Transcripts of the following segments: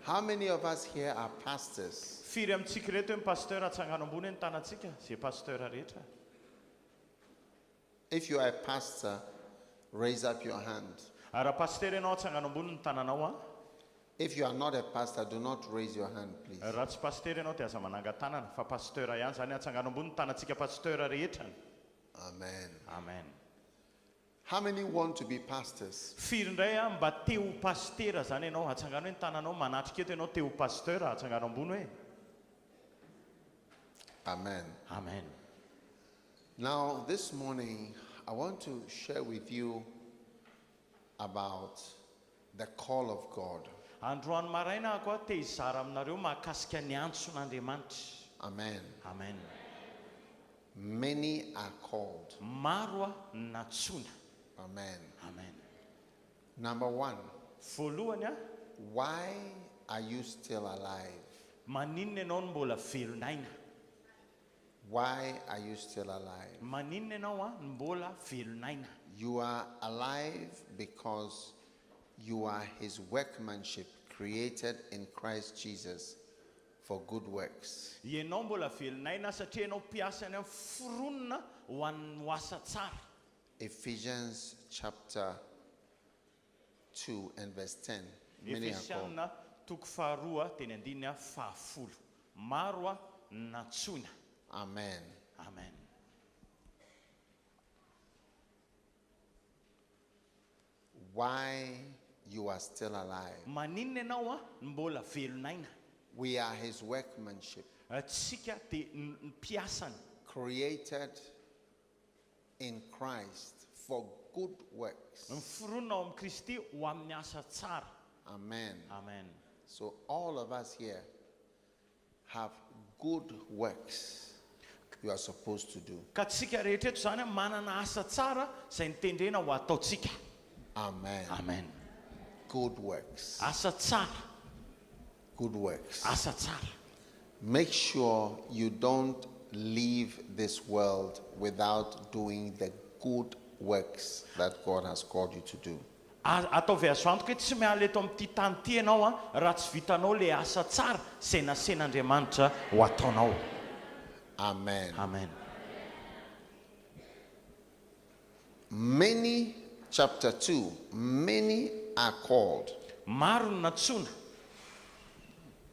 How many of us here are pastors? Firy amintsika reto hoe pasteur atsangano ambony ny tanantsika, zay pasteur rehetra. If you are a pastor, raise up your hand. Raha pasteur ianao atsangano ambony ny tananao. If you are not a pastor, do not raise your hand, please. Raha tsy pasteur ianao dia aza mananga tanana, fa pasteur ihany zany atsangano ambony ny tanantsika pasteur rehetra. Amen. Amen. How many want to be pastors? Firy indray mba teo pasteur zany ianao, atsangano hoe ny tananao manatrika eto ianao teo pasteur atsangano ambony hoe. Amen. Amen. Now, this morning, I want to share with you about the call of God. Androany maraina koa te hizara aminareo mahakasika ny antson'Andriamanitra. Amen. Amen. Many are called. Maro natsona. Amen. Amen. Number one, voalohany why are you still alive? maninona ianao no mbola velon'aina? Why are you still alive? Maninona ianao no mbola velon'aina? You are alive because you are his workmanship created in Christ Jesus for good works. Ianao mbola velon'aina satria ianao mpiasa ny foronina ho an'ny asa tsara. Ephesians chapter 2 and verse 10. Many are called. Efesiana toko faharoa teny andininy fahafolo. Maro natsona. Amen. Amen. Why you are still alive? Maninona ianao mbola velon'aina? We are his workmanship, Tsika dia mpiasany, created in Christ for good works. miforonina ao amin'ny Kristy ho amin'ny asa tsara. Amen. Amen. So all of us here have good works you are supposed to do. Ka tsika rehetra eto zany manana asa tsara izay nitendrena ho ataotsika. Amen. Amen. Good works. Asa tsara. Good works. Asa tsara. Make sure you don't leave this world without doing the good works that God has called you to do. Ataovy azo antoka hoe tsy miala eto amin'ity tany ity ianao raha tsy vitanao le asa tsara izay nasen'Andriamanitra ho ataonao. Amen. Amen. Many, chapter 2, many are called. Maro no natsona.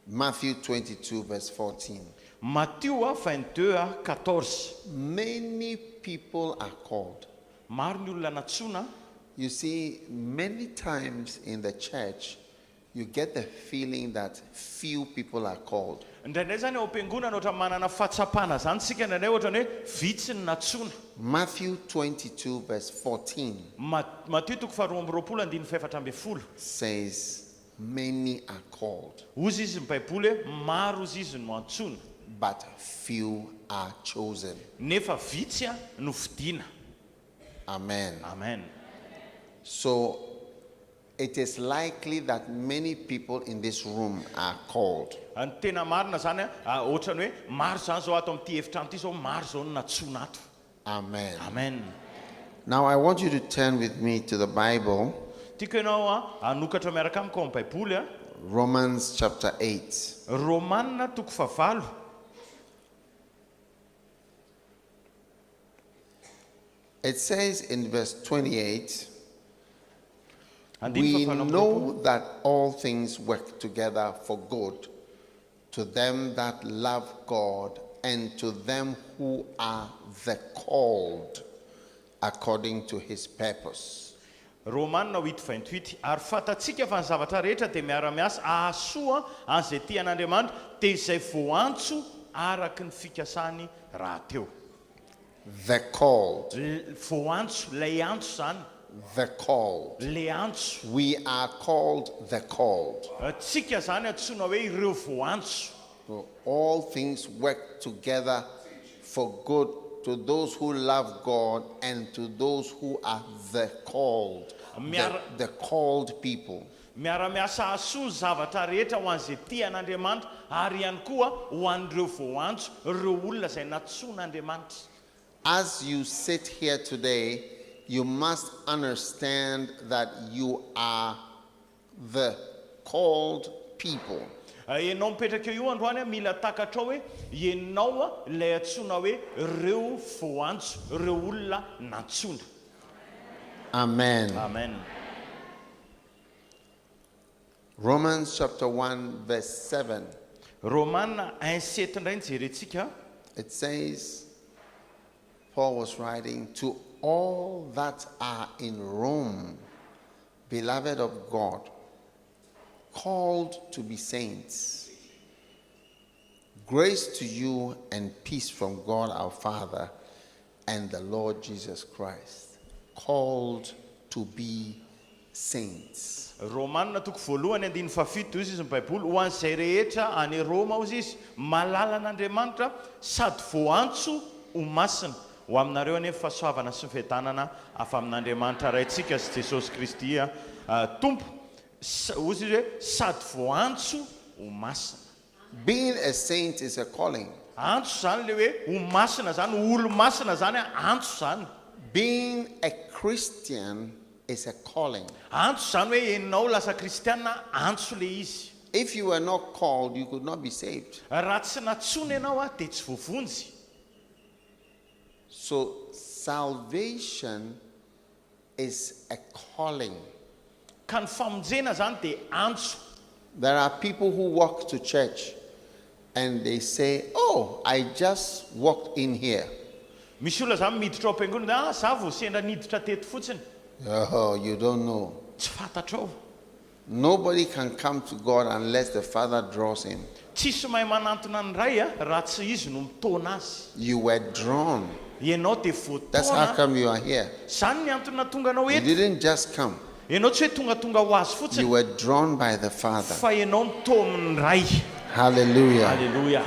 Matthew 22 verse 14. Matteo 22:14. Many people are called. Maro ny olona natsona. You see, many times in the church, you get the feeling that few people are called. Indraindray zany ao am-piangonana ohatra manana fahatsapana zany sika indraindray ohatra ny hoe vitsy ny natsona. Matthew 22 verse 14 Matteo 22:14 says, many are called, ozy izy ny baiboly hoe maro izy izy no antsona, but few are chosen. nefa vitsy no vidina. Amen. Amen. So it is likely that many people in this room are called. Ny tena marina zany ohatra ny hoe maro zany zao ato amin'ity efitrano ity zao maro zao no natsona ato. Amen. Amen. Now I want you to turn with me to the Bible, Tiako ianao anokatra miaraka amiko ao amin'ny baiboly Romans chapter 8. Romanina toko 8. It says in verse 28, Andiny we 8. know that all things work together for good to them that love God and to them who are the called according to his purpose. Romanina 8:28. Ary fatatsika fa ny zavatra rehetra dia miara-miasa ahasoa an'izay tian'Andriamanitra dia izay voantso araky ny fikasany raha teo. The called. Voantso, lay antso zany. The called. Le antso. We are called the called. Tsika zany antsoina hoe ireo voantso. So all things work together for good to those who love God and to those who are the called. The called people. Miara-miasa ahasoa zavatra rehetra ho an'izay tian'Andriamanitra ary ihany koa ho an'ireo voantso, ireo olona izay natson'Andriamanitra. As you sit here today, you must understand that you are the called people. Ianao mipetraka eo androany mila takatra hoe ianao ilay antsona hoe reo voantso, reo olona nantsona. Amen. Amen. Romans chapter 1 verse 7. Romanina 1:7 indray ny jerentsika. It says, Paul was writing, to all that are in Rome, beloved of God, called to be saints, grace to you and peace from God our Father and the Lord Jesus Christ. Called to be saints. Romanina toko voalohany 1:7 izy ny baiboly, ho an'izay rehetra any Roma ozy izy malala an'Andriamanitra sady voantso ho masina ho aminareo anefa fahasoavana sy fiainana afa amin'Andriamanitra raintsika sy Jesosy Kristy tompo. Ozy izy hoe sady voantso ho masina. Being a saint is a calling. Antso zany le hoe ho masina zany, olo masina zany antso zany. Being a Christian is a calling. Antso zany hoe enao lasa kristiana, antso le izy. If you were not called, you could not be saved. Raha tsy natsona ianao dia tsy voavonjy. So salvation is a calling. Ka ny famonjena zany dia antso. There are people who walk to church and they say, oh, I just walked in here. Misy olona zany miditra ao am-piangonana dia za vao sendra niditra teto fotsiny. Oh, you don't know. Tsy fantatrao. Nobody can come to God unless the Father draws him. Tsisy mahay manantona ny ray raha tsy izy no mitona azy. You were drawn. Ianao dia That's how voatona. come you are here. Zany ny antony tonga anao You eto. didn't just come. Ianao tsy hoe tonga ho azy You fotsiny, were drawn by the Father. fa ianao mito amin'ny ray. Hallelujah. Halleluja.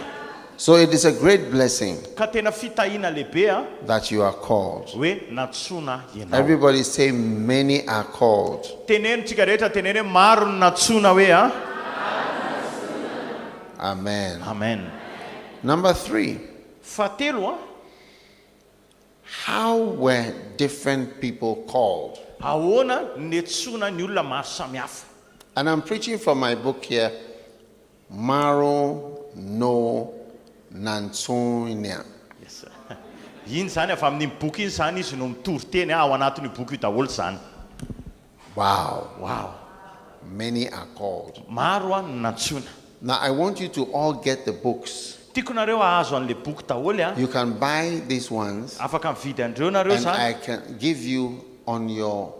So it is a great blessing Ka tena fitahiana lehibe that you are called. hoe natsona ianao. Everybody say, many are called. Tenenintsika rehetra teneny hoe maro ny natsona hoe Amen. Amen. Number 3. Fahatelo How were different people called? ahoana netsona ny olona maro samihafa. And I'm preaching from my book here, Maro no Nansonia. Yes. Iny zany afa amin'ny boky iny zany izy no mitory-teny ao anatin'ny boky io daholo zany. Wow. Wow. Many are called. Maro ny natsona. Now I want you to all get the books. Tiako nareo ahazo an'le boky daholo You can buy these ones afaka mividy andreo nareo and I zany. can give you on your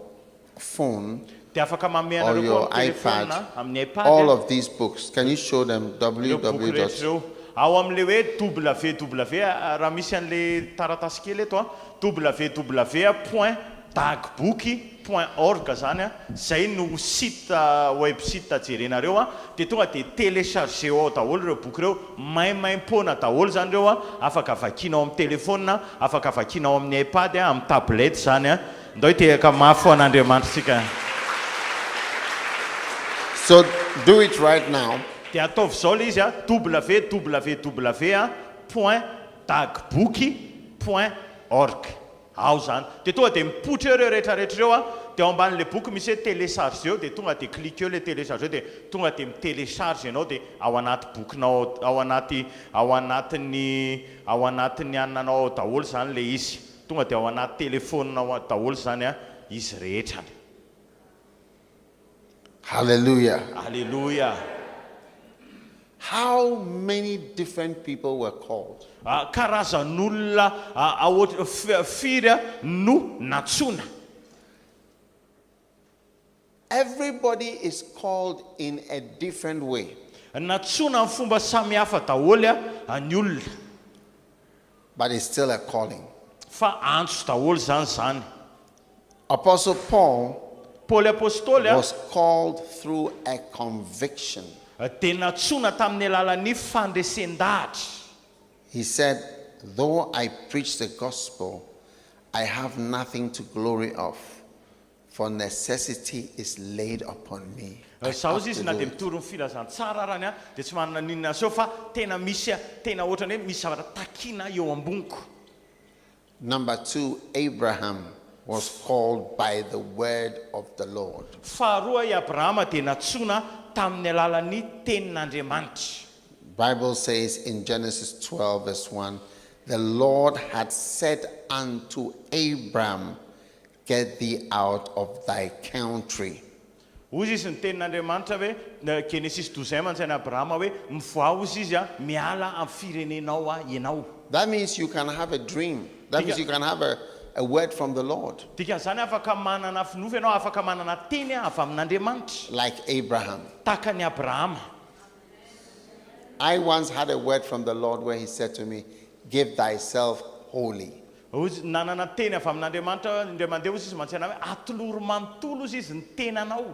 phone Dia afaka or mameanareo your koa amin'ny telefona iPad amin'ny iPad. all of these books. Can you show them? Ireo boky rehetra ireo ao amin'le hoe www raha misy an'le taratasy kely eto www.dagbook.org zany zay no site website jerenareo dia tonga dia télécharger ao daholo ireo boky ireo maimaim-pona daholo zany ireo afaka vakianao amin'ny telefona, afaka vakianao amin'ny iPad amin'ny tablette zany ndao tehaka mafy ho an'Andriamanitra tsika. So do it right now. Dia ataovy zao le izy www.dagbook.org ao zany. Dia tonga dia mipotra ireo rehetrarehetra ireo dia ao ambanin'le boky misy hoe télécharge eo dia tonga dia clique eo le télécharge eo dia tonga dia mitélécharge ianao dia ao anaty bokinao ao anatiny ananao ao daholo zany le izy. Tonga dia ao anaty telefoninao daholo zany izy rehetra. Hallelujah. Alleluia. How many different people were called? Karazan'olona firy no natsona. Everybody is called in a different way. Natsona amin'ny fomba samihafa daholo ny olona. But it's still a calling. Fa antso daholo zany. Apostle Paul Paoly apôstôly was called through a conviction. dia natsona tamin'ny alalan'ny fandresendahatra. He said, though I preach the gospel, I have nothing to glory of, for necessity is laid upon me. I Sao have to izy na do dia it. mitoro ny filazantsara rany dia tsy manana ninona seo fa tena misy tena ohatrany hoe misy zavatra takina eo amboniko. Number 2, Abraham was called by the word of the Lord. Faharoa i Abrahama dia natsona tamin'ny alalan'ny tenin'Andriamanitra. Bible says in Genesis 12 verse 1, the Lord had said unto Abram, get thee out of thy country. Ozy izy ny tenin'Andriamanitra hoe Genesis 12 mantsaina Abrahama hoe mivoa ozy izy miala amin'ny firenenao ianao. That means you can have a dream. That means you can have a word from the Lord. Dikan'izany afaka manana finofy ianao, afaka manana teny avy amin'Andriamanitra. Like Abraham. Tahaka ny Abrahama. I once had a word from the Lord where he said to me, give thyself wholly. Ozy nanana teny avy amin'Andriamanitra, indray mandeha ozy izy mantsaina hoe atolory manontolo ozy izy ny tenanao.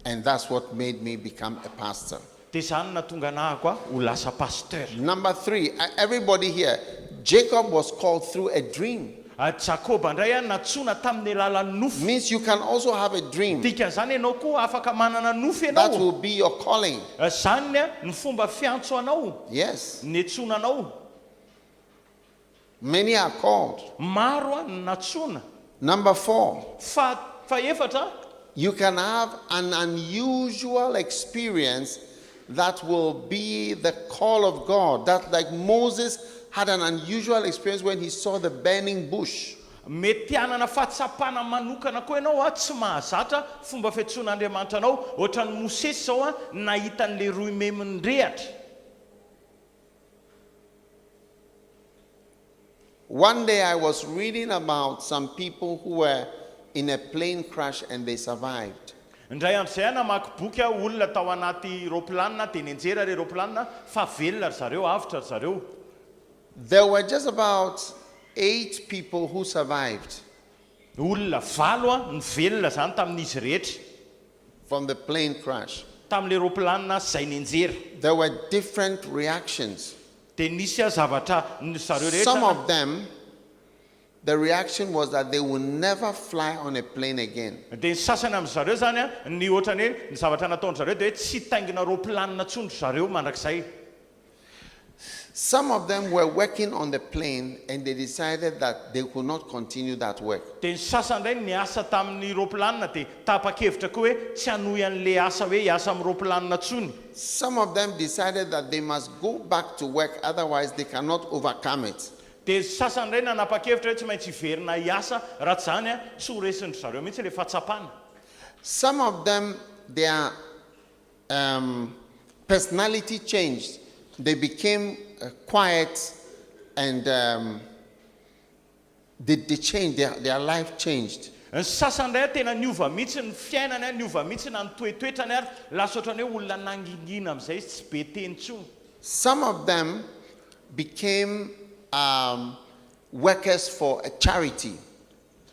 And that's what made me become a pastor. Dia izany nahatonga anahy koa ho lasa pasteur. Number 3, everybody here, Jacob was called through a dream. Jakoba indray natsona tamin'ny alalan'ny nofo. Means you can also have a dream. Dikan'izany ianao koa afaka manana nofo That ianao. will be your calling. Izany ny fomba fiantso anao, Yes. ny antsona anao. Many are called. Maro ny natsona. Number 4, Faefatra, you can have an unusual experience that will be the call of God. That like Moses had an unusual experience when he saw the burning bush. mety hanana fahatsapana manokana koa ianao tsy mahazatra fomba fiantson'Andriamanitra anao, ohatran'ny Mosesy zao nahita an'le roy memin'ny rehatra. One day I was reading about some people who were in a plane crash and they survived. Indray andro zay namaky boky olona tao anaty roplanina, dia nianjera re roplanina fa velona ry zareo, avitra ry zareo. There were just about 8 people who survived Olona 7 ny velona zany tamin'izy rehetra from the plane crash. tamin'le roplanina zay nianjera. There were different reactions. Dia nisy zavatra ny zareo Some rehetra. of them, the reaction was that they would never fly on a plane again. Dia ny sasany amin'ny zareo zany ny ohatrany hoe ny zavatra nataony zareo dia hoe tsy taingina roplanina tsondro zareo mandrakizay. Some of them were working on the plane and they decided that they could not continue that work. Dia ny sasany indray niasa tamin'ny roplanina dia tapa-kevitra koa hoe tsy hanohy an'le asa hoe hiasa amin'ny roplanina tsony. Some of them decided that they must go back to work, otherwise they cannot overcome it. Dia ny sasany indray nanapa-kevitra hoe tsy maintsy hiverina hiasa raha tsy zany tsy ho resindry zareo mihitsy le fahatsapana. Some of them, their personality changed. They became quiet and they changed, their life changed. Ny sasany indray tena niova mihitsy ny fiainany, niova mihitsy na ny toetoetrany ary lasa ohatrany hoe olona nangingina amin'izay izy tsy be teny intsony. Some of them became workers for a charity.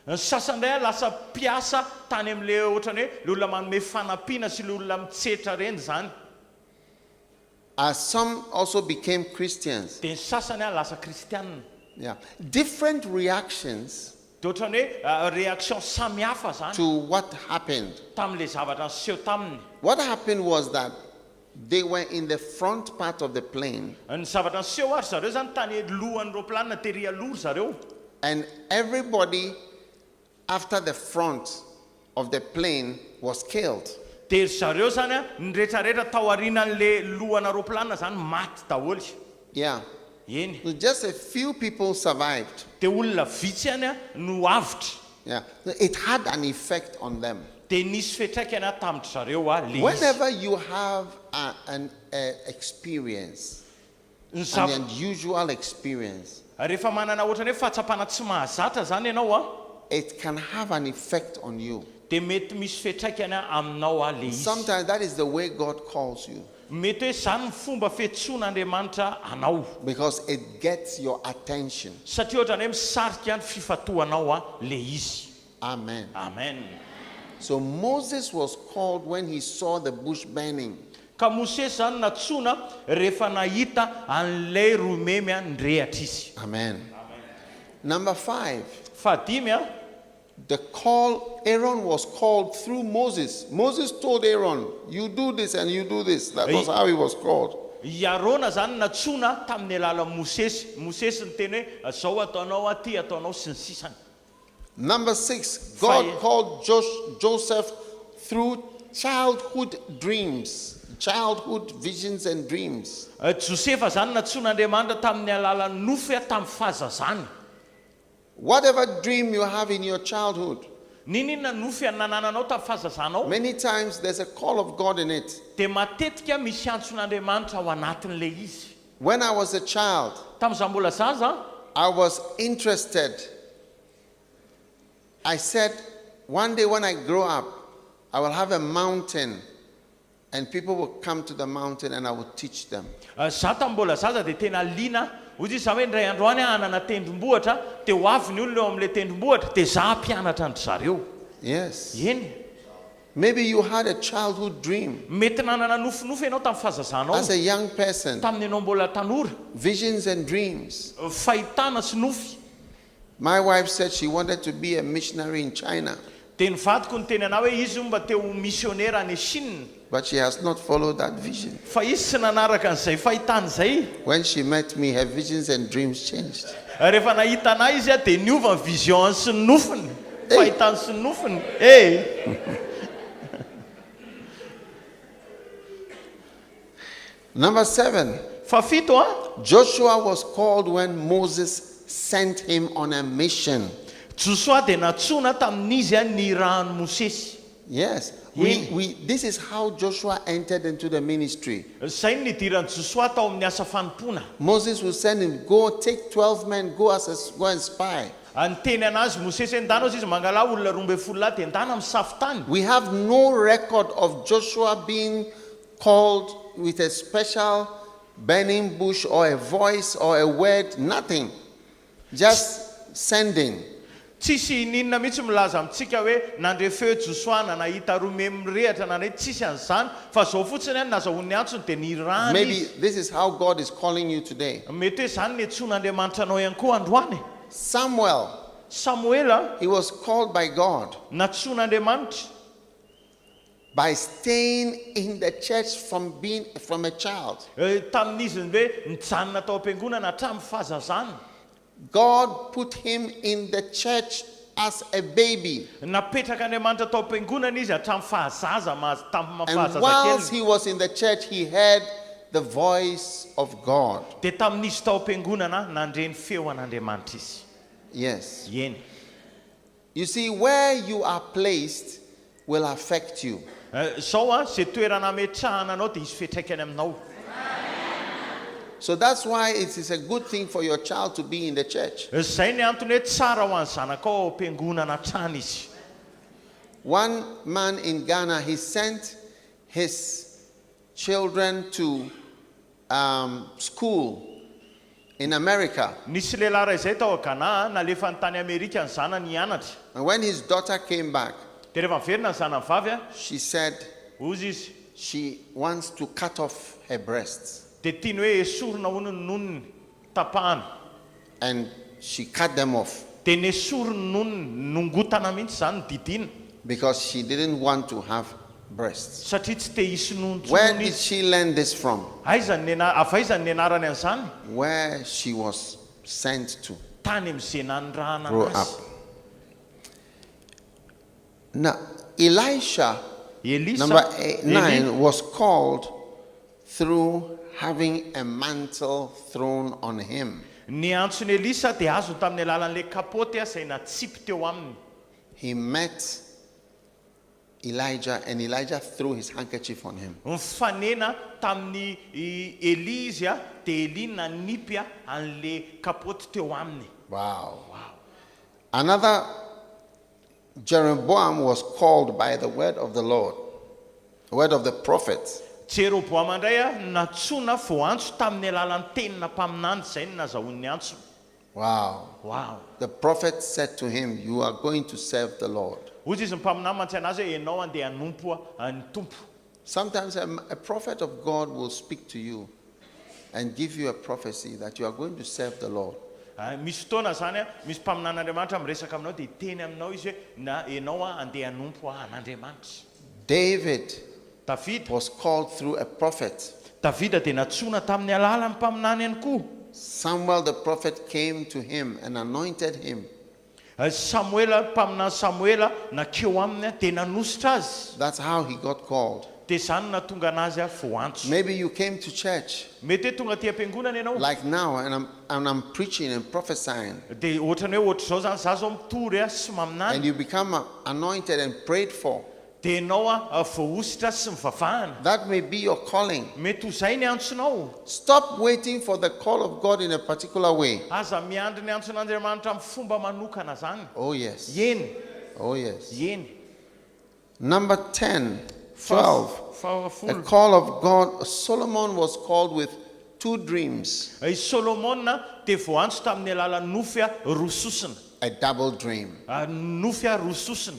Ny sasany indray lasa mpiasa tany amin'le ohatrany hoe le olona manome fanampiana sy le olona mitsetra reny zany. Some also became Christians. Dia ny sasany lasa kristianina. Yeah. Different reactions Dia ohatrany hoe réaction samihafa zany to what happened. tamin'le zavatra niseho taminy. What happened was that they were in the front part of the plane Ny zavatra niseho ary zareo zany tany lohan'ny roplanina tery aloha ry zareo. and everybody after the front of the plane was killed. Dia ry zareo zany ny rehetrarehetra tao aorianan'le lohana roplanina zany maty daholy. Yeah. Eny. So just a few people survived. Dia olona vitsy any no avitra. Yeah. It had an effect on them. Dia nisy fetraikany tamin'ny zareo le izy. Whenever you have an experience, Ny an unusual experience, rehefa manana ohatrany hoe fahatsapana tsy mahazatra zany ianao it can have an effect on you. dia mety misy fetraikany aminao le izy. Sometimes that is the way God calls you, Mety hoe zany ny fomba fiantsoan'Andriamanitra anao. because it gets your attention. Satria ohatrany hoe misarika ny fifatoanao le izy. Amen. Amen. So Moses was called when he saw the bush burning. Ka Mosesy zany natsona rehefa nahita an'ilay romemy ny rehatra izy. Amen. Number 5, Fahadimy the call, Aaron was called through Moses. Moses told Aaron, you do this and you do this. That was how he was called. Arona zany natsona tamin'ny alalan'ny Mosesy. Mosesy ny teny hoe zao ataonao aty ataonao sy ny sisany. Number 6, God called Joseph through childhood dreams. childhood visions and dreams. Josefa zany natsoan'Andriamanitra tamin'ny alalan'ny nofy tamin'ny fahazazany. Whatever dream you have in your childhood, Ninona nofy nanananao tamin'ny fahazazanao? many times there's a call of God in it. Dia matetika misy antson'Andriamanitra ao anatin'ilay izy. When I was a child, Tamin'izaho mbola zaza, I was interested. I said, one day when I grow up, I will have a mountain and people will come to the mountain and I will teach them. zaho tamin'ny mbola zaza dia tena liana. Ozy izy hoe indray andro any hanana tendrombohitra, dia ho avy ny olona eo amin'ilay tendrombohitra, dia zaho mpianatra andry zareo. Yes. Eny. Maybe you had a childhood dream Mety nanana nofinofy ianao tamin'ny fahazazanao. as a young person, Tamin'ny ianao mbola tanora. visions and dreams. Fahitana sy nofy. My wife said she wanted to be a missionary in China, Dia nivadiko ny teny anao hoe izy mba teo misionera any Chine. but she has not followed that vision. Fa izy sy nanaraka an'izay fahitana izay. When she met me, her visions and dreams changed. Rehefa nahita anahy izy dia niova ny vision sy ny nofiny. Hey. Fahitany sy ny nofiny. Number 7, Fafito Joshua was called when Moses sent him on a mission. Josoa dia natsoana tamin'izy ny rahan'i Mosesy. Yes, this is how Joshua entered into the ministry. Izay ny nidiran'i Josoa tao amin'ny asa fanompoana. Moses will send him, go take 12 men, go and spy. Ny teny anazy Mosesy endana izy mangala olona 12 dia endana misafy tany. We have no record of Joshua being called with a special burning bush or a voice or a word, nothing. Just sending. Tsisy ninona mihitsy milaza amintsika hoe nandrefeo Josoa na nahita rome mirehatra na tsisy an'izany fa zao fotsiny any nazahoan'ny antsony dia nirany. Maybe this is how God is calling you today. Mety hoe izany ny antsoan'Andriamanitra anao ihany koa androany. Samuel, he was called by God natsoan'Andriamanitra by staying in the church from a child. Tamin'izy hoe nijanona tao am-piangonana hatramin'ny fahazazana. God put him in the church as a baby. Napetraka Andriamanitra tao am-piangonana izy hatramin'ny fahazaza tamin'ny And fahazazakely. whilst he was in the church, he heard the voice of God. Dia tamin'izy tao am-piangonana nandreny feo an'Andriamanitra izy. Yes. Eny. You see, where you are placed will affect you. Zao izay toerana ametrahana anao dia izy fiantraikany aminao. So that's why it is a good thing for your child to be in the church. Izay ny antony hoe tsara ho an'ny zanakao ao am-piangonana hatrany izy. One man in Ghana, he sent his children to school in America. Nisy lehilahy ray izay tao a Ghana nalefa ny tany Amerika ny zanany hianatra. And when his daughter came back, Dia rehefa miverina ny zanany vavy she said ozy izy she wants to cut off her breasts. dia tiany hoe esorina hono ny nonony tapahana. And she cut them off Dia nesoriny nonony nongotana mihitsy izany didina because she didn't want to have breasts. satria tsy te hisy Where nonontsonony did izy. she learn this from? Avaizany ny anarany an'izany Where she was sent to tany amin'izay nanirahana grow up. anazy. Now, Elisha, number Elisa 9, was called through having a mantle thrown on him. ny antsony Elisa dia azo tamin'ny alalan'ilay kapoty izay natsipy teo aminy. He met Elijah and Elijah threw his handkerchief on him. Mifanena tamin'ny Eli izy dia Eli nanipy an'ilay kapoty teo aminy. Wow. Another Jeroboam was called by the word of the Lord, the word of the prophet. Jeroboam indray natsoana voantso tamin'ny alalan'ny tenina mpaminany izay ny nazahoan'ny antso. Wow. The prophet said to him, you are going to serve the Lord. Ozy izy mpaminany mantsy anazy hoe ianao andeha hanompo ny tompo. Sometimes a prophet of God will speak to you and give you a prophecy that you are going to serve the Lord. Misy fotoana zany misy mpaminan'Andriamanitra miresaka aminao dia teny aminao izy hoe na ianao andeha hanompo an'Andriamanitra. David Davida was called through a prophet. Davida dia natsoana tamin'ny alalan'ny mpaminany ihany koa. Samuel the prophet came to him and anointed him. Samuela mpaminany Samuela nakeo aminy dia nanositra azy. That's how he got called. dia izany natonga anazy voantso. Maybe you came to church Mety hoe tonga ty am-piangonana ianao like now, and I'm preaching and prophesying, dia ohatrany hoe ohatr'izao zany za zao mitory sy maminany and you become anointed and prayed for. dia ianao voahositra sy mivavahana. That may be your calling. Mety ho zay ny antsonao. Stop waiting for the call of God in a particular way. Aza miandry ny antson'Andriamanitra amin'ny fomba manokana zany. Oh, yes. Eny, Oh, yes. eny. Number 10, 12. A Fahafolo. call of God. Solomon was called with 2 dreams, I Solomona dia voantso tamin'ny alalan'ny nofy rososina. a double dream. Nofy rososina.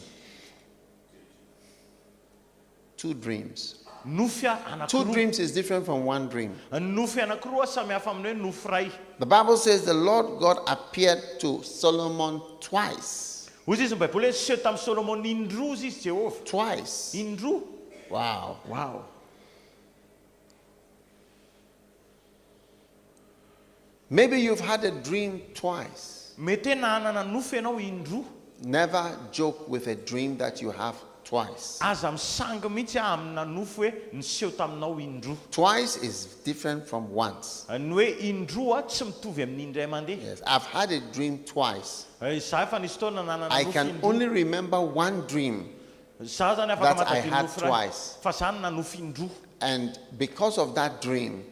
2 dreams. Nofy 2 anankiroa. dreams is different from 1 dream. Nofy anankiroa samy hafa amin'ny hoe nofy ray. The Bible says the Lord God appeared to Solomon twice. Hozy izy ny baiboly hoe seho tamin'ny Solomon indroa izy Jehovah. Twice. Indroa. Wow. Wow. Maybe you've had a dream twice. Mety hoe nahanana nofy ianao indroa. Never joke with a dream that you have twice. Aza misangy mihitsy amina nofy hoe niseho taminao indroa. Twice is different from once. Ny hoe indroa tsy mitovy amin'ny indray mandeha. Yes, I've had a dream twice. Za efa nisy taona nanana I nofy can indroa. only remember one dream, Za zany afaka that I matadiny had nofy ray. twice. Fa zany na nofy indroa. And because of that dream,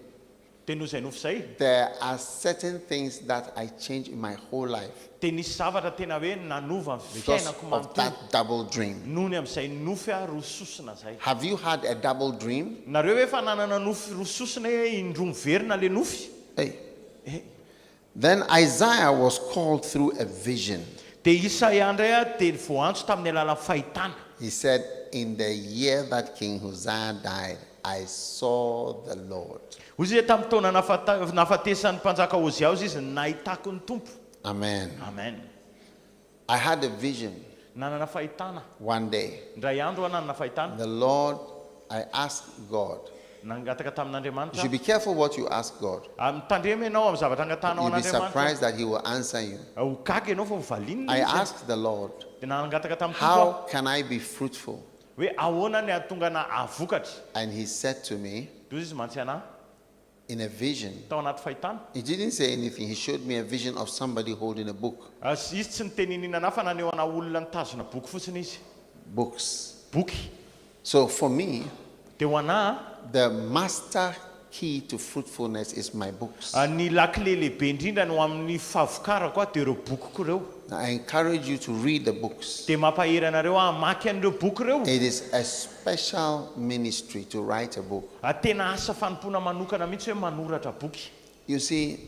Dia noho izay nofy zay. there are certain things that I changed in my whole life Dia nisy zavatra tena hoe nanova ny because fiainako of manontolo. that double dream. Noho ny amin'izay nofy rososina zay. Have you had a double dream? Nareo hoe efa nanana nofy rososina hoe indroa miverina le nofy. Hey. Then Isaiah was called through a vision. Dia Isaia indray dia voantso tamin'ny alalan'ny fahitana. He said, in the year that King Uzziah died, I saw the Lord. Hozy hoe tamin'ny taona nafatesan'ny mpanjaka Ozia izy nahitako ny tompo. Amen. Amen. I had a vision Nanana fahitana. one day. Ndray andro nanana fahitana. The Lord, I asked God. Nangataka You tamin'Andriamanitra. should be careful what you ask God. Mitandrema ianao amin'ny zavatra angatanao You'll be an'Andriamanitra. surprised that He will answer you. Ho gaga ianao fa hovalinina. I asked the Lord, Dia nangataka tamin'ny tompo. how can I be fruitful? Hoe ahoana ny ahatonga na avokatra. And He said to me, Dia izy mantsy anahy in a vision. tao anaty fahitana. He didn't say anything. He showed me a vision of somebody holding a book. Izy tsy niteninina anahy fa naneho ana olona nitazona boky fotsiny izy. Books. Boky. So for me, Dia ho anahy the master key to fruitfulness is my books. ny lakile lehibe indrindra no amin'ny favokarako dia ireo bokyko ireo. I encourage you to read the books. Dia mampahery anareo hamaky an'ireo boky ireo. It is a special ministry to write a book. Tena asa fanompona manokana mihitsy hoe manoratra boky. You see,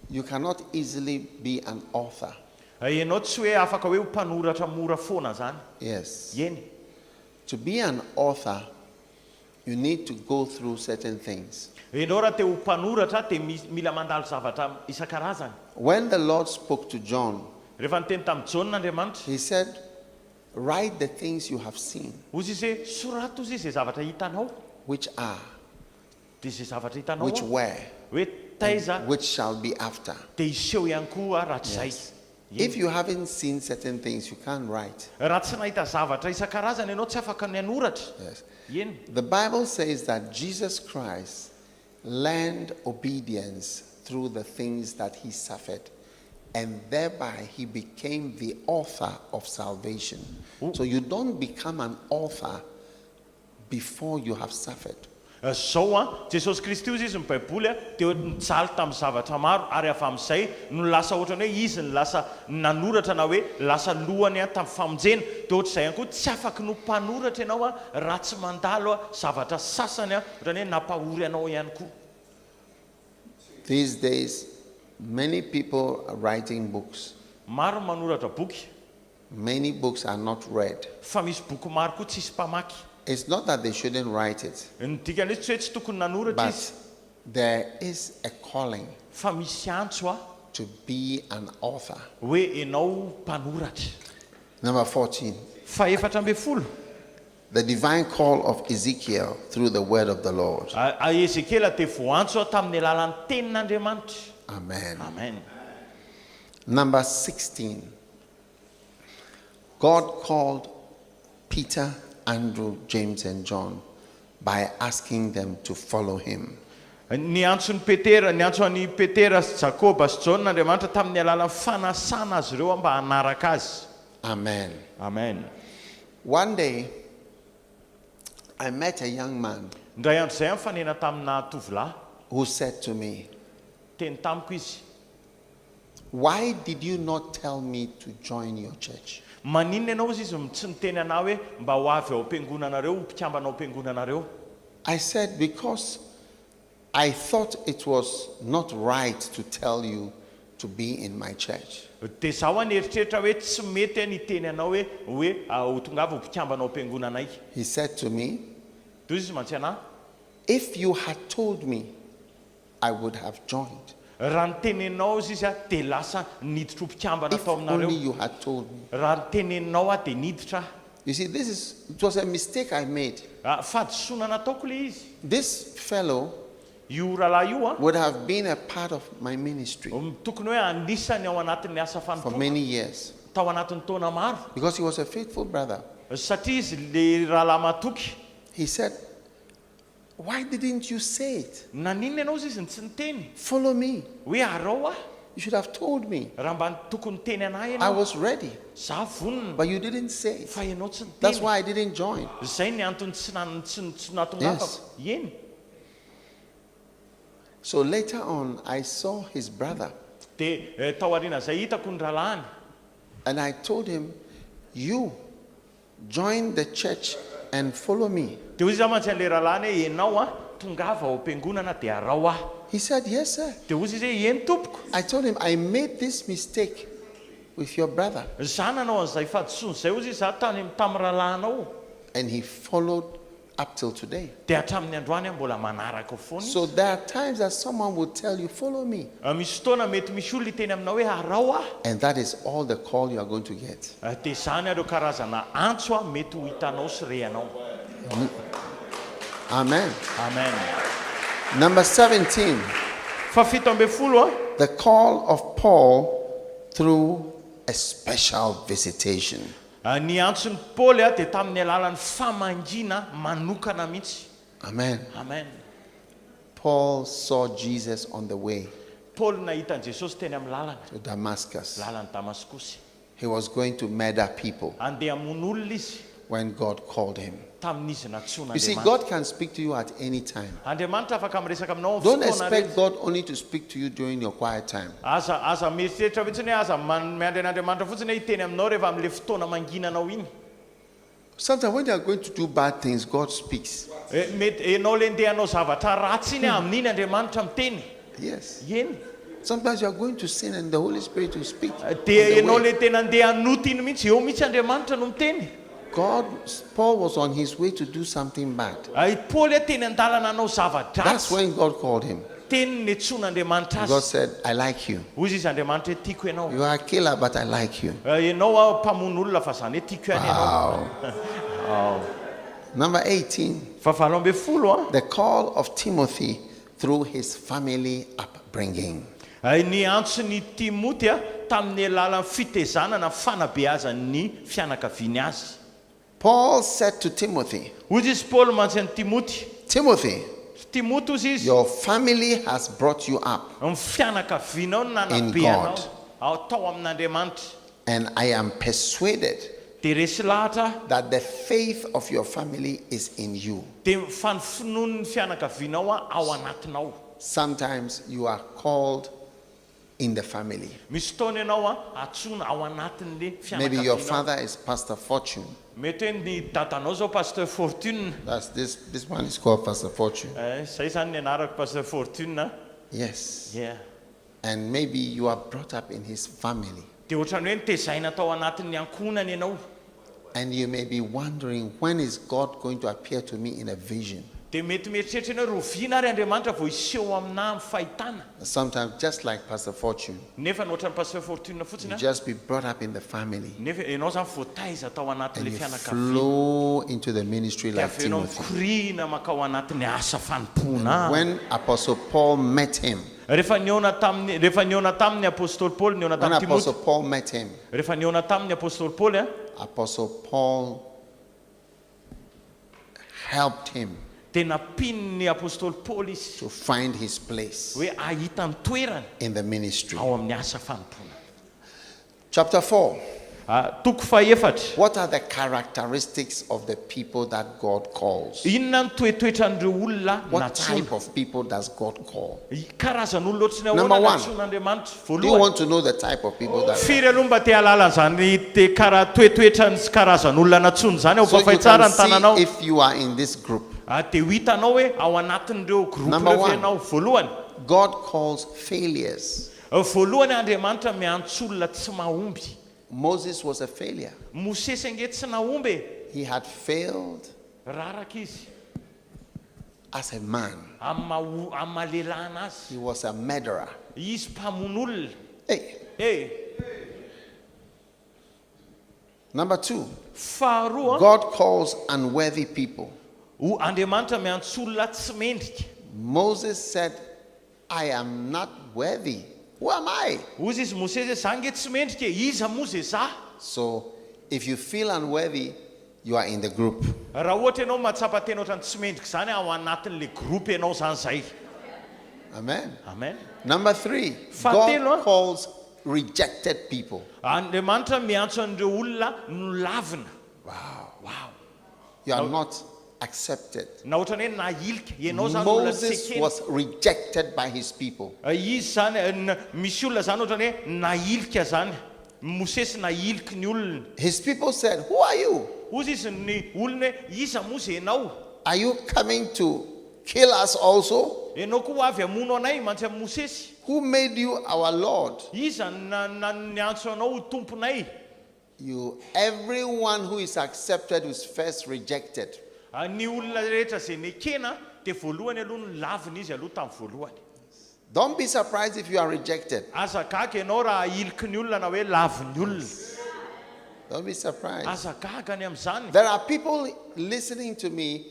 you cannot easily be an author. Ianao tsy hoe afaka hoe mpanoratra mora foana zany. Yes. Eny. To be an author, you need to go through certain things. Ianao raha te ho mpanoratra dia mila mandalo zavatra isan-karazany. When the Lord spoke to John, Rehefa niteny tamin'ny Jaona Andriamanitra, He said, write the things you have seen, hozy izy hoe sorato izy izay zavatra hitanao. which are, Dia izay zavatra hitanao which ao. were, Hoe taiza which shall be after. dia iseho ihany koa raha tsy zay. If you haven't seen certain things, you can't write. Raha tsy nahita zavatra isan-karazany ianao tsy afaka ny anoratra. Yes. Eny. The Bible says that Jesus Christ learned obedience through the things that He suffered, and thereby He became the author of salvation. So you don't become an author before you have suffered. Zao Jesosy Kristy izy ny baiboly dia nijaly tamin'ny zavatra maro ary avy amin'izay no lasa ohatrany hoe izy ny lasa nanoratra na hoe lasa lohany tamin'ny famonjena. Dia ohatr'izay ihany koa tsy afaka no mpanoratra ianao raha tsy mandalo zavatra sasany ohatrany hoe nampahory anao ihany koa. These days, many people are writing books. Maro manoratra boky, Many books are not read. fa misy boky maro koa tsisy mpamaky. It's not that they shouldn't write it, Ny dikan'izy tsy hoe tsy tokony nanoratra izy, but there is a calling fa misy antso to be an author. hoe ianao mpanoratra. Number 14, Faefatra ambin'ny folo. the divine call of Ezekiel through the word of the Lord. Ezekela dia voantso tamin'ny alalan'ny tenin'Andriamanitra. Amen. Amen. Number 16, God called Peter, Andrew, James, and John by asking them to follow him. Ny antso an'ny Petera sy Jakoba sy John Andriamanitra tamin'ny alalan'ny fanasana azy ireo mba hanaraka azy. Amen. Amen. One day, I met a young man Ndray andro izay mifanena tamina tovolahy who said to me, teny tamiko izy, "Why did you not tell me to join your church?" maninona ianao izy tsy niteny anao hoe mba ho avy ao am-piangonanareo, ho mpikambana ao am-piangonanareo? I said, because I thought it was not right to tell you to be in my church. Dia zaho aneritreritra hoe tsy mety ny teny anao hoe ho tonga avy ho mpikambana ao am-piangonanay. He said to me, Toy izy mantsy anahy, "If you had told me, I would have joined. raha niteneninao izy izy dia lasa niditra ho mpikambana If tao only aminareo. you had told me." Raha niteneninao dia niditra aho. You see, it was a mistake I made. Fadisoana nataoko le izy. This fellow Io rahalahy io would have been a part of my ministry tokony hoe anisany ao anatin'ny asa for fanontona many years tao anatin'ny taona maro, because he was a faithful brother. satria izy le rahalahy matoky. He said, "Why didn't you say it? Naninona ianao izy ny tsy niteny Follow me. hoe arao ah, You should have told me. raha mba tokony teny anahy I ianao, was ready, za vonona, but you didn't say it. fa ianao tsy That's niteny." why I didn't join." Zay ny antony tsy nahatonga Yes. afa eny. So later on, I saw his brother Dia tao aoriana zay hitako ny rahalahiny, and I told him, "You join the church and follow me." dia hoy izy mantsy an'le rahalahiny hoe ianao tongava ao am-piangonana dia arao aho. He said, "Yes, sir." Dia hoy izy hoe eny tompoko, I told him, "I made this mistake with your brother." za nanao an'izay fadisoana zay. Hoy izy za tamin'ny rahalahinao, And he followed up till today. dia hatramin'ny androany mbola manaraka foana. So there are times that someone will tell you, "Follow me." Misy fotoana mety misy olona iteny aminao hoe arao aho, And that is all the call you are going to get. dia zany areo karazana antso mety ho hitanao sy rehanao. Amen. Amen. Number 17, Fa 17 the call of Paul through a special visitation. ny antson'ny Paoly dia tamin'ny alalan'ny famangina manokana mihitsy. Amen. Amen. Paul saw Jesus on the way Paoly nahita an'i Jesosy teny amin'ny lalana, to Damascus. lalany Damaskosy. He was going to murder people Andeha hamono olona izy when God called him. tamin'izy natsona You see, Andriamanitra. God can speak to you at any time. Andriamanitra afaka miresaka aminao amin'ny Don't fotoana expect rehetra. God only to speak to you during your quiet time. Aza mieritreritra fotsiny hoe aza miandren'Andriamanitra fotsiny hoe hiteny aminao rehefa amin'ile fotoana manginanao iny. Sometimes when you are going to do bad things, God speaks. Mety enao le ndeha hanao zavatra ratsy iny amin'iny Andriamanitra miteny. Yes. Eny. Sometimes you are going to sin and the Holy Spirit will speak. Dia on the enao way. le tena andeha hanoty iny mihitsy, eo mihitsy Andriamanitra no miteny. Paul was on his way to do something bad. Paoly teny an-dalana hanao That's zava-dratsy. when God called him. Teny ny tson'Andriamanitra God azy. said, "I like you. Hoy izy Andriamanitra hoe tiako ianao. You are a killer, but I like you." Ianao mpamono olona fa zany hoe tiako ihany ianao. Wow. Number 18, Fa 17 the call of Timothy through his family upbringing. ny antson'ny Timoty tamin'ny alalan'ny fitezanana fanabeazan'ny fianakaviany azy. Paul said to Timothy, Hoy izy Paoly mantsy an'i Timoty, "Timothy, Timoty hozy izy, your family has brought you up, ny fianakavianao no In nanabeanao God. tao amin'Andriamanitra. and I am persuaded Dia resy lahatra that the faith of your family is in you." dia fanonon'ny fianakavianao ao anatinao. Sometimes you are called in the family. Misy fotoana ianao atsona ao anatin'le Maybe your fianakavianao. father is Pastor Fortune. Mety hoe ny dadanao zao Pasteur Fortune. That's this one is called Pastor Fortune. Zay zany ny anarako Pasteur Fortune. Yes. Yeah. And maybe you are brought up in his family. Dia ohatrany hoe nitezaina tao anatin'ny ankonany ianao. And you may be wondering, when is God going to appear to me in a vision? Dia mety mieritreritra ianao roviana ary Andriamanitra vao iseho aminahy amin'ny fahitana. Sometimes, just like Pastor Fortune, Nefa ny ohatran'ny Pasteur Fortune you fotsiny. just be brought up in the family Nefa ianao zany voataiza tao and anatin'le you fianakaviana. flow into the ministry Dia like avy ianao Timothy. mikorina makao anatin'ny asa fanompoana. When Apostle Paul met him, Rehefa niona tamin'ny apôstôly Paoly, niona when tamin'ny Timoty. Apostle Paul met him, Rehefa niona tamin'ny apôstôly Paoly Apostle Paul helped him tena pin'ny apôstôly Paoly izy to find his place hoe ahita ny toerany in the ministry. ao amin'ny asa fanompona. Chapter 4. Toko faefatra. What are the characteristics of the people that God calls? Inona ny toetoetran'ireo olona What natsona? type of people does God call? Karazan'olona ohatrany Number ahoana one. natson'Andriamanitra? Do you Voalohany, want to know the type of people that firy aloha mba te halala an'izany toetoetrany sy karazan'olona natsony zany ao so you fafay tsara ny can tananao. see if you are in this group? Dia ho hitanao hoe ao anatin'ireo groupe Number ireo one. fianao. Voalohany, God calls failures. voalohany Andriamanitra miantso olona tsy mahomby. Moses was a failure. Mosesy ange tsy nahomby, He had failed raraka izy as a man. amin'ny maha-lehilahy anazy. He was a murderer. Izy mpamono Hey. olona. Number 2, Faharoa, God calls unworthy people. Andriamanitra miantso olona tsy mendrika. Moses said, I am not worthy. Who am I? Ozy izy Mosesy, za nge tsy mendrika, iza moa zay za? So if you feel unworthy, you are in the group. Raha ohatra ianao mahatsapa tena ohatrany tsy mendrika zany, ao anatin'le groupe ianao zany zay. Amen. Amen. Number 3, Fatelo, God calls rejected people. Andriamanitra miantso an'ireo olona nolavina. Wow. You are not accepted. Na ohatrany hoe nahilika, ianao zany olona tsy Moses ekena. was rejected by his people. Izy zany, misy olona zany ohatrany hoe nahilika zany. Mosesy nahiliky ny olona. His people said, who are you? Ozy izy ny olona hoe iza moa zay ianao? Are you coming to kill us also? Ianao koa avy hamono anay mantsy amin'ny Mosesy. Who made you our Lord? Iza niantso anao ho tomponay? Everyone who is accepted is first rejected. Ny olona rehetra zay nekena dia voalohany aloha no lavina izy aloha tamin'ny voalohany. Don't be surprised if you are rejected. Aza gaga ianao raha iliky ny olona na hoe laviny olona. Don't be surprised. Aza gaga ny amin'izany. There are people listening to me.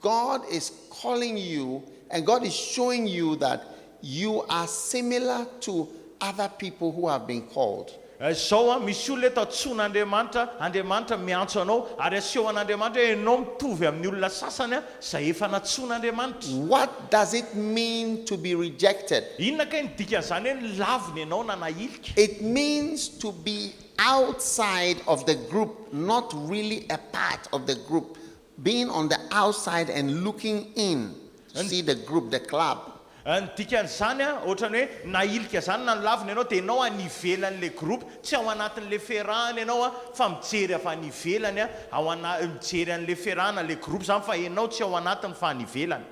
God is calling you and God is showing you that you are similar to other people who have been called. Zao misy olona eto antson'Andriamanitra, Andriamanitra miantso anao ary asehon'Andriamanitra hoe ianao mitovy amin'ny olona sasany izay efa natson'Andriamanitra. What does it mean to be rejected? Inona kay ny dikan'izany hoe lavina ianao na nahilika? It means to be outside of the group, not really a part of the group. Being on the outside and looking in to see the group, the club. Ny dikan'izany ohatrany hoe nahilika zany na lavina ianao dia ianao anivelan'le groupe, tsy ao anatin'le fiarahana ianao fa mijery afa anivelany mijery an'le fiarahana le groupe zany fa ianao tsy ao anatiny fa anivelany.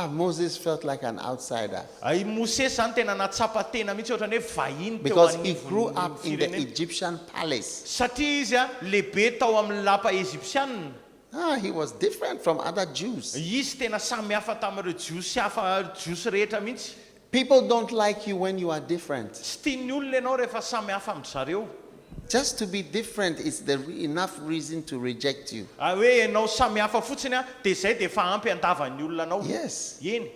Moses felt like an outsider Mosesy zany tena natsapa tena mihitsy ohatrany hoe vahiny teo because he grew anivon'ny up in the firenena. Egyptian palace. Satria izy lehibe tao amin'ny lapa Ezipsianina. He was different from other Jews. Izy tena samy hafa tamin'ireo jiosy hafa jiosy rehetra mihitsy. People don't like you when you are different. Tsy tian'ny olona ianao rehefa samy hafa amin'ny zareo. Just to be different is enough reason to reject you. Hoe ianao samy hafa fotsiny dia izay dia efa ampy andavan'ny olona anao. Yes. Eny.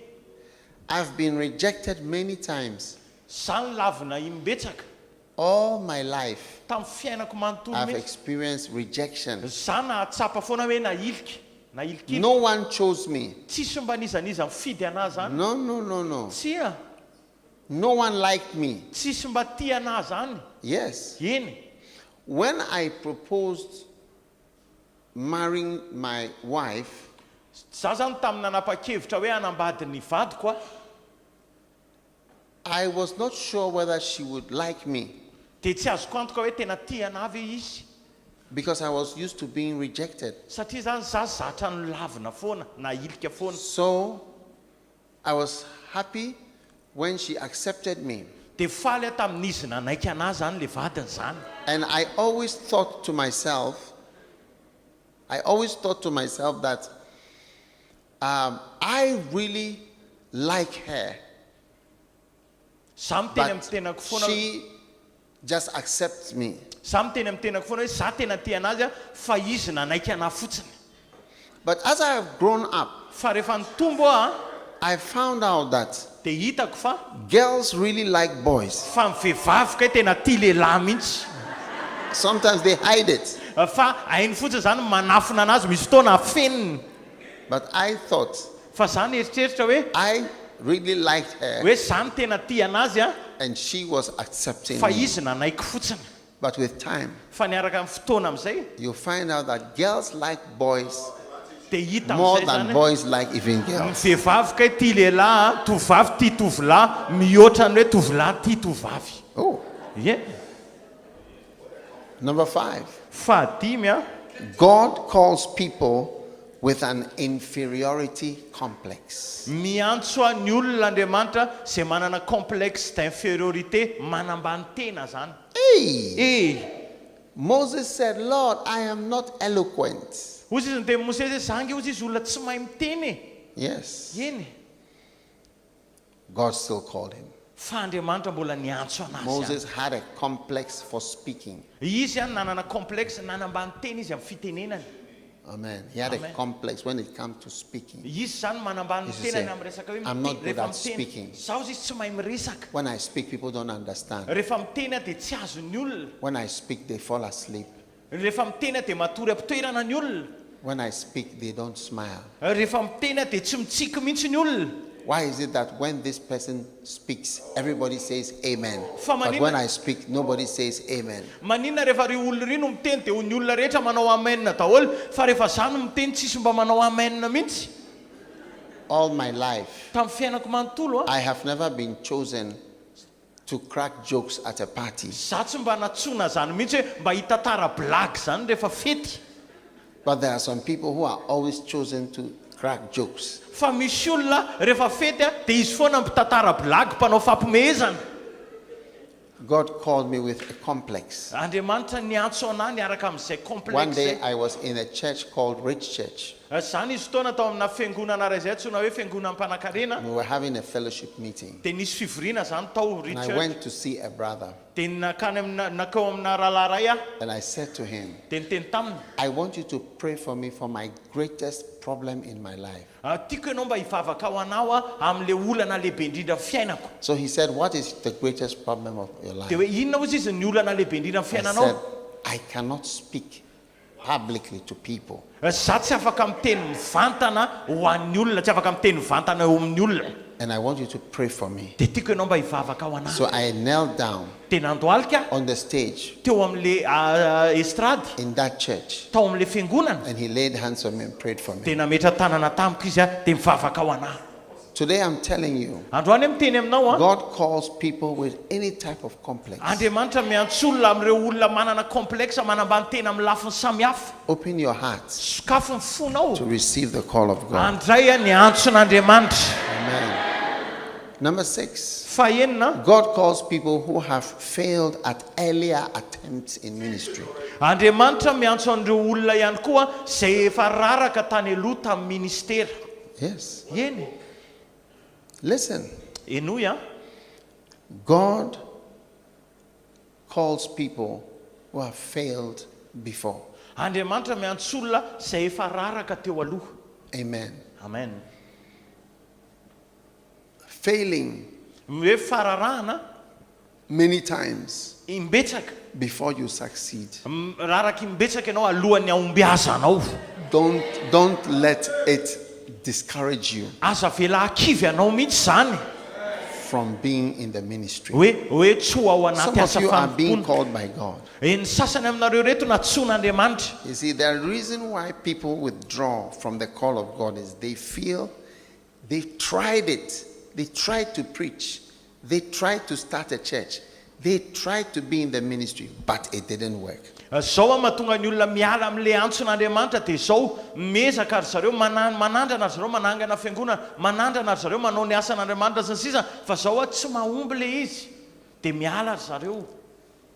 I've been rejected many times. Zany lavina imbetsaka. All my life, Tamin'ny fiainako manontolo I've mihitsy. experienced rejection. Za nahatsapa foana hoe nahilika. No one chose me. Tsisy mba nizaniza mifidy anazy zany. No. Tsia. No one liked me. Tsisy mba tia anazy zany. Yes. Eny. When I proposed marrying my wife, Za zany tamin'ny nanapa-kevitra hoe hanambady ny vadiko I was not sure whether she would like me dia tsy azoko antoka hoe tena tia anah ve izy. because I was used to being rejected. Satria zany za zatra ny lavina foana, nahilika foana. So I was happy when she accepted me. Dia faly tamin'izy nanaiky anazy zany le vadiny zany. And I always thought to myself that I really like her, Za miteny but amin'ny tenako foana. she just accepts me. Za miteny amin'ny tenako foana hoe za tena tia anazy fa izy nanaiky anahy fotsiny. But as I have grown up, Fa rehefa nitombo I found out that dia hitako fa girls really like boys. fa ny vehivavy kay tena tia lehilahy mihitsy. Sometimes they hide it. Fa hainy fotsiny zany manafina anazy, misy fotoana afeniny. But I thought, fa za nieritreritra hoe I really liked her, hoe za ny tena tia anazy a and she was accepting fa me. izy nanaiko fotsiny But with time, fa niaraka amin'ny fotoana amin'izay you find out that girls like boys dia hita more amin'izay than zany boys like even ny girls. vehivavy kay tia lehilahy tovavy tia tovolahy mihoatra ny hoe tovolahy tia tovavy Oh, ye number 5. fahadimy a God calls people with an inferiority complex. miantso a ny olona Andriamanitra izay manana complexe d'infériorité manambany tena zany Hey! Moses said, Lord, I am not eloquent. ozy izy ny teny Mosesy hoe zangy ozy izy olona tsy mahay miteny Yes. eny God still called him. fa Andriamanitra mbola niantso anazy Moses had a complex for speaking. izy a nanana complexe nanambany teny izy amin'ny fitenenany Amen. He had Amen. a complex when it comes to speaking. izy zany manambany He tenany said, amin'ny resaka hoe I'm not good rehefa at miteny speaking. zaho izy tsy mahay miresaka When I speak, people don't understand. rehefa miteny a dia tsy azony olona When I speak, they fall asleep. rehefa miteny a dia matory am-pitoerana ny olona When I speak, they don't smile. rehefa miteny a dia tsy mitsiky mihitsy ny olona Why is it that when this person speaks, everybody says amen? Fa But manina- when I speak, nobody says amen. maninona rehefa ry olona ry no miteny dia ny olona rehetra manao amenna daholo fa rehefa za no miteny tsisy mba manao amenna mihitsy All my life, tamin'ny fiainako manontolo a I have never been chosen to crack jokes at a party. za tsy mba natsona zany mihitsy hoe mba hitantara blague zany rehefa fety But there are some people who are always chosen to crack jokes. fa misy olona rehefa fety a dia izy foana mpitantara blague mpanao fampimehezana God called me with a complex. Andriamanitra niantso anahy niaraka amin'izay One complexe day zay. I was in a church called Rich Church. Zany izy fotoana tao amina fiangonana ray izay tsona hoe fiangonana mpanan-karena We were having a fellowship meeting. dia nisy fivoriana zany tao And I Richard went to see a brother. dia nakany nakao amina rahalahy ray aho And I said to him, dia niteny taminy I want you to pray for me for my greatest problem in my life. tiako ianao mba hivavaka ao anao a amin'le olana lehibe indrindra amin'ny fiainako So he said, what is the greatest problem of your dia life? hoe inona ozy izy ny olana lehibe indrindra amin'ny I said, fiainanao I cannot speak publicly to people. za tsy afaka miteny mivantana ho an'ny olona tsy afaka miteny mivantana eo amin'ny olona And I want you to pray for me. dia tiako ianao mba hivavaka ao anahy So I knelt down dia nandoalika on the stage teo amin'le estrady in that church. tao amin'le fiangonana And he laid hands on me and prayed for me. dia nametra tanana tamiko izy a dia mivavaka ao anahy Today I'm telling you, androany miteny aminao a God calls people with any type of complex. Andriamanitra miantso olona amin'ireo olona manana complexe manambany tena amin'ny lafiny samihafa Open your hearts sokafo ny fonao to receive the call of God. andray a niantson'Andriamanitra Amen. Number 6. fahenina God calls people who have failed at earlier attempts in ministry. Andriamanitra miantso an'ireo olona ihany koa izay efa raraka tany aloha tamin'ny ministera Yes. eny Listen. enoy a God calls people who have failed before. Andriamanitra miantso olona izay efa raraka teo aloha Amen. amen Failing hoe fararahana many times imbetsaka before you succeed. raraka imbetsaka ianao alohan'ny aomby aza anao Don't let it discourage you aza vela akivy anao mihitsy zany from being in the ministry. hoe tsy ho ao Some anaty of asa you are being fanompoana called by God. ny sasany aminareo reto natson'Andriamanitra You see, the reason why people withdraw from the call of God is they feel they've tried it. They tried to preach. They tried to start a church. They tried to be in the ministry, but it didn't work. zao a mahatonga ny olona miala amin'le antson'Andriamanitra dia zao mezaka ry zareo manandrana ry zareo manangana fiangonana manandrana ry zareo manao ny asan'Andriamanitra sy ny sisa fa zao a tsy mahomby le izy dia miala ry zareo.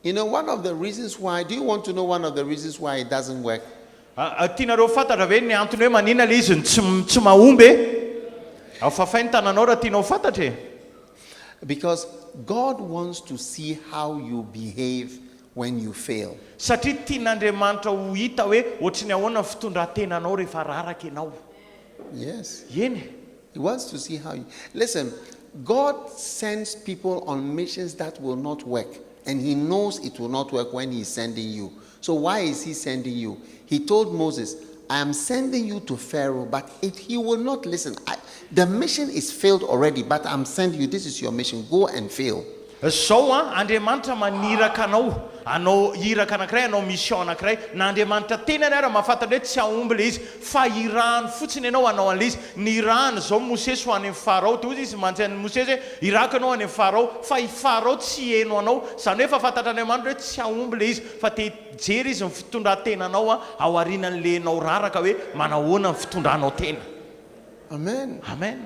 You know, one of the reasons why, do you want to know one of the reasons why it doesn't work? tianareo fantatra ve ny antony hoe manina le izy tsy mahomby ao fafainy tananao raha tianao fantatra e Because God wants to see how you behave when you fail. satria tian'Andriamanitra ho hita hoe ohatry ny ahoana ny fitondran-tenanao rehefa raraka ianao Yes. eny He wants to see how you... Listen, God sends people on missions that will not work. And he knows it will not work when he's sending you. So why is he sending you? He told Moses, I am sending you to Pharaoh, but he will not listen. The mission is failed already, but I'm sending you. This is your mission. Go and fail. Zao Andriamanitra maniraka anao iraka anankiray anao mission anankiray na Andriamanitra tenany ara mahafantatra hoe tsy aomby le izy fa irahany fotsiny ianao anao an'le izy ny irahany zao Mosesy ho any amin'ny Farao toy izy mantsainy Mosesy hoe iraka anao any amin'ny Farao fa i Farao tsy heno anao zany hoe fa fantatra Andriamanitra hoe tsy aomby le izy fa te jery izy ny fitondran-tenanao ao aorianan'le anao raraka hoe manahoana ny fitondranao tena. Amen. Amen.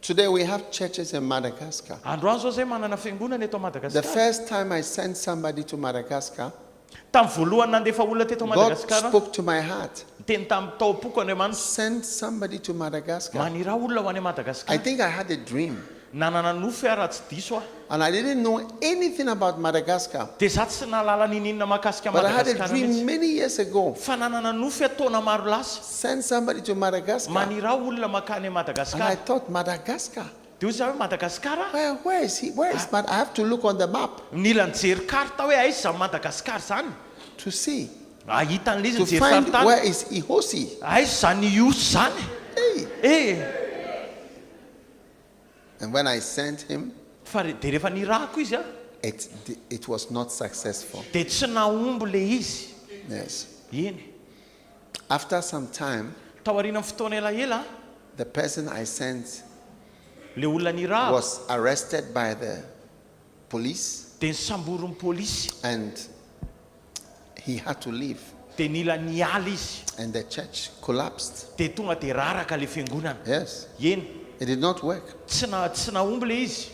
Today we have churches in Madagascar. Androany zao zay manana fiangonana eto The Madagaskar. first time I sent somebody to Madagascar, Tamin'ny voalohany nandefa olona teto God Madagaskar, spoke to my heart. teny tamin'ny taopoko Andriamanitra Send somebody to Madagascar. manira olona ho any I Madagaskar. think I had a dream, Nanana nofy raha tsy diso aho. and I didn't know anything about Madagascar. Dia za tsy nalala ninina mahakasika But I had a Madagaskar dream mihitsy. many years ago. Fa nanana nofy taona maro lasa. Send somebody to Madagascar. Manira olona makany And I Madagaskar. thought, Madagascar? Dia hoy za hoe Madagaskar Where is he? Where is I have to look on the map nila nijery karta hoe aiza Madagaskar zany. to see, Ahita an'ilay izy to nijery find faritany. where is Ihosy. Aiza zany Ihosy zany. Hey. Eh, And when I sent him, dia rehefa nirahako izy it was not successful. dia tsy naomby le izy. Yes. Eny. After some time, Tao aorian'ny fotoana elaela the person I sent le olona niraha was arrested by the police, dia nisamborin'ny pôlisy and he had to leave, dia nila niala izy and the church collapsed. dia tonga dia raraka le fiangonana. Yes. Eny. It did not work. Tsy naomby le izy.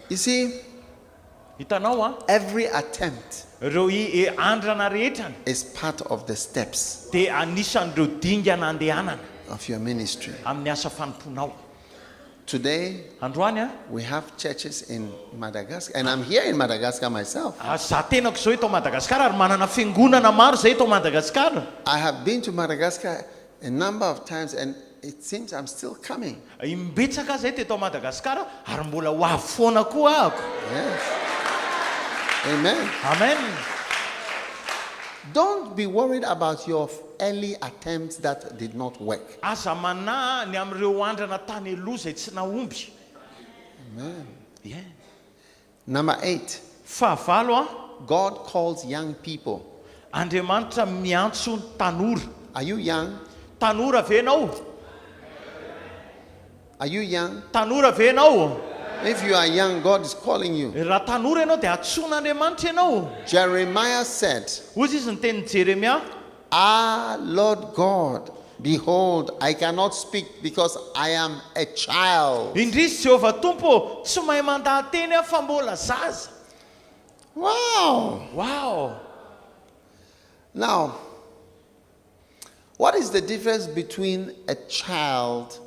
You see, Hitanao every attempt ireo andrana rehetra is part of the steps dia anisan'ireo dingana andehanana of your ministry. amin'ny asa fanomponao. Today, Androany we have churches in Madagascar, and I'm here in Madagascar myself. za tenako zao eto Madagaskar ary manana fiangonana maro zay eto Madagaskar. I have been to Madagascar a number of times, and it seems I'm still coming. Imbetsaka zay teto Madagaskar ary mbola ho afoana koa ahako. Yes. Amen. Amen. Don't be worried about your early attempts that did not work. Aza manahy ny amin'ireo andrana tany aloha zay tsy naomby. Amen. Yeah. Number 8, Fahavalo God calls young people. Andriamanitra miantso tanora. Are you young? Tanora ve enao? Are you young? Tanora ve enao? If you are young, God is calling you. Raha tanora enao dia antson'Andriamanitra enao. Jeremiah said, Hozy izy ny tenin'i Jeremia. Ah, Lord God, behold, I cannot speak because I am a child. Indrisy Jehovah Tompo, tsy mahay mandahateny aho fa mbola zaza. Wow. Wow. Now, what is the difference between a child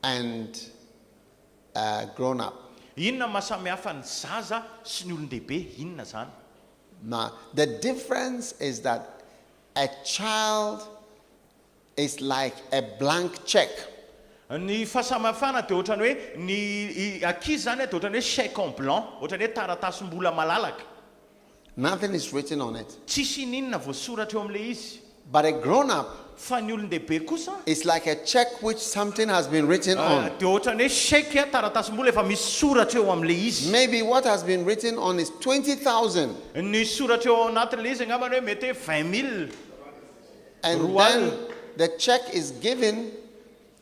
and a grown up? Inona mahasamihafa ny zaza sy ny olon-dehibe? Inona zany? Now, the difference is that a child is like a blank check. Ny fahasamihafana dia ohatrany hoe ny ankizy zany dia ohatrany hoe chèque en blanc, ohatrany hoe taratasim-bola malalaka. Nothing is written on it. Tsisy inona voasoratra eo amin'ilay izy. But a grown up Fa ny olon-dehibe kosa is like a check which something has been written on. dia ohatrany hoe chèque taratasim-bola efa misy soratra eo amin'ilay izy. Maybe what has been written on is 20,000. Ny soratra eo anatin'ilay izy angambany hoe mety hoe 20,000. And then the check is given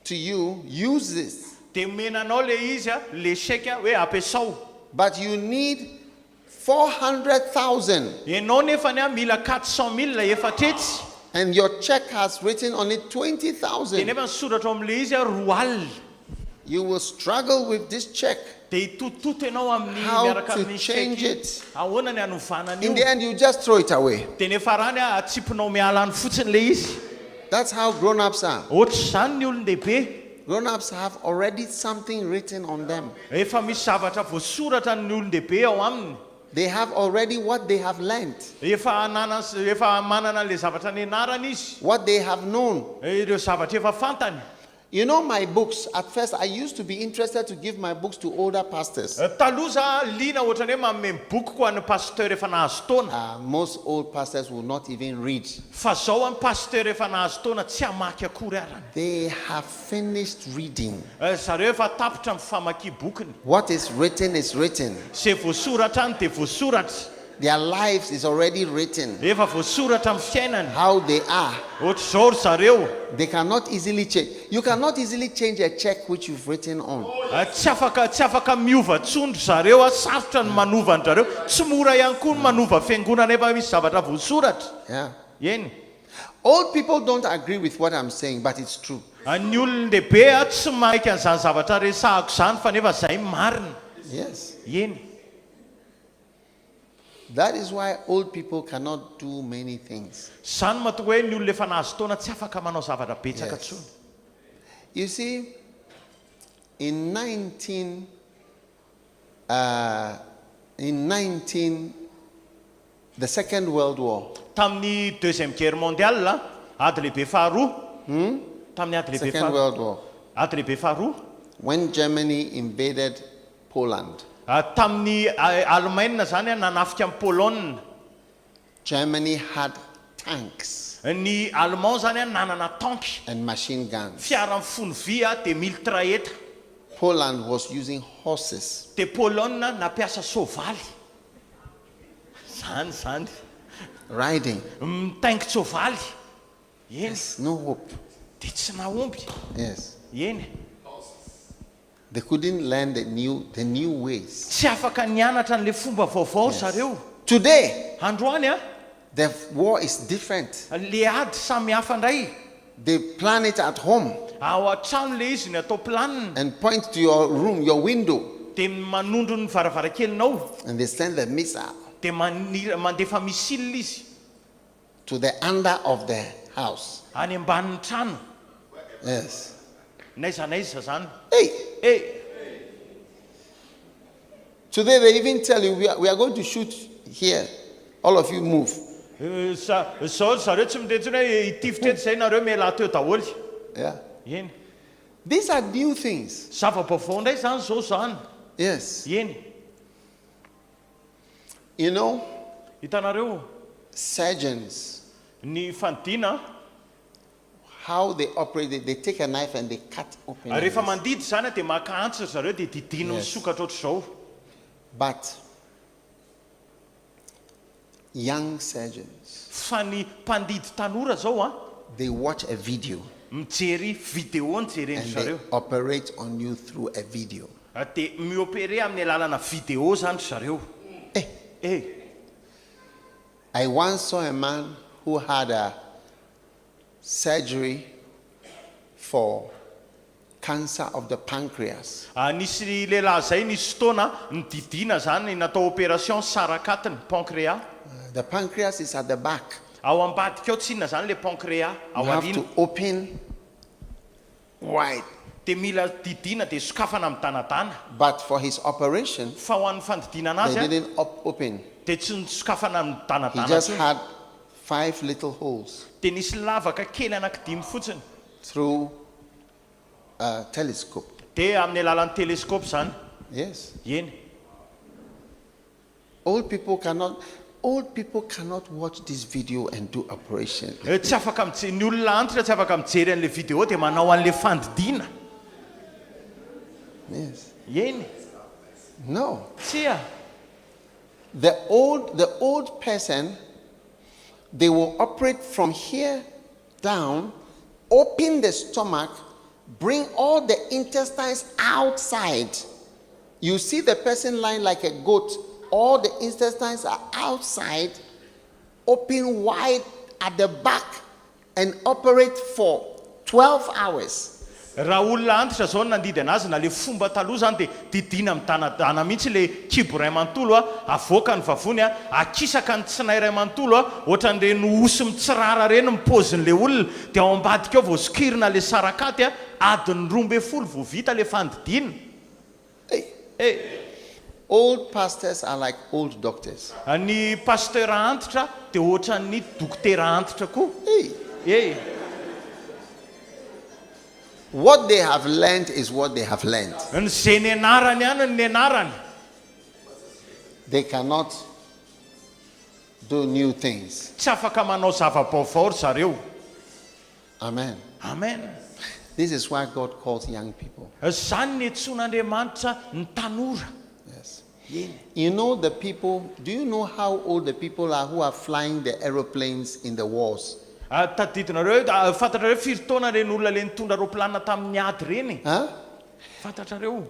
to you, use this. Dia menanao le izy le chèque hoe ampiasao. But you need 400,000. Ianao nefa ny mila 400,000 efatretsy. And your check has written on it Dia 20,000. nefa ny soratra eo amin'ilay izy 2,000. You will struggle with this check. Dia hitototo ianao amin'ny How miaraka to amin'ny change chèque. it. Ahoana ny hanovanana In the io? end, you just throw it away. Dia nefa rany atsipinao miala any fotsiny le izy. That's how grown-ups are. Ohatry zany ny olon-dehibe. Grown-ups have already something written on them. Efa misy zavatra voasoratra ny olon-dehibe ao aminy. They have already what they have learned, Efa manana le zavatra nianarana izy. what they have known. Ireo zavatra efa fantany. You know, my books, at first I used to be interested to give my books to older pastors. Taloha za liana ohatrany hoe manome boky ko an'ny pasteur efa nahazo taona. Most old pastors will not even read. Fa zao amin'ny pasteur efa nahazo taona tsy hamaky akory arany. They have finished reading. Zareo efa tapitra amin'ny famaky bokiny. What is written is written. Zay voasoratra any dia voasoratra. Their lives is already written. Efa voasoratra amin'ny fiainany. How they are. Ohatr'izao ry zareo. They cannot easily change. You cannot easily change a check which you've written on. Tsy afaka miova tsondro zareo, sarotra ny manova ny zareo. Tsy mora ihany koa ny manova fiangonana efa misy zavatra voasoratra. Yeah. Eny. Old people don't agree with what I'm saying, but it's true. Ny olon-dehibe tsy maika an'izany zavatra resahako izany fa nefa izay marina. Yes. Eny. That is why old people cannot do many things. Zany mahatonga hoe ny olona efa nahazo taona tsy afaka manao zavatra betsaka tsony. You see, in 19 the Second World War. Tamin'ny Deuxième Guerre mondiale, ady lehibe faharoa. Tamin'ny ady lehibe Second World War. Ady lehibe faharoa. When Germany invaded Poland. Tamin'ny Allemagne zany nanafika amin'ny Pologne. Germany had tanks. Ny Allemand zany nanana tanky. And machine guns. Fiara mifono vy dia miltraeta. Poland was using horses. Dia Pologne nampiasa soavaly. Zany. Riding. Mitaingy soavaly. Yes, no hope. Dia tsy naomby. Yes. Eny. They couldn't learn the new ways. Tsy afaka nianatra an'le fomba vaovao zareo. Today, androany the war is different. Le ady samy hafa ndray. They plan it at home. Ao an-trano le izy ny atao planina. And point to your room, your window. Dia manondro ny varavarakelinao. And they send the missile. Dia mandefa misile izy. To the under of the house. Any ambanin'ny trano. Yes. Naiza zany. Hey. Today they even tell you we are going to shoot here. All of you move. Zao zareo tsy midetsona hoe itifitra eto zay nareo mela teo daholo. Yeah. Eny. These are new things. Zava-baovao ndray zany zao zany. Yes. Eny. You know, hitanareo surgeons, ny fandina, how they operate, they take a knife and they cut open. Rehefa mandidy zany dia maka antsy zareo dia didina misokatra ohatr'izao. But young surgeons, fa ny mpandidy tanora zao they watch a video mijery vidéo nijereny and they zareo. operate on you through a video. Dia miopere amin'ny alalana vidéo zany zareo. I once saw a man who had a surgery for cancer of the pancreas. Nisy lehilahy zay nisy fotoana nididina zany natao opération sarakatiny pancréas. The pancreas is at the back. Ao ambadika ao tsinona zany le pancréas ao You have alina. to open wide. Dia mila didina dia sokafana amin'ny danadana. But for his operation, Fa ho an'ny fandidinana they azy didn't open. dia tsy sokafana amin'ny He danadana. just had 5 little holes Dia nisy lavaka kely anankidimy fotsiny. through a telescope. Dia amin'ny alalan'ny telescope zany. Yes. Eny. Old people cannot watch this video and do operation. Tsy afaka ny olona antitra tsy afaka mijery an'le vidéo dia manao an'le fandidina. Yes. Eny. No. Tsia. The old person, they will operate from here down, open the stomach, bring all the intestines outside. You see the person lying like a goat, all the intestines are outside, open wide at the back, and operate for 12 hours. Raha olona antitra zao nandidy anazy na le fomba taloha zany dia didina amin'ny danadana mihitsy le kibo ray manontolo avoaka ny vavony akisaka ny tsinay ray manontolo ohatran'ireny osy mitsirara reny mipozin'le olona dia ao ambadika ao vao sokirina le sarakaty adiny 12 vao vita le fandidina. Old pastors are like old doctors. Ny pasteur antitra dia ohatran'ny dokotera antitra koa. What they have learned is what they have learned. Ny zay nianarany ihany ny nianarany. They cannot do new things. Tsy afaka manao zava-baovao ry zareo. Amen. Amen. This is why God calls young people. Zany ny antson'Andriamanitra ny tanora. Yes. Eny. You know the people, do you know how old the people are who are flying the aeroplanes in the wars? Tadidinareo fantatrareo firy taona reny olona le nitondra roplanina tamin'ny ady reny. Huh? Fantatrareo.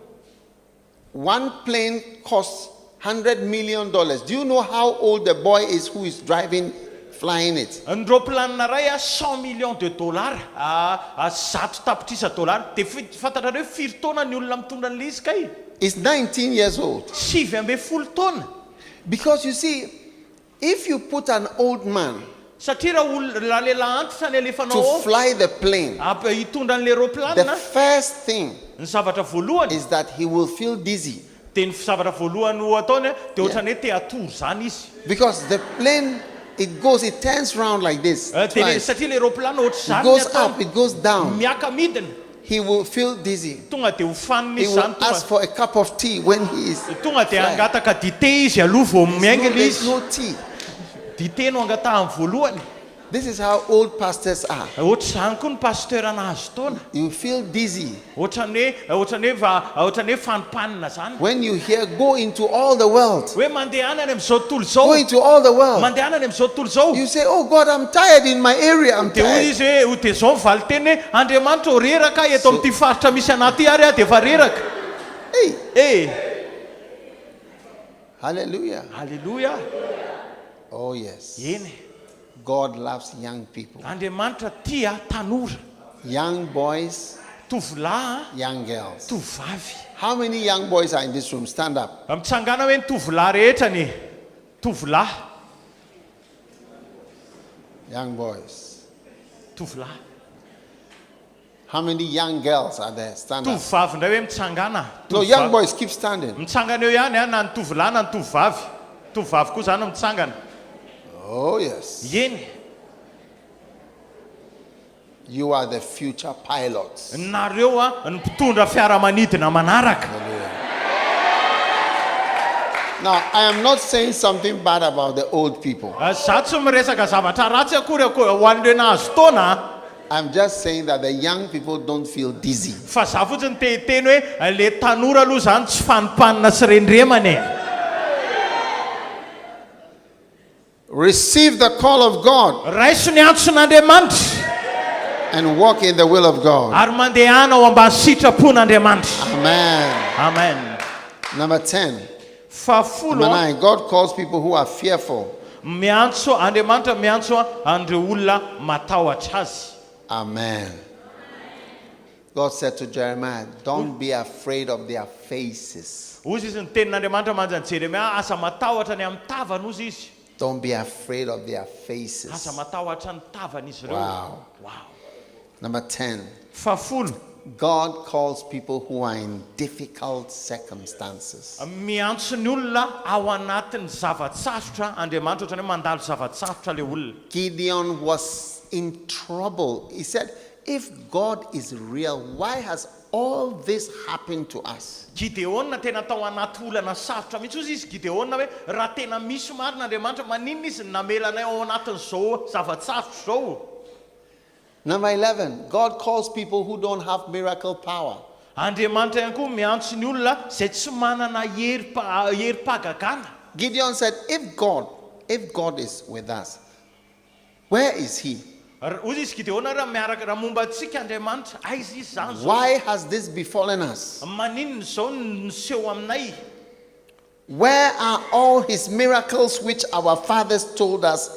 One plane costs $100 million. Do you know how old the boy is who is flying it? Ny roplanina ray $100 millions zato tapitrisa $. Dia fantatrareo firy taona ny olona mitondra an'ilay izy kay? It's 19 years old. 70 taona. Because you see, if you put an old man Satria raha lehilahy antitra ny alefanao to fly the plane, hitondra an'ilay the roplanina, first thing ny zavatra voalohany is that he will feel dizzy. dia ny zavatra voalohany ho ataony dia ohatran'ny hoe te hatory zany izy. Because the plane, it turns round like this. Twice. Satria le roplanina ohatr' It zany goes up, it goes down. miaka midina, He will feel dizzy. tonga dia ho faniny He izy will zany. ask for a cup of tea when he is Tonga dia flying. angataka dite izy aloha vao miaingana There's izy. no tea. Dite no angatahany voalohany. This is how old pastors are. Ohatr' zany koa ny pasteura nahazo taona. You feel dizzy Ohatran'ny hoe fanopanina zany. when you hear go into all the world. Hoe mandeha any amin'izao tontolo zao. Go into all the world. Mandeha any amin'izao tontolo zao. You say, oh God, I'm tired in my area. I'm Dia hoy tired. izy hoe dia zao mivaly teny hoe Andriamanitra ho reraka eto amin'ity faritra misy anaty ary dia efa reraka. Hey, hallelujah. Halleluja. Oh yes. Eny. God loves young people. Andriamanitra tia tanora. Young boys, Tovolahy, young girls. tovavy. How many young boys are in this room? Stand up. Mitsangana hoe ny tovolahy rehetra ny tovolahy. Young boys. Tovolahy. How many young girls are there? Stand up. Tovavy ndray hoe mitsangana. No, young boys, keep standing. Mitsangana eo ihany na ny tovolahy na ny tovavy. Tovavy koa zany mitsangana. Oh yes. Eny. You are the future pilots. Nareo ny mpitondra fiaramanidina manaraka. Now, I am not saying something bad about the old people. Za tsy miresaka zavatra ratsy akory ho an'ireo nahazo taona. I'm just saying that the young people don't feel dizzy. Fa za fotsiny te hiteny hoe le tanora aloha zany tsy fanopanina sy rendremana. Receive the call of God Raiso ny antson'Andriamanitra and walk in the will of God. ary mandehana ao ambany sitrapon'Andriamanitra. Amen. Amen. Number 10. Fafolo Number 9. God calls people who are fearful. miantso Andriamanitra miantso andreo olona matahotra azy. Amen. God said to Jeremiah, don't be afraid of their faces. Ozy izy ny tenin'Andriamanitra manjany Jeremia asa matahotra ny amin'ny tavany ozy izy. Don't be afraid of their Asa faces. matahotra ny tavany izy ireo. Wow. Wow. Number 10. Fafolo God calls people who are in difficult circumstances. miantso ny olona ao anatin'ny zavatsarotra Andriamanitra ohatrany hoe mandalo zavatsarotra le olona. Gideon was in trouble. He said, if God is real, why has all this happened to us? Gideona tena tao anaty olana sarotra mihitsy ozy izy. Gideona hoe raha tena misy marina Andriamanitra maninona izy namelanay ao anatin'izao zavatsarotra zao. Number 11, God calls people who don't have miracle power. Andriamanitra ihany koa miantso ny olona izay tsy manana herim-pahagagana. Gideon said, if God is with us, where is he? Ozy izy Gideona raha miaraka raha momba antsika Andriamanitra aiza izy zany zao. Why has this befallen us? Maninona zao niseho aminay? Where are all his miracles which our fathers told us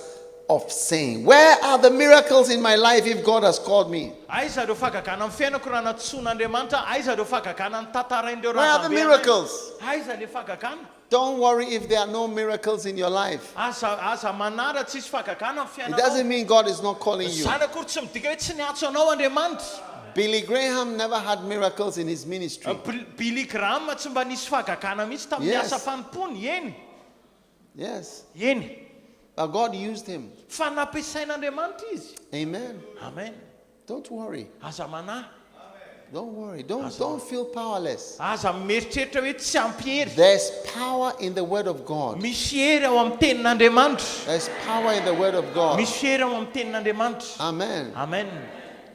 of saying? Where are the miracles in my life if God has called me? Aiza reo fahagagana amin'ny fiainako raha natsoin'Andriamanitra? Aiza reo fahagagana ny tantaraindreo Where are the miracles? Aiza le fahagagana? Don't worry if there are no miracles in your life. Asa manara tsisy fahagagana amin'ny It fiainanao. doesn't mean God is not calling you. Zany akory tsy midika hoe tsy niantso anao Andriamanitra. Billy Graham never had miracles in his ministry. Billy Graham tsy mba nisy fahagagana mihitsy tamin'ny Yes. asa fanompoany. Eny. Yes. Eny. But God used him. Fa nampiasain'Andriamanitra izy. Amen. Amen. Don't worry. Aza manahy. Don't worry. Don't feel powerless. aza mieritreritra hoe tsy ampy hery. There's power in the word of God. Misy hery ao amin'ny tenin'Andriamanitra. There's power in the word of God. Misy hery ao amin'ny tenin'Andriamanitra. Amen. Amen.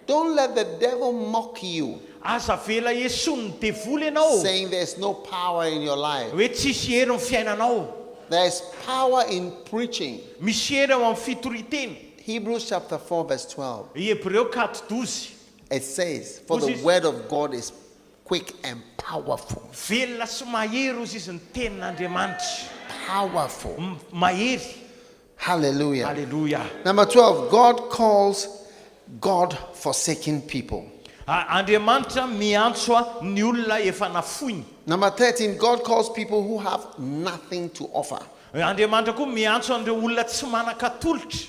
Don't let the devil mock you, Aza vela esony devoly ianao saying there's no power in your life. hoe tsisy hery amin'ny fiainanao. There's power in preaching. Misy hery ao amin'ny fitoriteny. Hebrews chapter 4 verse 12. I Hebreo 4:12. It says, for the word of God is quick and powerful. Velona sy mahery ozy izy ny tenin'Andriamanitra. Powerful. Mahery. Hallelujah. Hallelujah. Number 12, God calls God-forsaken people. Andriamanitra miantso ny olona efa nafoiny. Number 13, God calls people who have nothing to offer. Andriamanitra koa miantso an'ireo olona tsy manan-katolotra.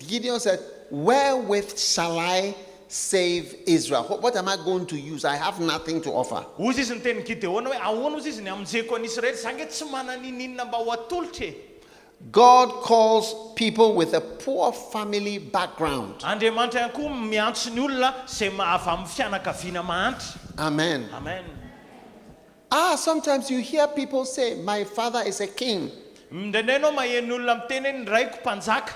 Gideon said, wherewith shall I save Israel? What am I going to use? I have nothing to offer. Ozy izy ny tenin'ny Gideona hoe ahoana ozy izy ny aminjeko an'Israely zange tsy mananin'inona mba ho atolotra e. God calls people with a poor family background. Andriamanitra ihany koa miantso ny olona izay avy amin'ny fianakaviana mahantitra. Amen. Amen. Sometimes you hear people say, my father is a king. Indraindray ianao maheno olona miteny hoe ny raiko mpanjaka.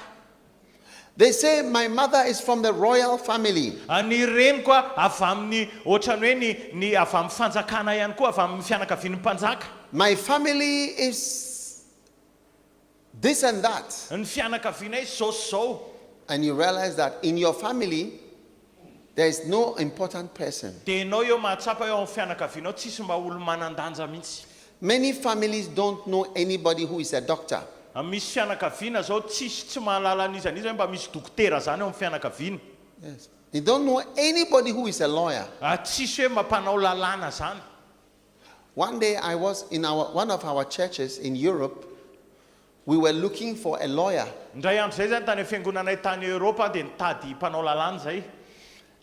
They say, my mother is from the royal family. Ny reniko avy amin'ny ohatrany hoe ny avy amin'ny fanjakana ihany koa avy amin'ny fianakavian'ny mpanjaka. My family is this and that. Ny fianakaviana izao sy zao. And you realize that in your family, there is no important person. Dia ianao eo mahatsapa eo amin'ny fianakavianao tsisy mba olo manan-danja mihitsy. Many families don't know anybody who is a doctor. Misy fianakaviana zao tsisy tsy mahalala an'izany izy hoe mba misy dokotera zany ao amin'ny fianakaviana. Yes. They don't know anybody who is a lawyer. Tsisy hoe mampanao lalàna zany. One day I was in one of our churches in Europe. We were looking for a lawyer. Ndray andro zay zany tany fiangonanay tany Europa dia nitady mpanao lalàna zay.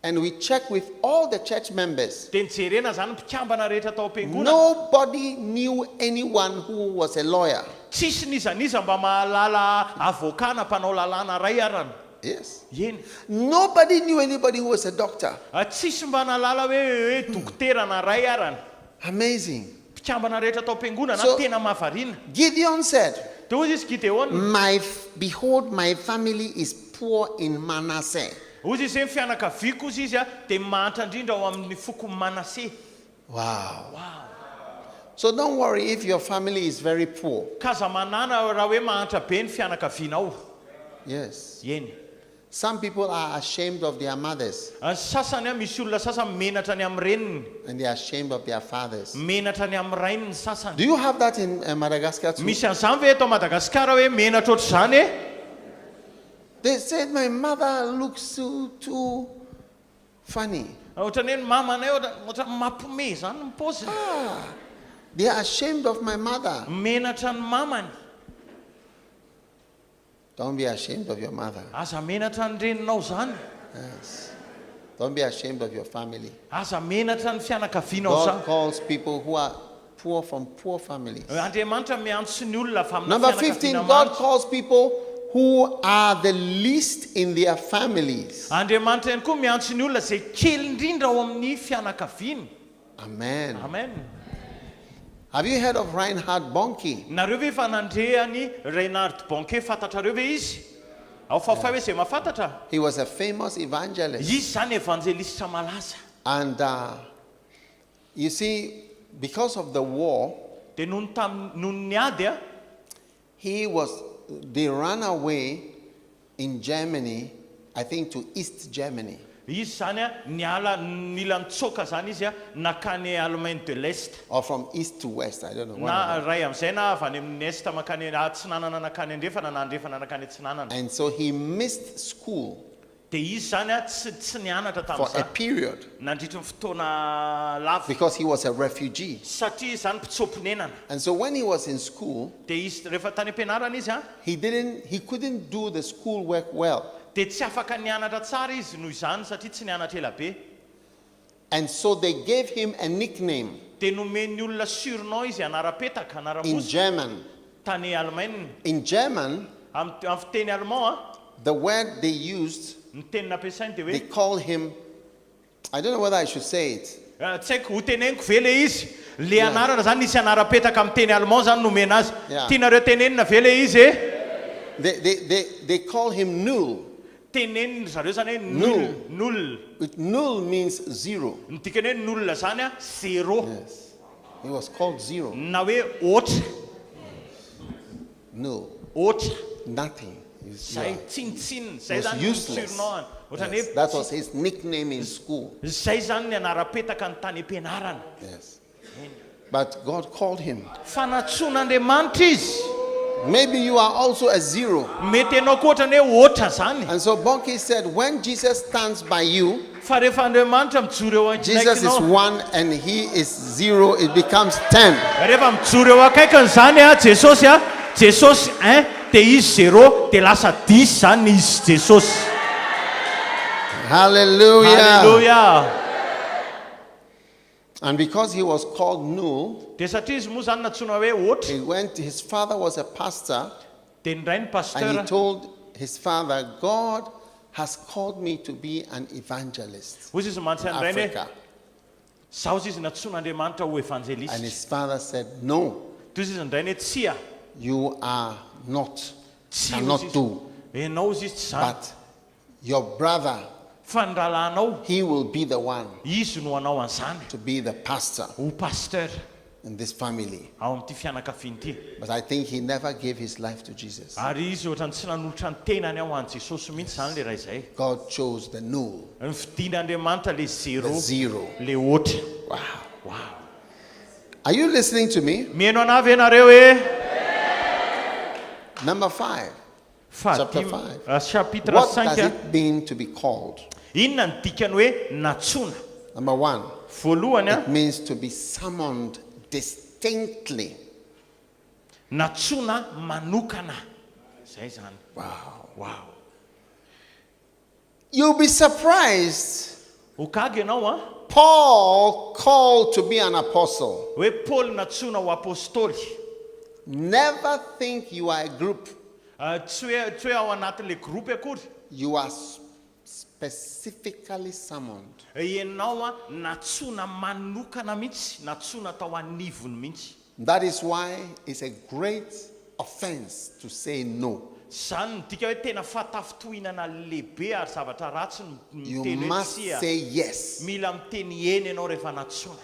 And we checked with all the church members. Dia nijerena zany mpikambana rehetra tao am-piangonana. Nobody knew anyone who was a lawyer. Tsisy nizaniza mba mahalala avokana mpanao lalàna ray arana. Yes. Eny. Nobody knew anybody who was a doctor. Tsisy mba nalala hoe dokotera na ray arana. Amazing. Mpikambana rehetra tao am-piangonana tena mahavariana. Gideon said, behold, my family is poor in Manasseh. Ozy izy fianakaviako ozy izy dia mahatra indrindra ao amin'ny foko Manasseh. Wow. So don't worry if your family is very poor. Kaza manana raha hoe mahatra be ny fianakavianao. Yes. Eny. Some people are ashamed of their mothers. Sasany misy olona sasany menatra ny amin'ny reniny. And they are ashamed of their fathers. Menatra ny amin'ny rainy ny sasany. Do you have that in Madagascar too? Misy an'izany ve eto Madagaskar hoe menatra ohatr'izany e? They said my mother looks too funny. Ohatrany hoe mamanay ohatra mampiomehy zany ny paoziny. They are ashamed of my mother. Menatra ny mamany. Don't be ashamed of your mother. Aza menatra ny reninao zany. Yes. Don't be ashamed of your family. Aza menatra ny fianakavianao zany. God calls people who are poor from poor families. Andriamanitra miantso ny olona avy amin'ny Number 15, God calls people who are the least in their families. Andriamanitra ihany koa miantso ny olona izay kely indrindra ao amin'ny fianakaviany. Amen. Amen. Have you heard of Reinhard Bonnke? Nareo ve fa nandreany Reinhard Bonnke fantatrareo ve izy? Ao fafay hoe izay mahafantatra. He was a famous evangelist. Izy zany evanjelistra malaza. And you see, because of the war, Dia noho ny ady they ran away in Germany, I think to East Germany. Izy zany niala nilan'ny tsoka zany izy nakany Allemagne de l'Est. Or from east to west, I don't know. Na ray amin'izay na avy any amin'ny est makany atsinanana nakany andrefana na andrefana nakany atsinanana. And so he missed school Dia izy zany tsy nianatra for a tamin'izany. period Nandritra ny fotoana lava. because he was a refugee. Satria zany mpitsopinenana. And so when he was in school, Dia izy rehefa tany am-pianarana izy he couldn't do the school work well. dia tsy afaka nianatra tsara izy noho izany satria tsy nianatra ela be. And so they gave him a nickname Dia nomeny olona surnom izy anara-petaka in anara-mosy German. tany Allemagne. In German, Amin'ny fiteny allemand the word they used, ny teny nampiasainy dia they hoe called him I don't know whether I should say it. Tsy haiko ho teneniko ve le izy le anarana zany nisy anara-petaka amin'ny teny allemand zany nomena azy tianareo tenenina ve le izy They call him null. teneniny zareo zany hoe null. Null means zero. Ny dikany hoe null zany a zéro. Yes. He was called zero. Na hoe ohatra. Null. Ohatra. Nothing. Zay tsinitsinina. Zay Was zany useless. tsirinoana. Yes. That was his nickname in school. Zay zany ny anara-petaka ny tany am-pianarana. Yes. But God called him. Fanatsoan'Andriamanitra izy. Maybe you are also a zero. Mety ianao koa ohatrany hoe ohatra zany. And so Bonke said, when Jesus stands by you, Fa rehefa Andriamanitra mijoro eo Jesus is akaikinao. 1 and he is 0, it becomes 10. Rehefa mijoro eo akaikiny zany a Jesosy a, Jesosy 1 dia izy 0 dia lasa 10 zany izy Jesosy. Hallelujah. Hallelujah. And because he was called null, Dia satria izy moa zany natsoina hoe ohatra. he went, his father was a pastor, Dia ndray ny and pasteur he told his father, God has called me to be an evangelist hozy izy in mantsy andray hoe Africa. zaho izy natsoan'Andriamanitra ho And evanjelista. his father said, no, Toy izy ndray hoe tsia. you are not, Tsy cannot izy. do. Ianao izy tsy zany. But your brother, Fa ny rahalanao he will be the one izy no anao an'izany. to be the pastor Ho pasteur in this family. ao amin'ity fianakaviana ity. But I think he never gave his life to Jesus. Ary izy ohatrany tsy nanolotra ny tenany ao an' Jesosy mihitsy zany le raha izay. God chose the null, Ny fidian'Andriamanitra le the zéro, zero. le ohatra. Wow. Wow. Are you listening to me? Mihaino anavy ianareo hoe Number 5. Chapter 5. chapitre What does 5 it mean to be called? inona ny dikany hoe natsona. Number 1. Voalohany a It means to be summoned distinctly. natsona manokana. Zay zany. Wow. Wow. You'll be surprised. Ho gaga ianao a Paul called to be an apostle. hoe Paul natsona ho apôstôly. Never think you are a group. Tsy hoe ao anatin'le groupe akory. You are specifically summoned. Ianao a natsona manokana mihitsy, natsona tao anivony mihitsy. That is why it's a great offense to say no. Zany ny dika hoe tena fatafitohinana lehibe ary zavatra ratsy ny You miteny hoe must tsia. say yes. Mila miteny eny ianao rehefa natsona.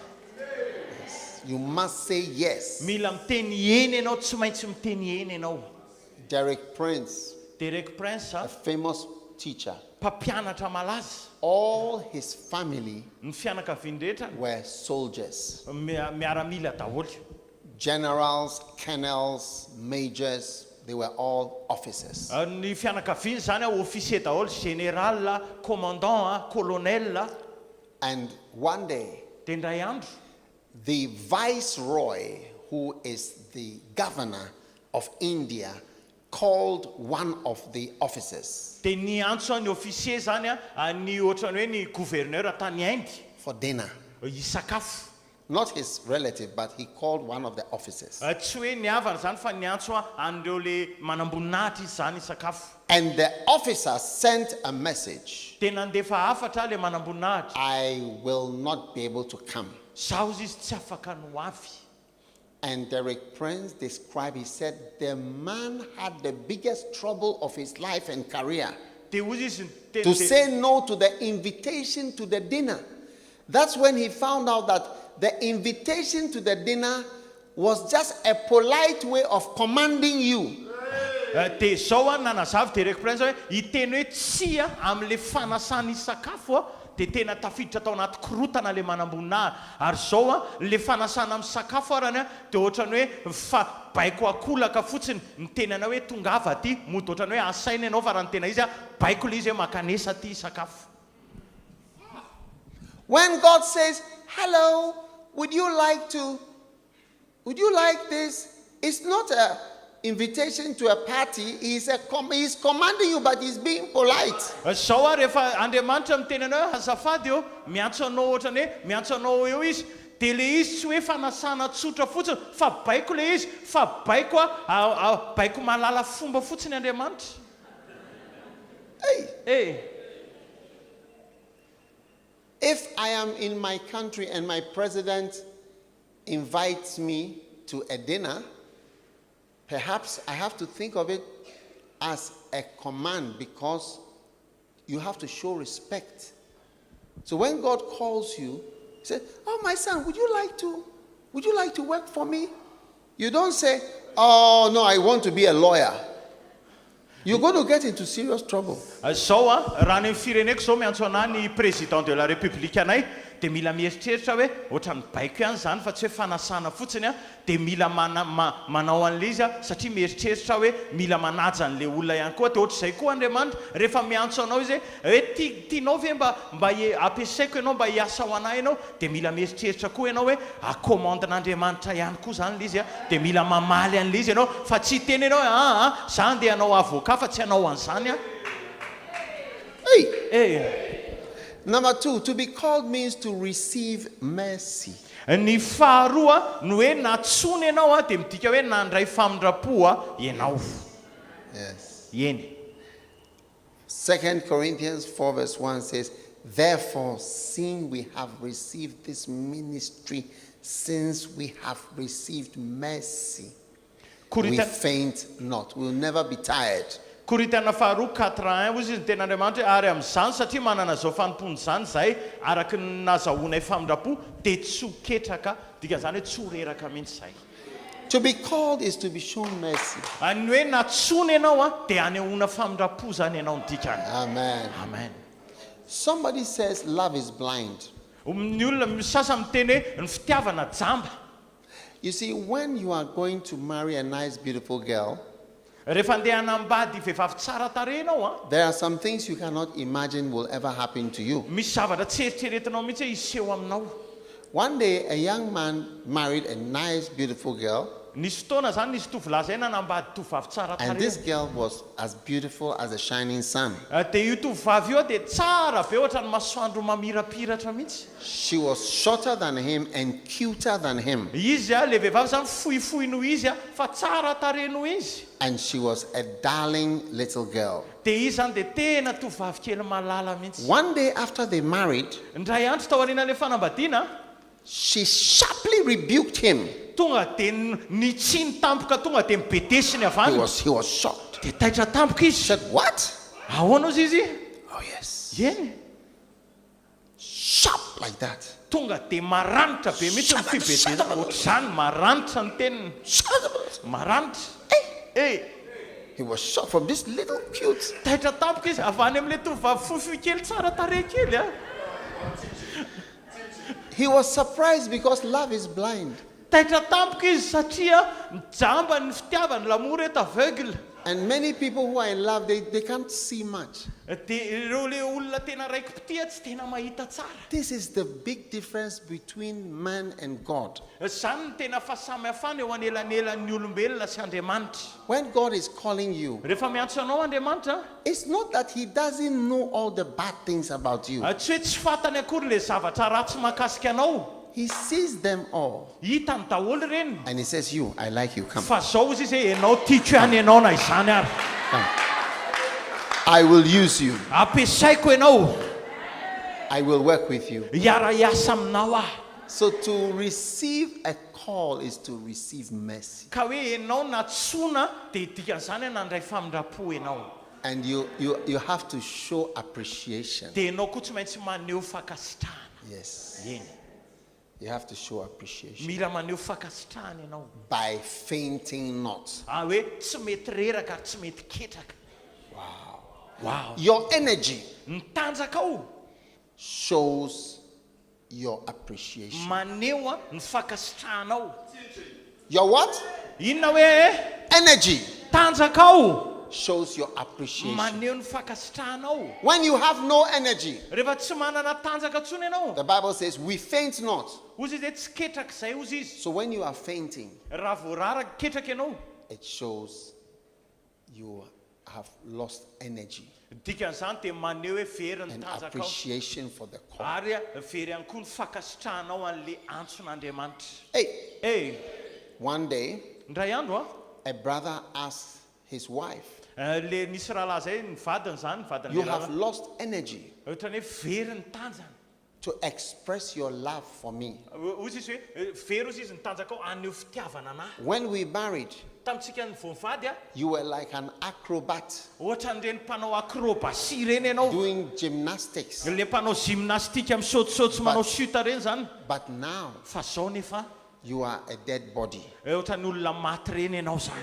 You must say yes. Mila miteny eny ianao, tsy maintsy miteny eny ianao. Derek Prince, Derek Prince a famous teacher, mpampianatra malaza. all his family Ny fianakaviany rehetra were soldiers. miaramila daholo. Generals, colonels, majors, they were all officers. Ny fianakaviany zany a officier daholo, général, commandant, colonel. And one day, Dia ndray andro the viceroy, who is the governor of India, called one of the officers dia ny antso ny officier zany a ny ohatrany hoe ny gouverneur tany Inde for dinner. hisakafo. Not his relative, but he called one of the officers. Tsy hoe ny havana zany fa ny antso a an'ireo le manamboninahitra izy zany hisakafo. And the officer sent a message, Dia nandefa hafatra le manamboninahitra. I will not be able to come. Zaho izy tsy afaka no avy. And Derek Prince described, he said, the man had the biggest trouble of his life and career Dia hozy izy to say no to the invitation to the dinner. That's when he found out that the invitation to the dinner was just a polite way of commanding you. dia zao a nanazavy Derek Prince hoe hiteny hoe tsia amin'le fanasana sakafo a dia tena tafiditra tao anaty korotana le manamboninahitra. Ary zao a le fanasana amin'ny sakafo arany a dia ohatrany hoe fa baiko akolaka fotsiny ny tenana hoe tongava aty mody ohatrany hoe asaina ianao fa raha ny tena izy a baiko le izy hoe makanesa aty sakafo. When God says, hello, would you like this? It's not an invitation to a party. He's commanding you, but he's being polite. Zao a rehefa Andriamanitra miteny anao hoe azafady eo miantso anao ohatrany hoe miantso anao eo izy dia le izy tsy hoe fanasana tsotra fotsiny fa baiko le izy fa baiko a baiko malala fomba fotsiny Andriamanitra. Hey, If I am in my country and my president invites me to a dinner, perhaps I have to think of it as a command, because you have to show respect. So when God calls you, he said, "Oh, my son, would you like to work for me?" You don't say, "Oh, no, I want to be a lawyer." You're going to get into serious trouble. Zao raha ny fireneko zao miantso anahy ny président de la république anay, dia mila mieritreritra hoe ohatran'ny baiko ihany zany fa tsy hoe fanasana fotsiny, dia mila manao an'le izy satria mieritreritra hoe mila manaja an'le olona ihany koa. Dia ohatr'izay koa Andriamanitra rehefa miantso anao izy hoe tianao ve mba ampiasaiko ianao mba hiasa ho anahy ianao, dia mila mieritreritra koa ianao hoe akomandin'Andriamanitra ihany koa zany le izy, dia mila mamaly an'le izy ianao, fa tsy teny ianao za andeha hanao avocat fa tsy hanao an'izany. Number 2, to be called means to receive mercy. Ny faharoa no hoe natsony ianao dia midika hoe nandray famindrapo ianao. Yes. Eny. 2 Corinthians 4 verse 1 says, "Therefore, seeing we have received this ministry, since we have received mercy, we faint not." We will never be tired. Korintiana faharoa 4:1 ozy ny ten'Andriamanitra hoe ary amin'izany satria manana zao fanompony zany zahay araky ny nazahoanay famindrapo dia tsy ho ketraka, dikan'izany hoe tsy ho reraka mihitsy zahay. To be called is to be shown mercy. Ny hoe natsony ianao dia anehoana famindrapo zany ianao ny dikany. Amen. Amen. Somebody says love is blind. Ny olona sasany miteny hoe ny fitiavana jamba. You see, when you are going to marry a nice, beautiful girl, rehefa andeha hanambady vehivavy tsara tarehy ianao there are some things you cannot imagine will ever happen to you. misy zavatra tsy eritreretinao mihitsy hoe iseho aminao. One day, a young man married a nice, beautiful girl, nisy fotoana zany nisy tovolahy zay nanambady tovavy tsara and this tarehy. girl was as beautiful as a shining sun. Dia io tovavy io dia tsara be ohatra ny masoandro mamirapiratra mihitsy. She was shorter than him and cuter than him, Izy le vehivavy zany fohifohy noho izy fa tsara tarehy noho izy. and she was a darling little girl. Dia izy zany dia tena tovavy kely malala mihitsy. One day after they married, Ndray andro tao aorianan'le fanambadiana, she sharply rebuked him. tonga dia nitsiny tampoka, tonga dia mibedesiny avy any. He was shocked. Dia taitra tampoka She izy. said, "What?" Ahoana ozy izy? Oh, yes. Eny. Sharp like that. Tonga dia maranitra be mihitsy ny fibedesana. Ohatr'izany maranitra ny teniny. Maranitra. He was shocked from this little cute. Taitra tampoka izy avy any amin'ilay tovavy fohifohy kely tsara tarehy kely. He was surprised because love is blind. Taitra tampoka izy satria mijamba ny fitiavany l'amour est aveugle. And many people who are in love, they can't see much. Dia ireo le olona tena raiky pitia tsy tena mahita tsara. This is the big difference between man and God. Zany ny tena fahasamihafana eo anelanelan'ny olombelona sy Andriamanitra. When God is calling you, Rehefa miantso anao Andriamanitra, it's not that he doesn't know all the bad things about you. tsy hoe tsy fantany akory le zavatra ratsy mahakasika anao. He sees them all. Hitany daholo ireny. And he says, "You, I like you. Come. Fa zao izy hoe enao tiako ihany ianao na izany ary. Come. I will use you. Ampiasaiko ianao. I will work with you." Hiara-hiasa aminao aho. So to receive a call is to receive mercy. Ka hoe enao natsona dia dikan'izany hoe nandray famindrapo ianao. And you have to show appreciation. Dia enao koa tsy maintsy maneho fakasitrahana. Yes. Eny. You have to show appreciation. Mila maneho fakasitrahana ianao. By fainting not. Hoe tsy mety reraka ary tsy mety ketraka. Wow. Your energy Ny tanjakao shows your appreciation. maneho ny fakasitrahanao. Your what? Inona hoe Energy tanjakao shows your appreciation. maneho ny fakasitrahanao. When you have no energy, Rehefa tsy manana tanjaka ntsony ianao, the Bible says, "We faint not." ozy izy hoe tsy ketraka izay ozy izy. So when you are fainting, Raha voararaka ketraka ianao, it shows you have lost energy dikan'izany dia maneho hoe very ny and tanjakao. appreciation for the call. Ary very ihany koa ny fakasitrahanao an'le antson'Andriamanitra. Hey, one day, Ndray andro a brother asked his wife, le nisy rahalahy zay ny vadiny zany, "You vadiny have lost energy. ohatrany hoe very ny tanjana. to express your love for me. Ozy izy hoe very izy nitanjakao aneho fitiavana anahy. When we married, Tamintsika ny voavady a, you were like an acrobat ohatra n'ireny mpanao acrobatie reny ianao. doing gymnastics. Le mpanao gymnastika misaotisaoty manao suta reny zany. But now, Fa zao nefa you are a dead body. ohatra ny olona maty reny ianao zany.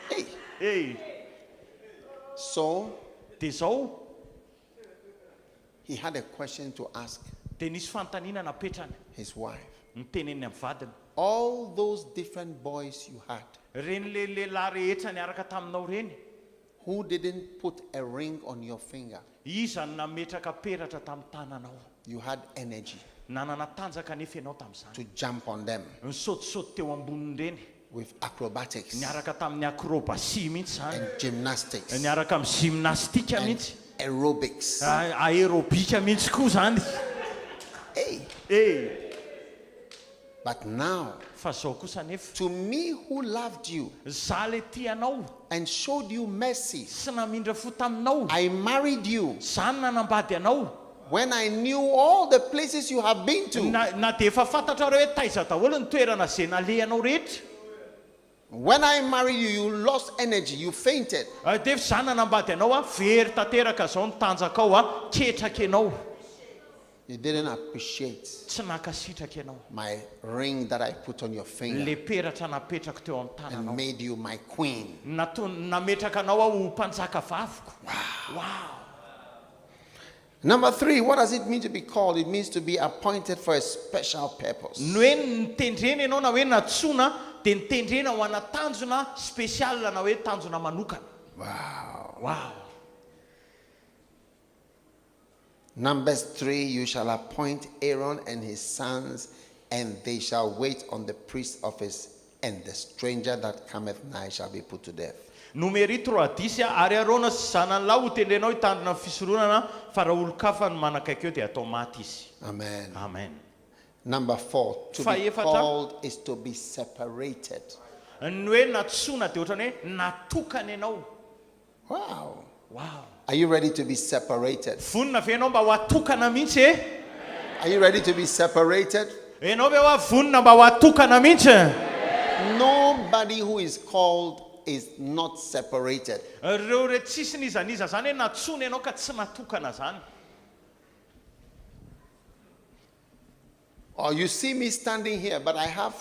Hey. E So, dia zao he had a question to ask dia nisy fanontaniana napetrany his wife. niteneniny amin'ny vadiny. All those different boys you had, Reny le lehilahy rehetra niaraka taminao reny, who didn't put a ring on your finger, iza ny nametraka peratra tamin'ny tananao. you had energy Nanana tanjaka nefa ianao tamin'izany. to jump on them Nisaotisaoty teo amboniny reny. with acrobatics Niaraka tamin'ny acrobatie mihitsy zany. and gymnastics Niaraka amin'ny gymnastika and mihitsy. aerobics. Aérobika mihitsy koa zany. Hey. But now, Fa zao kosa nefa to me who loved you za le tia anao and showed you mercy, sy namindra fo taminao, I married you zany nanambady anao. when I knew all the places you have been to. Na dia efa fantatra reo hoe taiza daholo ny toerana zay nalehanao rehetra. When I married you, you lost energy, you fainted. Dia efa zany nanambady anao a, very tanteraka zao ny tanjakao a, ketraka ianao. You didn't appreciate Tsy nankasitraka ianao. my ring that I put on your finger Le peratra napetraka teo amin'ny tananao. and made you my queen. Nametraka anao a ho mpanjaka vavoko. Wow. Number 3, what does it mean to be called? It means to be appointed for a special purpose. Ny hoe nitendrena ianao na hoe natsoina dia nitendrena ho ana tanjona spesiala na hoe tanjona manokana. Wow. Numbers 3, you shall appoint Aaron and his sons, and they shall wait on the priest's office, and the stranger that cometh nigh shall be put to death. Numeri 3:10 ary Arona sy zanan'lahy ho tendrenao hitandrina ny fisoronana fa raha olo-kafa no manakaiky eo dia atao maty izy. Amen. Amen. Number 4, to be called is to be separated. Ny hoe natsoina dia ohatrany hoe natokana ianao. Wow. Wow. Are you ready to be separated? Vonina ve ianao mba ho atokana mihitsy e? Are you ready to be separated? Ianao ve hoa vonina mba ho atokana mihitsy? Nobody who is called is not separated. Reo re tsisy nizaniza zany hoe natsona ianao ka tsy natokana zany. Oh, you see me standing here, but I have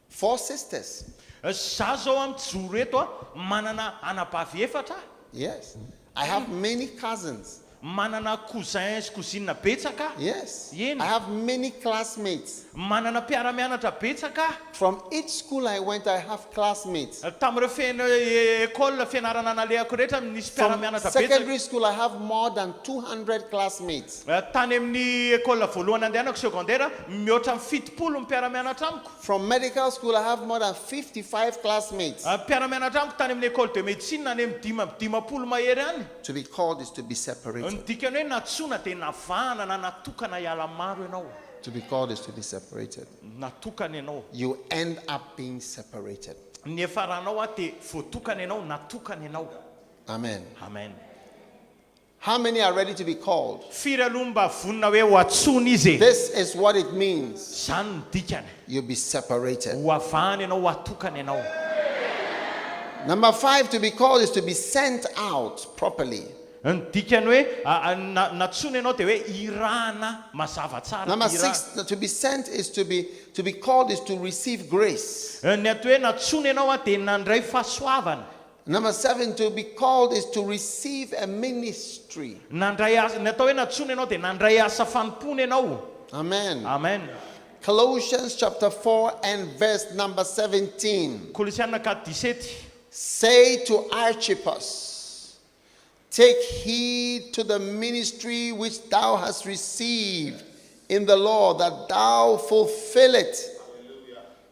4 sisters. Za zao amijoro eto a, manana anabavy efatra. Yes. I have many cousins. Manana cousin sy cousine betsaka. Yes. Yen. I have many classmates. Manana mpiara-mianatra betsaka. From each school I went, I have classmates. Tamin'ireo école fianarana nalehako rehetra nisy From mpiara-mianatra secondary betsaka. school, I have more than 200 classmates. Tany amin'ny école voalohany andehanako secondaire mihoatra amin'ny 70 mpiara-mianatra amiko. From medical school, I have more than 55 classmates. Mpiara-mianatra amiko tany amin'ny école de médecine any amin'ny 50 mahery any. To be called is to be separated. Ny dikany hoe natsona dia navahana na natokana hiala maro ianao. To be called is to be separated. Natokana ianao. You end up being separated. Ny efaranao a dia voatokana ianao, natokana ianao. Amen. Amen. How many are ready to be called? Firy aloha mba vonina hoe ho atsona izy. This is what it means. Zany ny dikany. You'll be separated. Ho avahana ianao, ho atokana ianao. Number 5, to be called is to be sent out properly. Ny dikany hoe natsona ianao dia hoe irahana mazava tsara. Number 6, to be sent is to be called is to receive grace. Ny ato hoe natsona ianao a dia nandray fahasoavana. Number 7, to be called is to receive a ministry. Nandray asa, ny atao hoe natsona ianao dia nandray asa fanompona ianao. Amen. Amen. Colossians chapter 4 and verse number 17. Kolosianina 4:17. Say to Archippus, take heed to the ministry which thou hast received in the Lord, that thou fulfill it.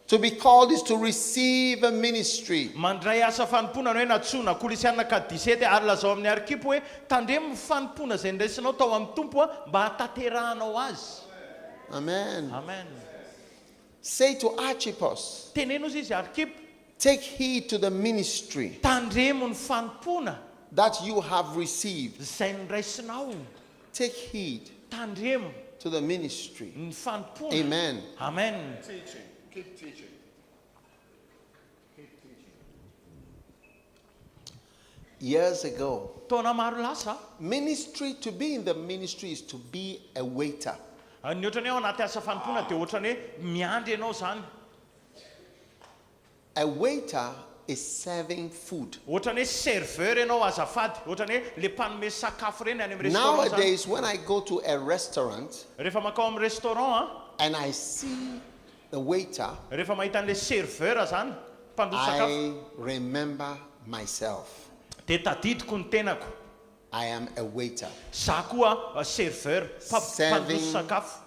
To be called is to receive a ministry. Mandray asa fanompona no hoe natsona. Kolosianina 4:17 ary lazao amin'ny Arkipo hoe tandremo fanompona izay ndraisinao tao amin'ny tompo a mba hataterahanao azy. Amen. Amen. Say to Archippus, Teneno izy Arkipo, take heed to the ministry tandremo ny fanompona that you have received. izay nraisinao. Take heed. tandremo to the ministry. ny fanompona. Amen. Amen. Teaching. Keep teaching. Years ago, Taona maro lasa ministry, to be in the ministry is to be a waiter. ny ohatrany ao anaty asa fanompona dia ohatrany hoe miandry ianao zany. A waiter is serving food. Ohatrany hoe serveur ianao azafady. Ohatrany hoe le mpanome sakafo reny any amin'ny restaurant zany. Nowadays, when I go to a restaurant Rehefa makao amin'ny restaurant and I see the waiter, rehefa mahita an'le serveur zany mpandroso sakafo, I remember myself. dia tadidiko ny tenako. I am a waiter. Za koa serveur Serving mpandroso sakafo,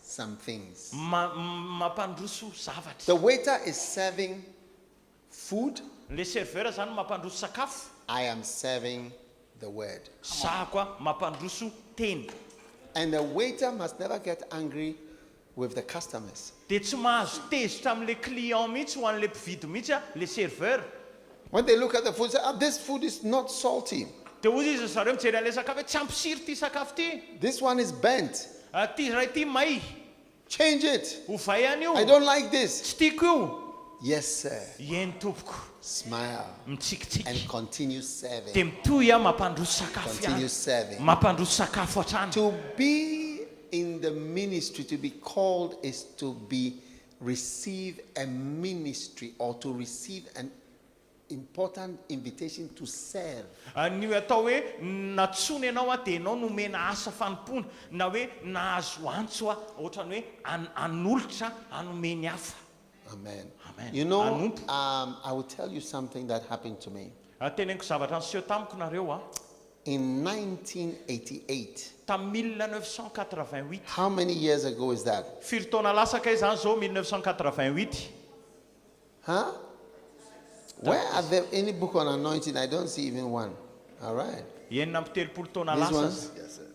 some things. mampandroso zavatra. The waiter is serving food. Le serveur zany mampandroso sakafo, I am serving the word. za koa mampandroso teny. And the waiter must never get angry with the customers. Dia tsy mahazo tezitra amin'le client mihitsy ho an'le mpividy mihitsy le serveur. When they look at the food, say, this food is not salty. Dia ozy izy zareo mijery an'le sakafo hoe tsy ampy ty sakafo ty. This one is bent. Ty ray ty may. Change it. Ovay any io. I don't like this. Tsy tiako io. Yes, sir. Eny tompoko. Smile Mitsikitsiky. and continue serving. Dia mitohy mampandroso sakafo Continue ihany. serving. Mampandroso sakafo hatrany. To be in the ministry, to be called, is to receive a ministry or to receive an important invitation to serve. Ny atao hoe natsony ianao dia ianao nomena asa fanompona na hoe nahazo antso ohatrany hoe anolotra anomeny hafa. Amen. Amen. You know, Anompo. I will tell you something that happened to me. Teneniko zavatra niseho tamiko nareo In 1988, tamin'ny 1988. how many years ago is that? Firy taona lasaka izany zao 1988. Huh? Where are there any book on anointing? I don't see even one. All right. Enina amby telopolo taona This lasa. one? Yes, sir.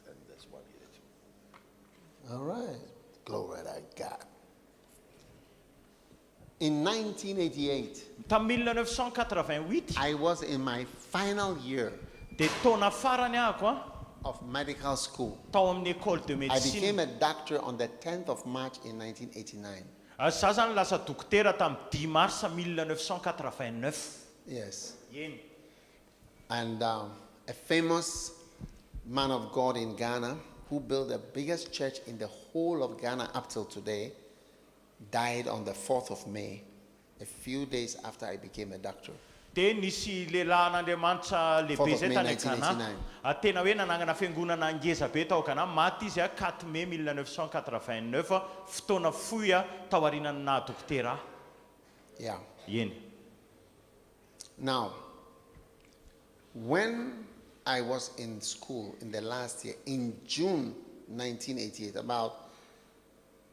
And there's one here. All right. Glory to God. In 1988, Tamin'ny 1988 I was in my final year dia taona farany ahako of medical school. tao amin'ny école de I became médecine. a doctor on the 10th of March in 1989. Za zany lasa dokotera tamin'ny 10 mars 1989. Yes. Eny. And a famous man of God in Ghana who built the biggest church in the whole of Ghana up till today died on the 4th of May, a few days after I became a doctor. Dia nisy lehilahy n'Andriamanitra lehibe zay tany 1989. tena hoe nanangana fiangonana ngeza be tao Ghana. Maty izy 4 mai 1989 fotoana fohy tao aorianany na dokotera. Yeah. Eny. Now, when I was in school in the last year, in June 1988, about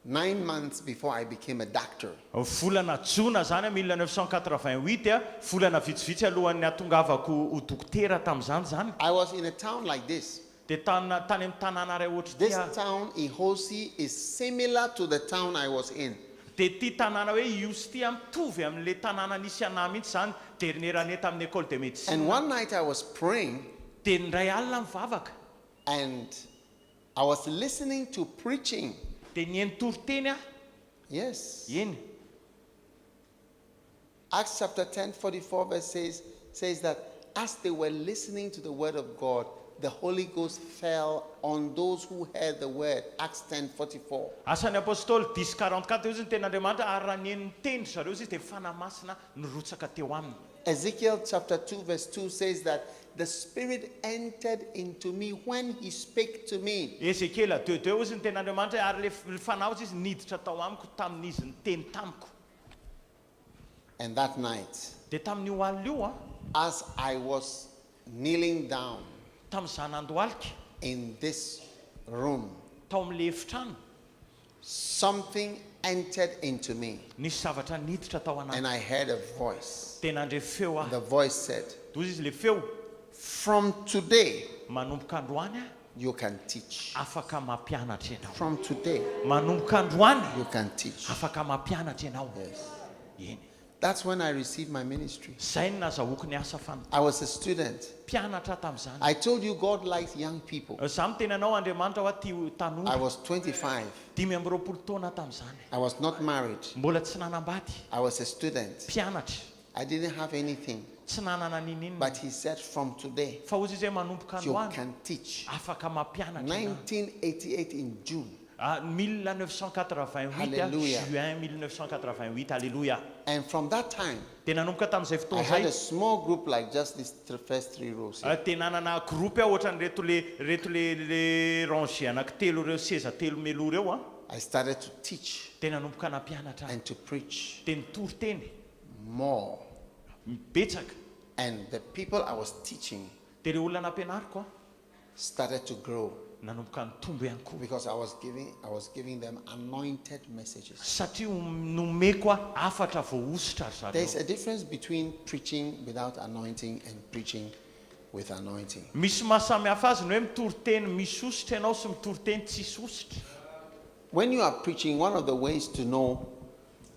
9 months before I became a doctor, Volana Jona zany 1988 volana vitsivitsy alohan'ny atongavako ho dokotera tamin'izany zany. I was in a town like this. Dia tany amin'ny tanàna ray ohatry This ty town, Ihosy, is similar to the town I was in. dia ty tanàna hoe Ihosy ty mitovy amin'le tanàna nisy anah mihitsy zany dernière tamin'ny école de médecine. And one night I was praying Dia ndray alina mivavaka and I was listening to preaching. dia nieny toriteny Yes. eny. Acts chapter 10, 44 verse says that as they were listening to the word of God, the Holy Ghost fell on those who heard the word. Acts 10, 44. Asan'ny apôstôly 10:44 io zany ten'Andriamanitra ary raha nieny teny zareo izy dia fanamasina nirotsaka teo aminy. Ezekiel chapter 2 verse 2 says that the Spirit entered into me when he spake to me. Ezekiela 2:2 izy ny ten'Andriamanitra ary le fanahy izy niditra tao amiko tamin'izy niteny tamiko. And that night, Dia tamin'io alina io as I was kneeling down tamin'izany andohalika in this room, tao amin'le efitrano something entered into me nisy zavatra niditra tao anaty. and I heard a voice. Tena andre feo The voice said, Toy izy le feo from today, manomboka androany you can teach. afaka mampianatra ianao. From today, Manomboka androany you can teach. afaka mampianatra ianao. Yes. Eny. That's when I received my ministry. Zay ny nazahoako ny asa I was a student. Mpianatra tamin'izany. I told you God likes young people. Zaho miteny anao Andriamanitra hoa tia I tanora. was 25. 25 taona tamin'izany. I was not married. Mbola tsy nanambady. I was a student. Mpianatra. I didn't have anything. Tsy nanana n'inonina. But he said, from today, Fa ozy izay manomboka you androany. can teach. Afaka mampianatra. 1988 in June. 1988 Hallelujah. Juin 1988. Alléluia. And from that time, Tena nanomboka tamin'izay I fotoana had zay. a small group like just these first 3 rows. here. Tena nanana groupe ohatrany reto le rangé anankitelo reo seza telo meloa reo I started to teach tena nanomboka nampianatra. and to preach Teny toriteny. more. Betsaka. And the people I was teaching Dia le olona nampianariko started to grow nanomboka nitombo ihany koa. because I was giving them anointed messages. Satria nomeko hafatra voaositra ry There's zareo. a difference between preaching without anointing and preaching with anointing. Misy mahasamihafa azy ny hoe mitoriteny misy ositra ianao sy mitoriteny tsisy ositra. When you are preaching, one of the ways to know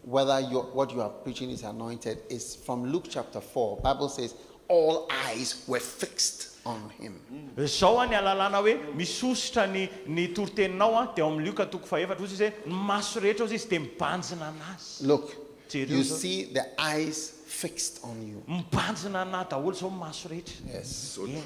whether what you are preaching is anointed is from Luke chapter 4. Bible says, all eyes were fixed on him. Zao ny alalana hoe misy ositra ny toriteninao dia amin'ny Luka 4:4 ozy izy ny maso rehetra ozy izy dia mibanjina anazy. Look, Jereo you zao. see the eyes fixed on you. Mibanjina anahy daholo zao maso rehetra. Yes. Yeah.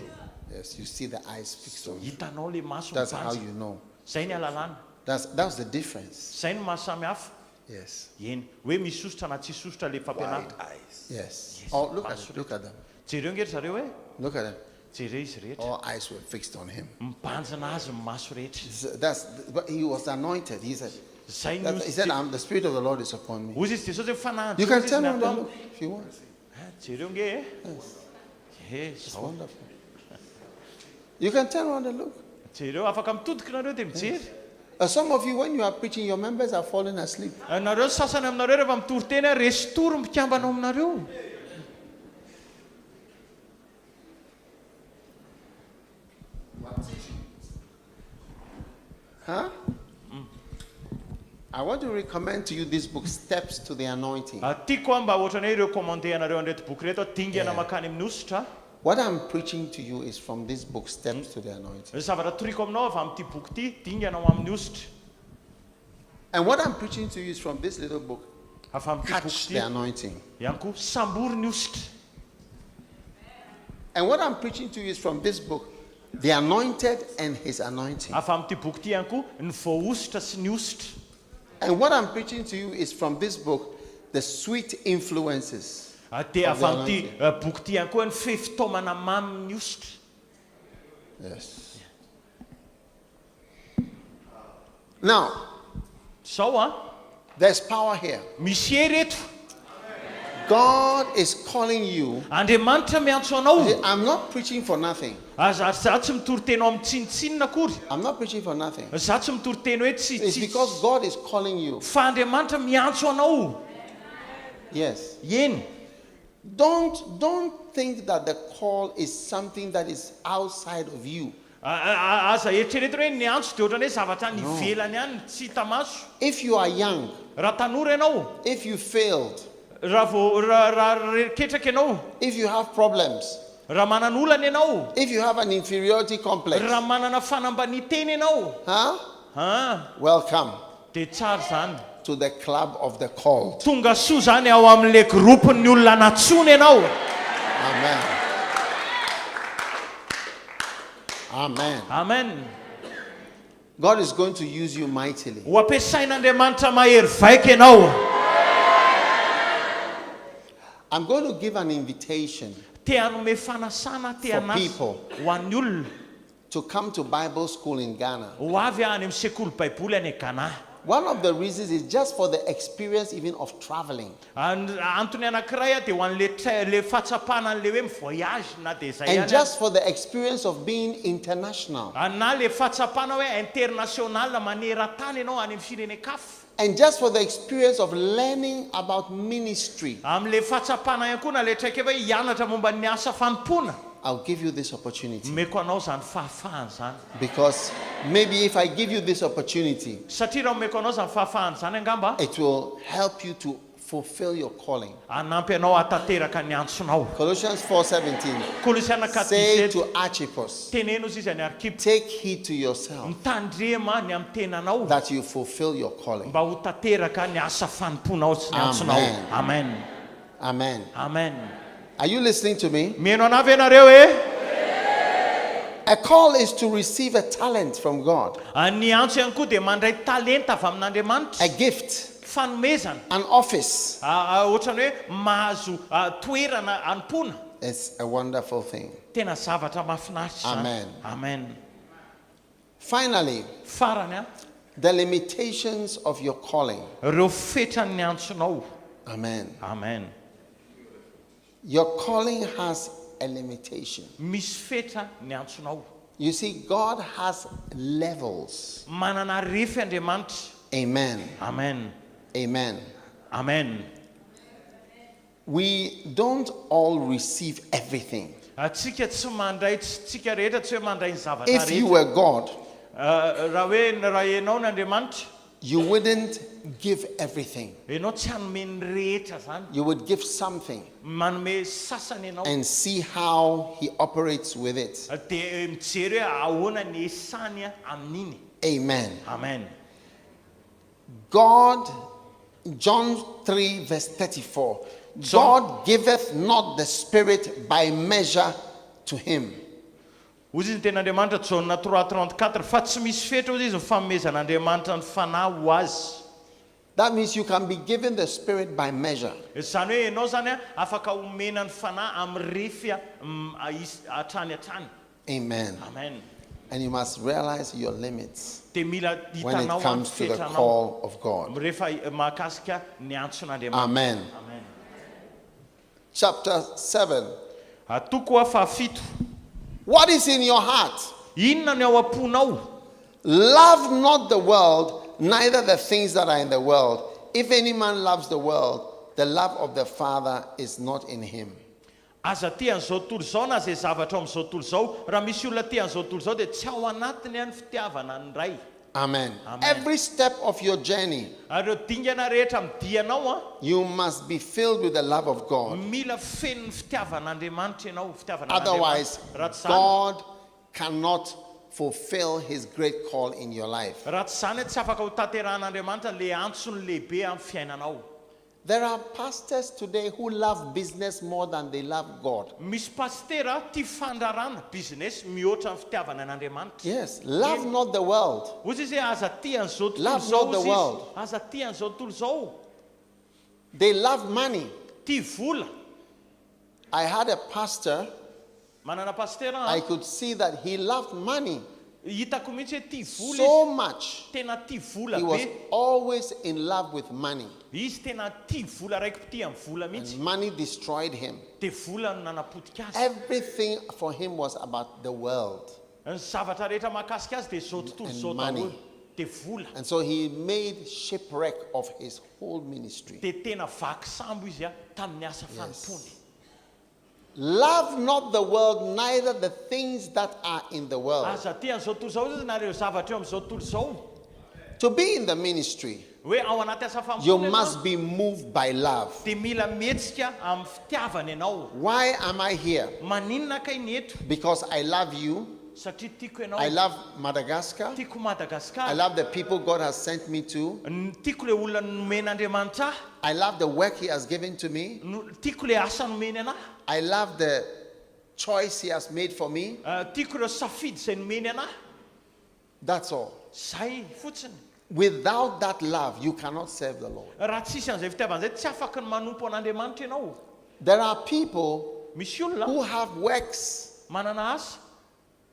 Yes, you see the eyes fixed on you. Hitanao le maso That's how mibanjina. you know. Zay ny alalana. That's the difference. Zay ny mahasamihafa. Yes. Eny hoe misy ositra na tsisy ositra le Wide fampianarana. eyes. Yes. Yes. Oh, look at them. Jereo ngery zareo hoe Look at them. jereo izy rehetra. All eyes were fixed on him. Mibanjina azy ny maso rehetra. But he was anointed. He said, Zay ny he said, the Spirit of the Lord is upon me. ozy izy dia sao zay fanahy. You can turn around and look if you want. Jereo nge e. It's Zao. wonderful. You can turn around and look. Jereo afaka mitodika nareo dia mijery. Some of you, when you are preaching, your members are falling asleep. Nareo sasany aminareo rehefa mitoriteny resy toro mikambana aminareo. Huh? I want to recommend to you this book, Steps to the Anointing. Tiako mba ohatran'ny hoe recommandé anareo an'reto boky reto dingana makany amin'ny ositra. What I'm preaching to you is from this book, Steps to the Anointing. Zavatra toriko aminao avy amin'ity boky ity dingana ho amin'ny ositra. And what I'm preaching to you is from this little book, Avy amin'ity Catch boky the ity Anointing. ihany koa sambory ny ositra. And what I'm preaching to you is from this book, The Anointed and His Anointing. Avy amin'ity boky ity ihany koa ny voaositra sy ny ositra. And what I'm preaching to you is from this book, The Sweet Influences. Dia Of avy the amin'ity boky ity ihany koa ny fefitaomana mamy ny ositra. Yes. Now, Zao there's power here. misy ereto. God is calling you. Andriamanitra miantso anao. I'm not preaching for nothing. Zaho tsy mitoriteny amin'ny tsinitsinina akory. I'm not preaching for nothing. Zaho tsy mitoriteny hoe It's because God is calling you. fa Andriamanitra miantso anao. Yes. Eny. Don't think that the call is something that is outside of you. Aza eritrereto hoe ny antso dia ohatrany hoe zavatra ny ivelany ihany tsy hita maso. If you are young, Raha tanora ianao, if you failed, raha ketraka ianao, if you have problems, raha manana olana ianao, if you have an inferiority complex, raha manana fanambaniteny ianao, welcome dia tsara zany. to the club of the called. Tongasoa zany ao amin'ilay groupe-ny olona natsony ianao. Amen. Amen. Amen. God is going to use you mightily. Ho ampiasain'Andriamanitra mahery vaika ianao. I'm going to give an invitation Te hanome fanasana te hanasa people. ho an'ny olona to come to Bible school in Ghana. ho avy any amin'ny sekoly baiboly any Ghana. One of the reasons is just for the experience even of traveling. Antony anankiray dia ho an'le fahatsapana an'le hoe mivoyage na dia izay And ihany. just for the experience of being international. Na le fahatsapana hoe international maneran-tany ianao any amin'ny firenen-kafa. And just for the experience of learning about ministry. Amin'le fahatsapana ihany koa na le traika hoe hianatra momba ny asa fanompona. I'll give you this opportunity. Meko anao zany fahafahany zany. Because maybe if I give you this opportunity, Satria raha meko anao zany fahafahany zany angamba, it will help you to fulfill your calling. anampy anao atateraka ny antsonao. Colossians 4:17. Kolosiana Say 4:17 to Archippus, teneno izy any Arkipo, take heed to yourself mitandrema ny amin'ny tenanao that you fulfill your calling. mba ho tateraka ny asa fanomponao sy ny antsonao. Amen. Amen. Amen. Amen. Are you listening to me? Mihaino anavy ianareo e? A call is to receive a talent from God, Ny antso ihany koa dia mandray talenta avy amin'Andriamanitra. a gift, Fanomezana. an office. Ohatrany hoe mahazo toerana anompona. It's a wonderful thing. Tena zavatra mahafinaritra zany. Amen. Amen. Finally, Farany a, the limitations of your calling. ireo fetran'ny antsonao. Amen. Amen. Your calling has a limitation. Misy fetra ny antsonao. You see, God has levels. Manana refy Andriamanitra. Amen. Amen. Amen. Amen. We don't all receive everything. Tsika tsy mandray, tsika rehetra tsy hoe mandray ny zavatra If you rehetra. were God, Raha ianao ny Andriamanitra, you wouldn't give everything. ianao tsy hanome ny rehetra zany. You would give something Manome sasany ianao. and see how He operates with it. Dia mijery hoe ahoana ny esany amin'iny. Amen. Amen. God, John 3:34, God giveth not the Spirit by measure to him. Hozy ny ten'Andriamanitra Jauna 3:34 fa tsy misy fetra hozy izy ny fanomezan'Andriamanitra ny fanahy ho azy. That means you can be given the Spirit by measure. Zany hoe ianao zany afaka omena ny fanahy amin'ny refy hatrany hatrany. Amen. Amen. And you must realize your limits Dia mila when it hitanao comes amin'ny to the fetranao call of God. rehefa mahakasika ny antson'Andriamanitra. Amen. Amen. Chapter 7. Toko a fahafito. What is in your heart? Inona ny ao am-ponao? Love not the world, neither the things that are in the world. If any man loves the world, the love of the Father is not in him. Aza ty an'izao tontolo izao na izay zavatra amin'izao tontolo izao, raha misy olona ty an'izao tontolo izao dia tsy ao anatiny any fitiavana ny ray. Amen. Amen. Every step of your journey, Ary ireo dingana rehetra midianao you must be filled with the love of God. mila feno ny fitiavan'Andriamanitra ianao, fitiavana Otherwise, n'Andriamanitra. Raha tsy zany, God cannot fulfill his great call in your life. raha tsy zany tsy afaka ho tanterahan'Andriamanitra le antsony lehibe amin'ny fiainanao. There are pastors today who love business more than they love God. Misy pastera tia fandrarana business mihoatra ny fitiavana n'Andriamanitra. Yes, love not the world. Ozy izy hoe aza tia an'izao tontolo Love izao not the ozy izy. world. Aza tia an'izao tontolo izao. They love money. Tia vola. I had a pastor, Manana pastera I could see that he loved money hitako mihitsy hoe tia vola so izy. much. Tena tia vola He was be. always in love with money. Izy tena tia vola raiky tia amin'ny vola mihitsy. And money destroyed him. Dia vola no nanapotika azy. Everything for him was about the world. Ny zavatra rehetra mahakasika azy dia izao tontolo And izao money. daholo. Dia vola. And so he made shipwreck of his whole ministry. Dia tena vaky sambo izy tamin'ny asa fanompony. Love not the world, neither the things that are in the world. Aza tia an'izao tontolo izao izy na ireo zavatra eo amin'izao tontolo izao. To be in the ministry, Hoe ao anaty asa you fanompony must ianao, be moved by love. dia mila mihetsika amin'ny fitiavana ianao. Why am I here? Maninona kay ny eto? Because I love you. Satria tiako ianao. I love Madagascar. Tiako Madagaskar. I love the people God has sent me to. Tiako le olona nomen'Andriamanitra ahy. I love the work he has given to me. Tiako le asa nomeny anahy. I love the choice he has made for me. Tiako ireo safidy izay nomeny anahy. That's all. Zay fotsiny. Without that love, you cannot serve the Lord. Raha tsisy an'izay fitiavana izay tsy afaka ny manompo an'Andriamanitra ianao. There are people Misy olona who have works, manana asa.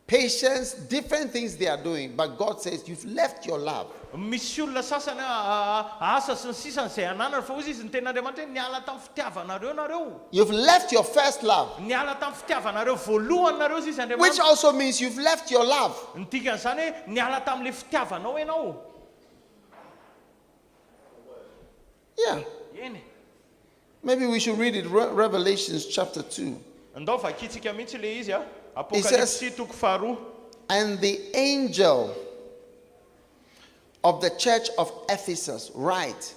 patience, different things they are doing, but God says you've left your love. Misy olona sasany asa sy ny sisany izay ananana fa ozy izy ny ten'Andriamanitra hoe niala tamin'ny fitiavanareo nareo. You've left your first love, Niala tamin'ny fitiavanareo voalohany nareo izy which Andriamanitra. also means you've left your love. Ny dikan'izany hoe niala tamin'le fitiavanao ianao. Yeah. Eny. Maybe we should read it. Revelations chapter 2. Andao vakitsika mihitsy le izy a. It says- Apokalipsy toko faharoa. And the angel of the church of Ephesus write,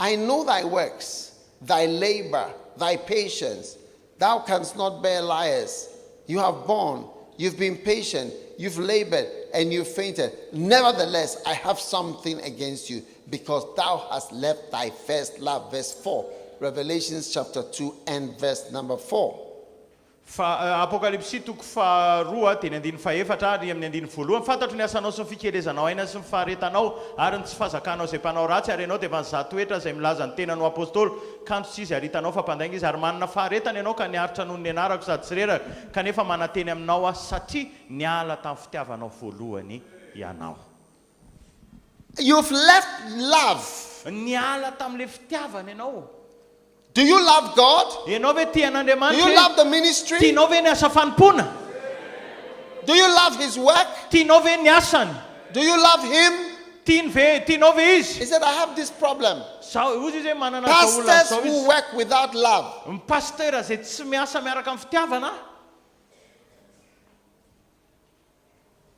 I know thy works, thy labor, thy patience. Thou canst not bear liars. You have borne, you've been patient, you've labored, and you've fainted. Nevertheless, I have something against you, because thou hast left thy first love. Verse 4. Revelations chapter 2 and verse number 4. Fa apokalypsy toko faharoa teny andiny fahefatra ary amin'ny andiny voalohany fantatro ny asanao sy ny fikelezanao aina sy ny faharetanao ary ny tsy fahazakanao izay mpanao ratsy ary ianao dia efa nizato toetra izay milaza ny tenanao apôstôly kanto tsy izy ary hitanao fa mpandainga izy ary manana faharetana ianao ka niaritra noho ny anarako sady tsy reraka kanefa mananteny aminao aho satria niala tamin'ny fitiavanao voalohany ianao. You've left love. Niala tamin'ilay fitiavana ianao. Do you love God? Ianao ve tia Do an'Andriamanitra? you love the ministry? Tianao ve ny asa fanompoana? Do you love his work? Tianao ve ny asany? Do you love him? Tianao ve izy? He said, I have this problem. Ozy izy hoe manana Pastors zao who izy. work without love. Ny pasteur izay tsy miasa miaraka amin'ny fitiavana.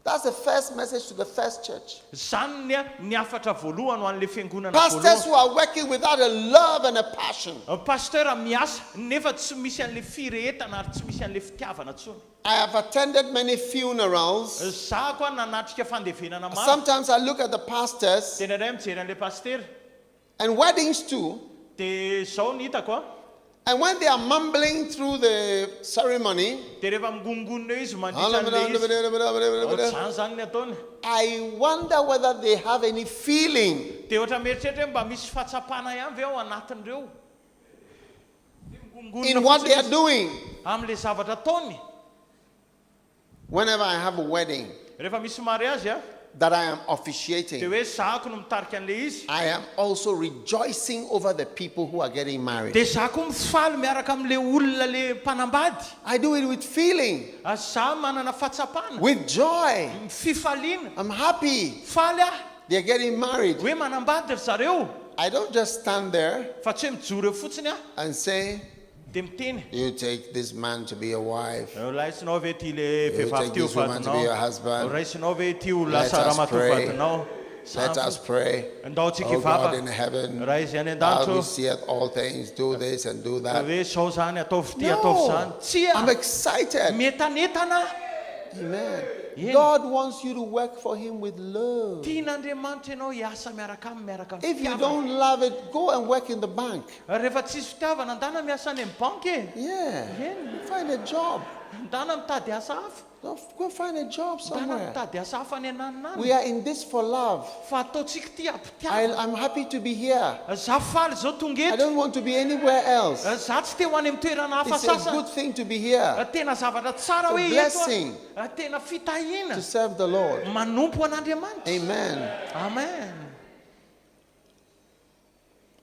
That's the first message to the first church. Zany ny hafatra voalohany ho an'ilay fiangonana Pastors voalohany. who are working without a love and a passion. Pasteur miasa nefa tsy misy an'ilay firehetana ary tsy misy an'ilay fitiavana tsony. I have attended many funerals. Za koa nanatrika fandevenana maro. Sometimes I look at the pastors Tena iray mijery an'ilay pasteur. and weddings too. Dia zao ny hitako a. And when they are mumbling through the ceremony, Dia rehefa migongonona izy mandritra an'ilay izy. Zany ny ataony. I wonder whether they have any feeling. Dia ohatra mieritreritra hoe mba misy fahatsapana ihany ve ao anatin'ireo. In what they are doing. Amin'ilay zavatra ataony. Whenever I have a wedding Rehefa misy mariage a. that I am Dia officiating, hoe zako no mitarika an'ilay izy. I am also rejoicing over the people who are getting married. Dia za koa mifaly miaraka amin'ilay olona le mpanambady. I do it with feeling, Za manana fahatsapana. with joy. Fifaliana. I'm happy Faly ah. they're getting married. Hoe manambady ry zareo. I don't just stand there Fa tsy hoe mijoro eo fotsiny ah. and say, Dia miteny. you take this man to be your wife. Raisinao ve ty le You vehivavy take ty ho this woman to be your vadinao. husband. Raisinao ve ty ho Let lasa us ramatoa pray. vadinao. Let us pray. Ndaontsika Oh God in hivavaka. heaven, Raha izy any thou who an-danitro. seeth all things, do this and do that. Hoe sao zany ataovy ty ataovy zany. No, Tsy I'm ah. excited. Metanetana. Amen. Yeah. God wants you to work for him with love. Tian'Andriamanitra ianao hiasa miaraka aminy miaraka If you amin'ny fitiavana. don't love it, go and work in the bank. Rehefa tsisy fitiavana andana miasa any amin'ny banky e. Yeah. Yeah. Find a job. Andana mitady asa hafa. Go find a job Andana somewhere. mitady asa hafa any ananana. We are in this for love. Fa ataontsika ty ampitiavana. I'm happy to be here. Za faly zao tonga I eto. don't want to be anywhere else. Za tsy te ho any amin'ny toerana hafa It's a sasany. good thing to be here Tena zavatra tsara hoe eto blessing. ah. Tena fitahiana. to serve the Lord. Manompo an'Andriamanitra. Amen. Amen.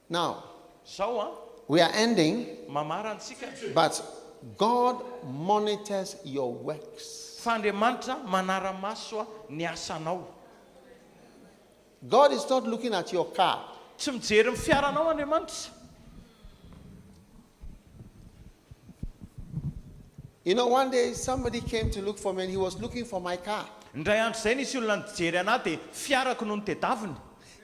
Now, Zao ah. we are ending, Mamara antsika. but God monitors your works. Fa Andriamanitra manara-maso ny asanao. God is not looking at your car. Tsy mijery ny fiaranao Andriamanitra. You know, one day somebody came to look for me and he was looking for my car. Indray andro zay nisy olona nijery anahy dia fiarako no nitedaviny.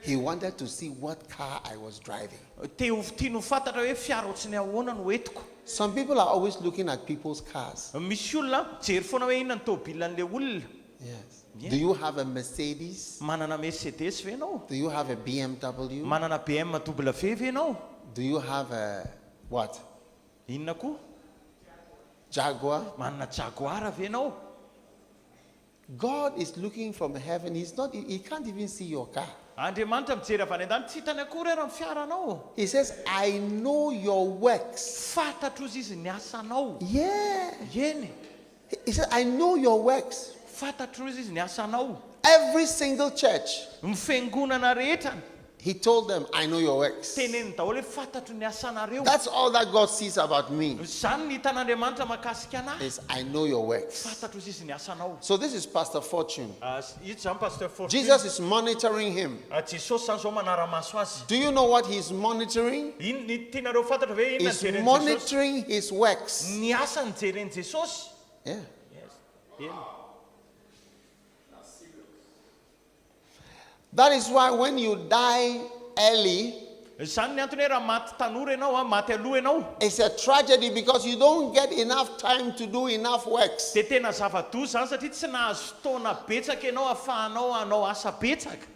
He wanted to see what car I was driving. Tiano fantatra hoe fiara ohatrany ahoana no entiko. Some people are always looking at people's cars. Misy olona jery foana hoe inona ny tomobilan'ilay olona. Yes. Yeah. Do you have a Mercedes? Manana Mercedes ve ianao? Do you have a BMW? Manana BMW ve ianao? Do you have a what? Inona koa? Jaguar? Manana Jaguar ve ianao? God is looking from heaven. He can't even see your car. Andriamanitra mijery avy any an-dany tsy hitany akory raha ny fiaranao. He says, I know your works. Fantatro izy izy ny asanao. Yeah. Eny. He said, I know your works. Fantatro izy ny asanao. Every single church, Ny fiangonana rehetra. he told them, I know your works. Teneny daholo hoe fantatro ny asanareo. That's all that God sees about me, Zany ny hitan'Andriamanitra mahakasika anahy. is I know your works. Fantatro izy ny asanao. So this is Pastor Fortune. Ito zany Pasteur Fortune. Jesus is monitoring him. Jesosy zany zao manara-maso azy. Do you know what he's monitoring? Ino ny tianareo fantatra ve inona He's jeren'i Jesosy? monitoring his works. Ny asa ny jeren'i Jesosy. Yeah. Eny. That is why when you die early, Zany ny antony hoe raha maty tanora ianao maty aloha ianao. It's a tragedy because you don't get enough time to do enough works. Dia tena zava-doza zany satria tsy nahazo fotoana betsaka ianao ahafahanao hanao asa betsaka.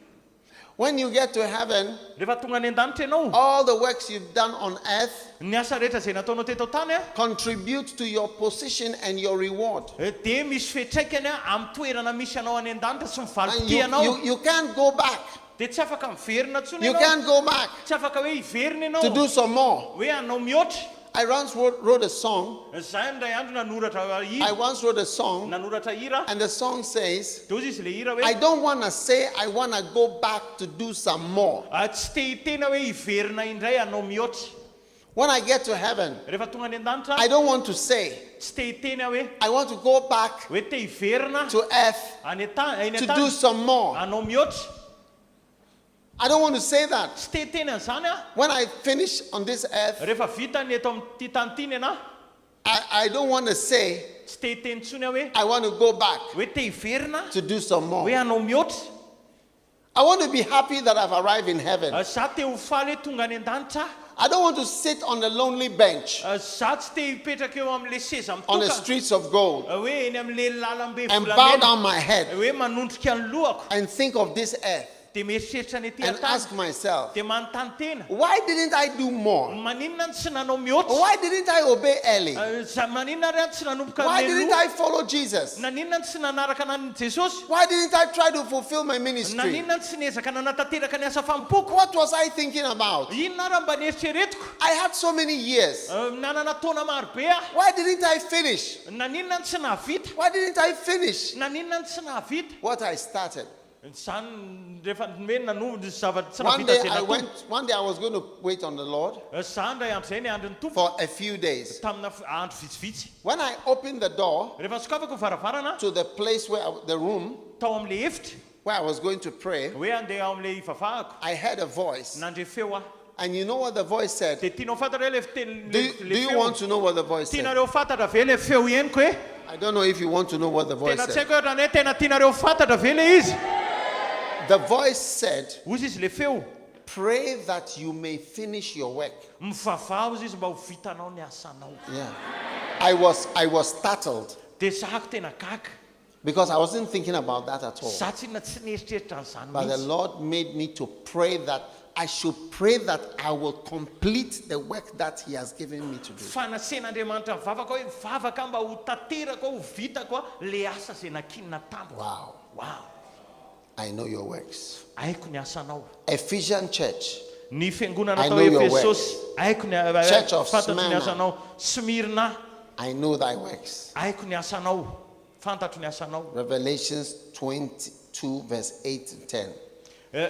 When you get to heaven, Rehefa tonga any an-danitra ianao, all the works you've done on earth ny asa rehetra izay nataonao teto tany contribute to your position and your reward. dia misy fetraikany amin'ny toerana misy anao any an-danitra sy And mivality anao. you can't go back. Dia tsy afaka miverina ntsony You ianao. can't go back Tsy afaka hoe hiverina to do ianao some more. hoe hanao mihoatra. I once wrote a song. Zay ndray andro nanoratra I hira. once wrote a song, Nanoratra hira. and the song says, Dia ozy izy le hira I hoe don't want to say I want to go back to do some more. tsy te hitena hoe hiverina indray hanao mihoatra. When I get to heaven, Rehefa tonga any an-danitra I don't want to say tsy te hitena hoe I want to go back hoe te hiverina to earth any eny to do an-tany some more. hanao mihoatra. I don't want to say that. Tsy te hitena an'izany When I finish on this earth, rehefa vita ny eto amin'ity tany ity ny ana I don't want to say tsy te hiteny ntsony hoe I want to go back hoe te hiverina to do some hoe more. hanao mihoatra. I want to be happy that I've arrived in heaven. Za te ho faly hoe tonga any an-danitra. I don't want to sit on a lonely bench Za tsy te hipetraka eo amin'le seza on the mitoka streets of gold hoe eny amin'le lalambe and bow volamena down my head hoe manondrika ny lohako and think of this earth dia mieritreritra ny ety and an-tany ask myself, dia manontany tena why didn't I do more? maninona ny tsy nanao mihoatra. Why didn't I obey early? Maninona ry tsy nanomboka Why didn't meloa. I follow Jesus? Naninona ny tsy nanaraka anany Jesosy. Why didn't I try to fulfill my ministry? Naninona ny tsy niezaka nanatateraka ny asa fampoko. What was I thinking about? Inona raha mba nieritreretiko. I had so many years. Nanana taona maro be Why didn't I finish? Naninona ny tsy nahavita. Why didn't I finish Naninona ny tsy nahavita. what I started? Zany rehefa hoe nanombo zavatra tsy One nahavita day zay I natombo. was going to wait on the Lord Zany ndray andro zay ny andron'ny tompo for a few days. tamina andro vitsivitsy. When I opened the door Rehefa sokafako varavarana to the place the room tao amin'le efitra where I was going to pray, hoe andeha ao amin'le ivavahako I heard a voice. nandre feo And you know what the voice said? dia tianao fantatra hoe le fiteny Do le you feo. want to know what the voice said? Tianareo fantatra ve le feo henoko hoe I don't know if you want to know what the voice tena tsy said. haiko hoe tena tianareo fantatra ve le izy. The voice said, Ozy izy le feo pray that you may finish your work. mivavah ozy izy mba ho vitanao ny asanao. Yeah. I was startled Dia zahako tena gaga because I wasn't thinking about that at all. za tsyna tsy nieritreritra an'izany But the mihitsy. Lord made me to pray that I should pray that I will complete the work that He has given me to do. Fanasen'Andriamanitra mivavaka hoe mivavaka mba ho taterako ho vitako le asa zay nakinina tamiko. Wow. Wow. I know your works. Haiko ny asanao. Ephesian church. Ny fiangonana I atao know your Efesosy haiko ny Church of fantatro ny Smyrna. asanao. Smirna I know thy works. haiko ny asanao. Fantatro ny asanao. Revelations 22 verse 8 to 10.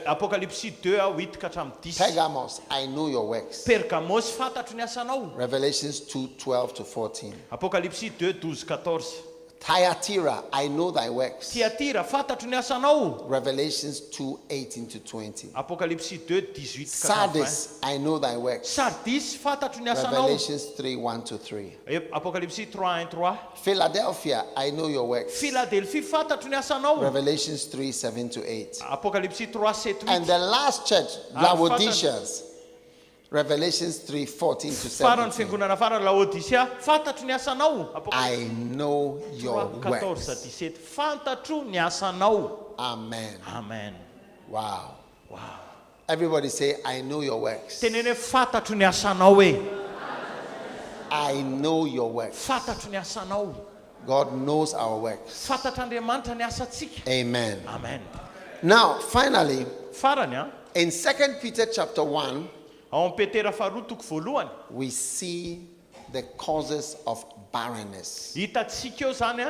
Apocalypse 2 8 ka hatramin'ny 10. Pergamos, I know your works. Pergamos fantatro ny asanao. Revelations 2:12 to 14. Apocalypse 2 12 14. Thyatira, I know thy works. Tiatira fantatro ny asanao. Revelations 2:18 to 20. Apocalypse 2 18 ka hatramin'ny 20. Sardis, I know thy works. Sardis fantatro ny asanao. Revelations 3:1 to 3. Apocalypse 3 1 3. Philadelphia, I know your works. Philadelphie fantatro ny asanao. Revelations 3:7 to 8. Apocalypse 3 7 And 8. the last church, Laodiceans, Revelations 3:14 to Farany 17. fiangonana farany Laodicea fantatro ny asanao. I know your 14 works. 17 fantatro ny asanao. Amen. Amen. Wow. Wow. Everybody say, I know your works. Tenene fantatro ny asanao e. I know your works. Fantatro ny asanao. God knows our works. Fantatr'Andriamanitra ny asantsika. Amen. Amen. Now, finally, Farany in 2 Peter chapter 1, ao amin'ny Petera faharoa toko voalohany we see the causes of barrenness. hitantsika eo zany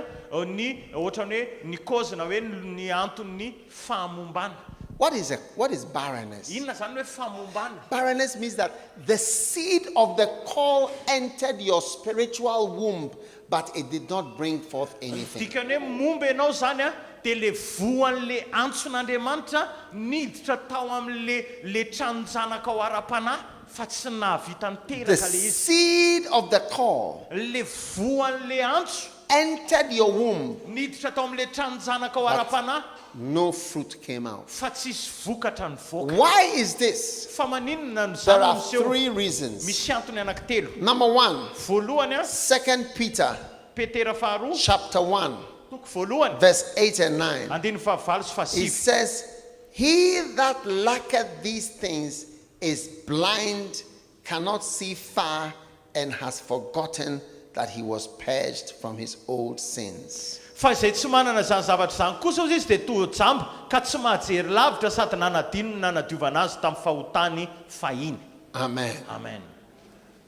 ny ohatrany hoe ny kaozina hoe ny anton'ny fahamombana. What is barrenness? Inona zany hoe fahamombana? Barrenness means that the seed of the call entered your spiritual womb, but it did not bring forth anything. Dikany hoe momba ianao zany dia le voan'le antson'Andriamanitra niditra tao amin'le tranonjanaka ao ara-panahy fa tsy nahavita The niteraka le izy. seed of the call Le voan'le antso entered your womb, niditra tao amin'le tranonjanaka ao ara-panahy no fruit came out. fa tsisy vokatra nivoaka. Why is this? Fa maninona no There zany are miseho? 3 reasons. Misy antony anankitelo. Number 1, Voalohany a 2 Peter Petera faharoa chapter 1, toko voalohany verse 8 and 9. andiny fahavalo sy It fahasivy. says, he that lacketh these things is blind, cannot see far, and has forgotten that he was purged from his old sins. Fa izay tsy manana zany zavatra zany kosa izy dia toa jamba ka tsy mahajery lavitra sady nanadinony nanadiovana azy tamin'ny fahotany fahiny. Amen. Amen.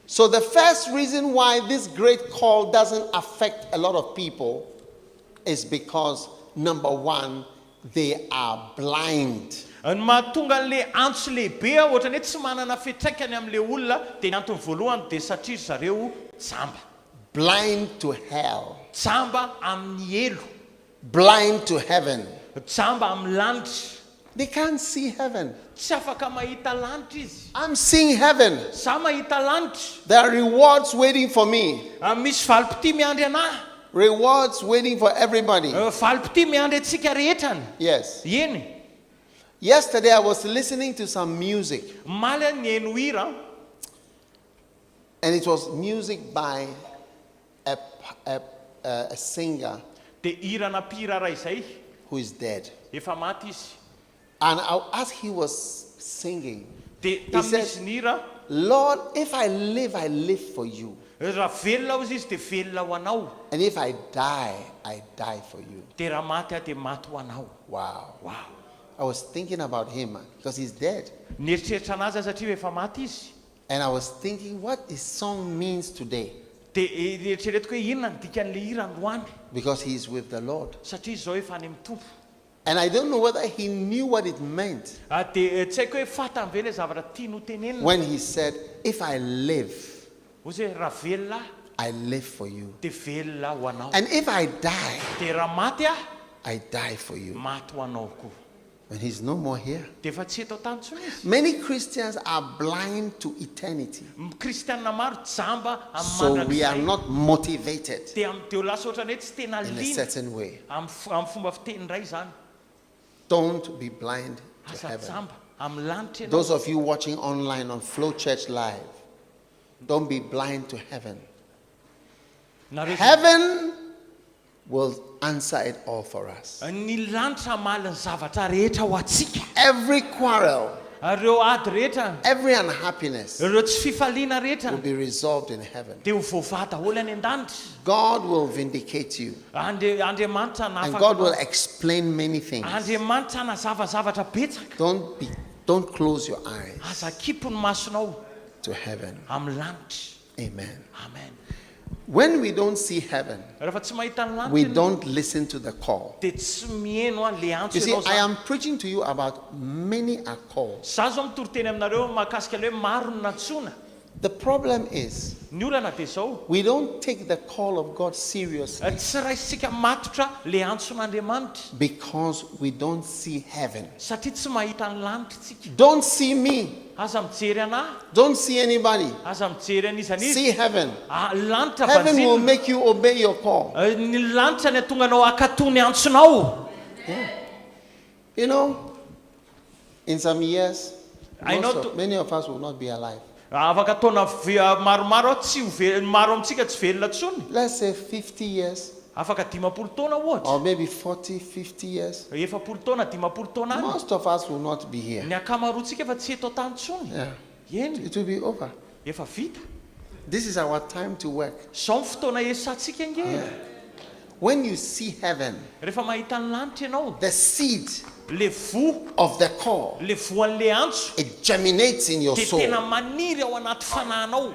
So the first reason why this great call doesn't affect a lot of people is because, number 1, they are blind. Ny mahatonga an'le antso lehibe ohatrany hoe tsy manana fitraikany amin'le olona dia ny antony voalohany dia satria zareo jamba. Blind to hell. Jamba amin'ny elo. Blind to heaven. Jamba amin'ny lanitra. They can't see heaven. Tsy afaka mahita lanitra izy. I'm seeing heaven. Za mahita lanitra. There are rewards waiting for me. Misy valopity miandry anahy. Rewards waiting for everybody. Valopity miandry antsika rehetrany. Yes. Eny. Yesterday I was listening to some music, Maly ny eno hira. and it was music by a singer Dia hirana mpihirara izay who is dead. efa maty izy. And as he was singing, Dia he tamin'izy said, ny hira, Lord, if I live for you. raha velona ho izy dia velona ho anao. And if I die for you. Dia raha maty aho dia maty ho anao. Wow. Wow. I was thinking about him because he's dead. Nieritreritra anazy aho satria efa maty izy. And I was thinking what this song means today. Dia eritreretiko hoe inona ny dikan'le hira androany. Because he's with the Lord. Satria izao efa any amin'ny Tompo. And I don't know whether he knew what it meant Dia tsy haiko hoe fatany ve le zavatra tiany ho tenenina. when he said, if I live, Hozy hoe raha velona aho I live for you. dia velona ho anao. And if I die, Dia raha maty aho, I die for you. maty ho anao koa. And he's no more here. Dia efa tsy eto tany intsony izy. Many Christians are blind to eternity. Kristianina maro jamba So amin'ny we are mandrakizay. not motivated Dia dia lasa ohatrany hoe tsy tena in a liana certain way. amin'ny fomba fiteny indray zany. Don't be blind to Asa heaven. jamba amin'ny lanitra ianao. Those of you watching online on Flow Church Live, don't be blind to heaven. Nareo Heaven will answer it all for us. ny lanitra maly ny zavatra rehetra ho atsika. Every quarrel, Ireo ady rehetra, every unhappiness ireo tsy fifaliana will rehetra be resolved in heaven. dia ho voavaha daholo any an-danitra. God will vindicate you, Andriamanitra and God will nafaka. explain many things. Andriamanitra nazavazavatra betsaka. Don't close your eyes Aza kipo ny masonao to heaven. amin'ny lanitra. Amen. Amen. When we don't see heaven, Rehefa tsy mahita ny we lanitra don't listen to the call. dia tsy mieno le antso You see, ianao I zany. am preaching to you about many are called. Za zao mitoriteny aminareo mahakasika le hoe maro ny nantsona. The problem is, Ny olana dia zao, we don't take the call of God seriously tsy raisitsika matotra le antson'Andriamanitra because we don't see heaven. satria tsy mahita ny lanitra tsika. Don't see me. Aza mijery anahy, Don't see anybody. aza mijery an'izany izy. See heaven. Lanitra Heaven will vanjina. make you obey your call. Ny lanitra ny atonga anao akatò ny antsonao. You know, in some years, I know many of us will not be alive. Afaka taona maromaro tsy ho maro amintsika tsy velona tsony. Let's say 50 years, Afaka 50 taona ohatra. or maybe 40, 50 years. 40 taona, 50 taona any. Most of us will not be here. Ny akamaroantsika efa tsy eto tany tsony. Yeah. Eny, It will be over. efa vita. This is our time to work. Zao ny fotoana esantsika nge. When you see heaven, Rehefa mahita ny lanitra ianao, the seed le vo, of the call, le voan'le antso it germinates in your dia soul. tena maniry ao anaty fanahinao.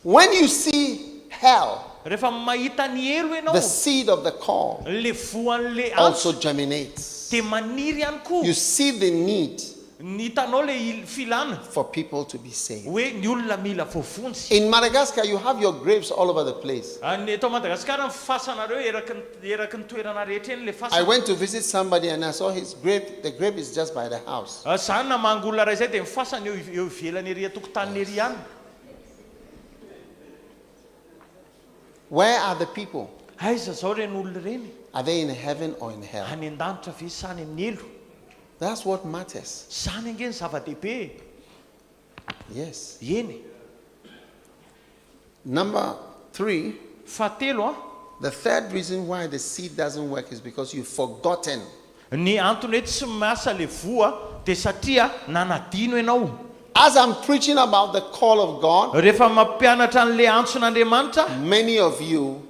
When you see hell, Rehefa mahita ny elo the ianao, seed of the call le voan'le also antso germinates. dia maniry ihany koa. You see the need Ny hitanao le filana for people to be saved. hoe ny olona mila voavonjy. In Madagascar, you have your graves all over the place. Ny eto Madagaskar ny fasanareo eraky ny toerana rehetra eny le I fasana. went to visit somebody and I saw his grave. The grave is just by the house. Zany na mangolona ray zay dia mifasana eo ivelany ery tokotaniny ery ihany. Where are the people? Aiza zao reny olona reny? Are they in heaven or in hell? any an-danitra ve sa any amin'ny elo? That's what matters. Zany ange ny zava-dehibe. Yes. Eny. Number 3, Fahatelo the third reason why the seed doesn't work is because you've forgotten. ny antony hoe tsy miasa le voa dia satria nanadino ianao. As I'm preaching about the call of God, Rehefa mampianatra an'le antson'Andriamanitra, many of you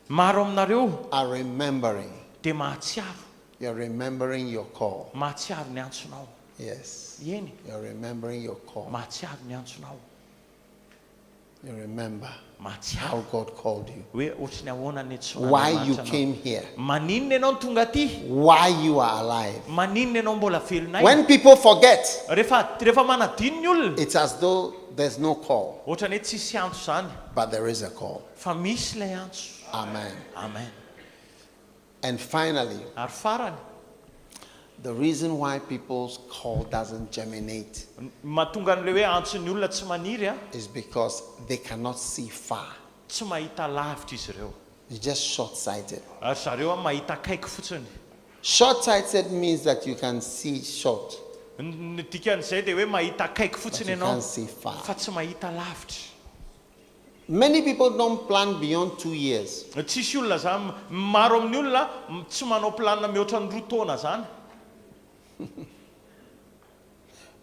maro aminareo are remembering. dia mahatsiaro. You're remembering your call. Mahatsiaro ny antsonao. Yes. Eny, You're remembering your call. mahatsiaro ny antsonao. You remember Mahatsiaro how God called you. hoe ohatrany ahoana ny Why you antson'Andriamanitra anao. came here. Maninona ianao no tonga aty? Why you are alive. Maninona ianao mbola velonay? When people forget, Rehefa manadino ny olona, it's as though there's no call, ohatrany hoe tsisy antso zany, but there is a call. fa misy ilay antso. Amen. Amen. And finally, Ary farany, the reason why people's call doesn't germinate mahatonga an'le hoe antson'ny olona tsy maniry is because they cannot see far. tsy mahita lavitra izy ireo. They're just short-sighted. Ary zareo mahita akaiky fotsiny. Short-sighted means that you can see short, Ny dikan'izay dia hoe mahita akaiky but fotsiny you ianao, can't see far. fa tsy mahita lavitra. Many people don't plan beyond 2 years. Tsisy olona zany, maro amin'ny olona tsy manao planina mihoatra ny 2 taona zany.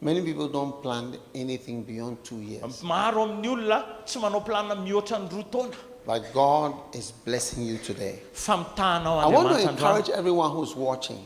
Many people don't plan anything beyond 2 years. Maro amin'ny olona tsy manao planina mihoatra ny 2 taona. But God is blessing you today. Fa mitahanao I want to Andriamanitra encourage androany. everyone who's watching.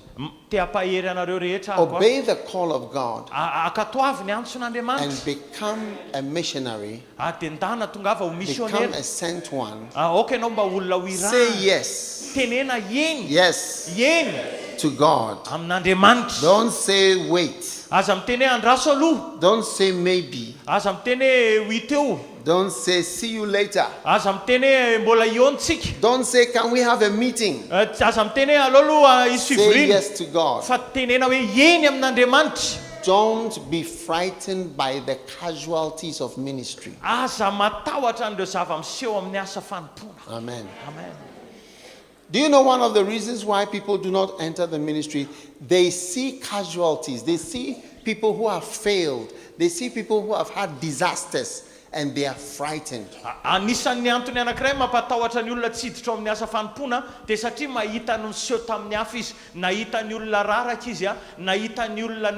Te hampahery anareo rehetra ako. Obey the call of God Akatoavy ny and antson'Andriamanitra. become a missionary. Dia ndana tongava ho Become missionnaire. a sent one. Okay ianao mba olona ho Say irana. yes. Tenena eny. Yes Eny to God. amin'Andriamanitra. Don't say wait. Aza miteny hoe andraso aloha. Don't say maybe. Aza miteny hoe ho teo. Don't say see you later. Aza miteny hoe mbola iontsika. Don't say can we have a meeting. Aza miteny hoe aleo aloha Say isivoriana. yes to God. Fa tenena hoe eny amin'Andriamanitra. Don't be frightened by the casualties of ministry. Aza matahotra an'ireo zava-miseho amin'ny asa fanompona. Amen. Amen. Do you know one of the reasons why people do not enter the ministry? They see casualties. They see people who have failed. They see people who have had disasters and they are frightened. Anisan'ny antony anankiray mampatahotra ny olona tsy hiditra ao amin'ny asa fanompona dia satria mahita ny niseho tamin'ny hafa izy, nahita ny olona raraka izy, nahita ny olona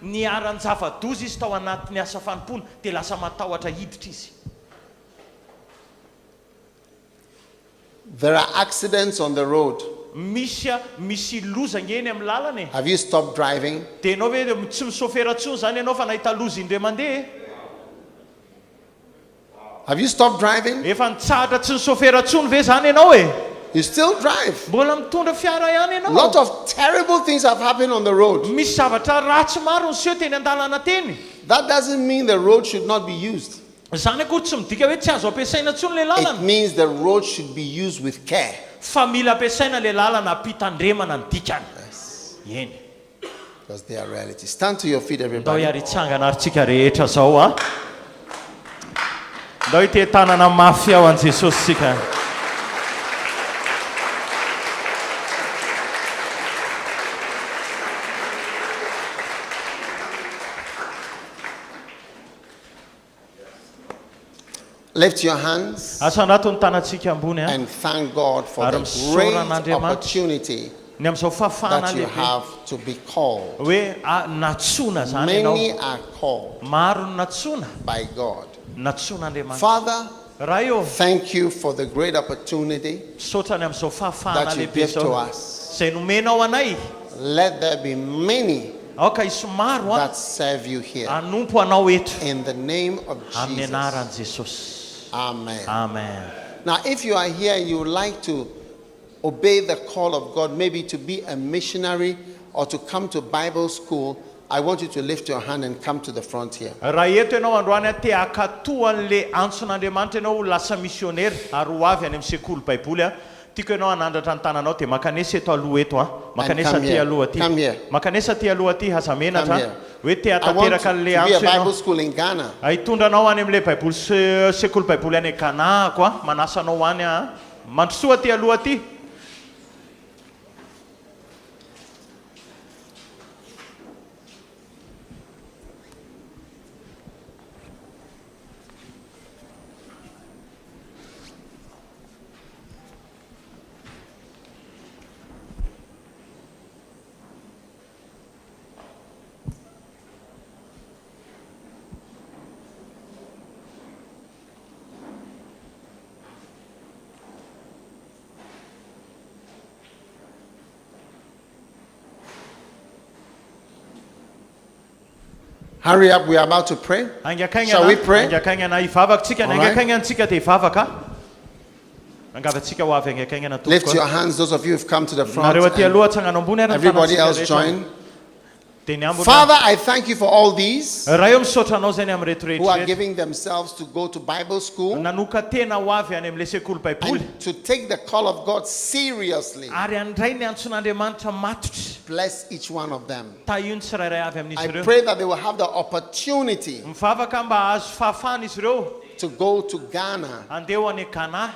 niaran'ny zava-doza izy tao anatin'ny asa fanompona dia lasa matahotra hiditra izy. There are accidents on the road. Misy lozana eny amin'ny lalana e. Have you stopped driving? Dia ianao hoe tsy misofera intsony zany ianao fa nahita loza indray mandeha. Have you stopped driving? Efa nitsahatra tsy nisofera intsony ve zany ianao e? You still drive. Mbola mitondra fiara ihany A ianao. lot of terrible things have happened on the road. Misy zavatra ratsy maro niseho teny an-dalana teny. That doesn't mean the road should not be used. Zany akory tsy midika hoe tsy azo ampiasaina intsony le It lalana. means the road should be used with care. Fa mila ampiasaina le lalana mpitandremana ny dikany. Eny. Because they are reality. Stand to your feet, Ndao everybody. hiaritsangana ary tsika rehetra zao a. Ndao hite tanana mafy ao an Jesosy sika. Lift your hands Asa anato ny tanantsika ambony a. and thank God for Ary the misaotra great an'Andriamanitra opportunity ny am'izao fahafahana that you lehibe have to be called. hoe natsona zany Many ianao. are called Maro ny natsona. by God. Natson'Andriamanitra. Father, Raha io thank you for the great opportunity misaotra ny am'izao fahafahana that you lehibe give to zao us. izay nomenao anay. Let there be many Aoka isy maro a that serve you here. anompo anao eto In the name of amin'ny Jesus. anaran'i Jesosy. Amen. Amen. Now, if you are here and you would like to obey the call of God, maybe to be a missionary or to come to Bible school, I want you to lift your hand and come to the front here. Raha eto ianao androany te hakatoa an'le antson'Andriamanitra ianao ho lasa missionnaire ary ho avy any amin'ny sekoly baiboly a. Tiako ianao hanandratra ny tananao dia makanesa eto aloha eto a. Makanesa come aty here. aloha aty. Come here. Makanesa aty aloha aty hazamenatra Come here. hoe te I want hatateraka to an'le be a antso Bible ianao. school in Ghana. Hitondranao any amin'le baiboly sekoly baiboly any Ghana ako a. Manasanao any a. Mandrosoa aty aloha aty. Hurry up, we are about to pray. Shall we pray? All right. Lift your hands, those of you who've come to the front. And everybody else join. Father, I thank you for all these who are giving themselves to go to Bible school and to take the call of God seriously. Bless each one of them. I pray that they will have the opportunity to go to Ghana,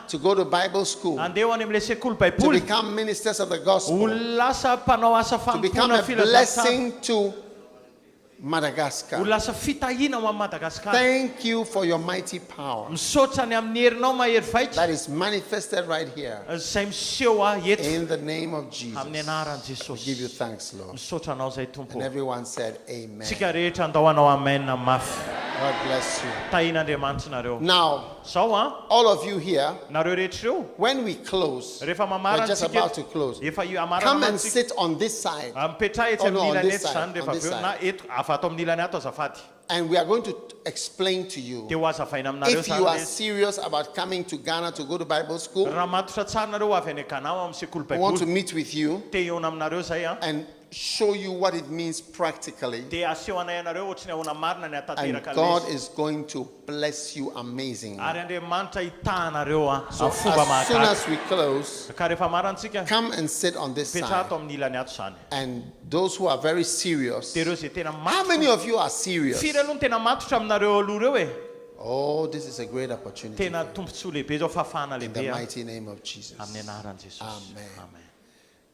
to go to Bible school, to become ministers of the gospel, to become a blessing to Madagascar. Thank you for your mighty power that is manifested right here. In the name of Jesus, we give you thanks, Lord. And everyone said, Amen. God bless you. Now, all of you here, when we close, we're just about to close. Come and sit on this side. On this side. And we are going to explain to you, if you are serious about coming to Ghana to go to Bible school, we want to meet with you and show you what it means practically. And God is going to bless you amazingly. So as soon as we close, come and sit on this side. And those who are very serious, how many of you are serious? Oh, this is a great opportunity. In the mighty name of Jesus. Amen.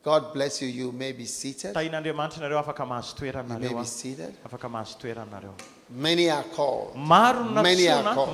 God bless you. You may be seated. You may be seated. Many are called. Many are called.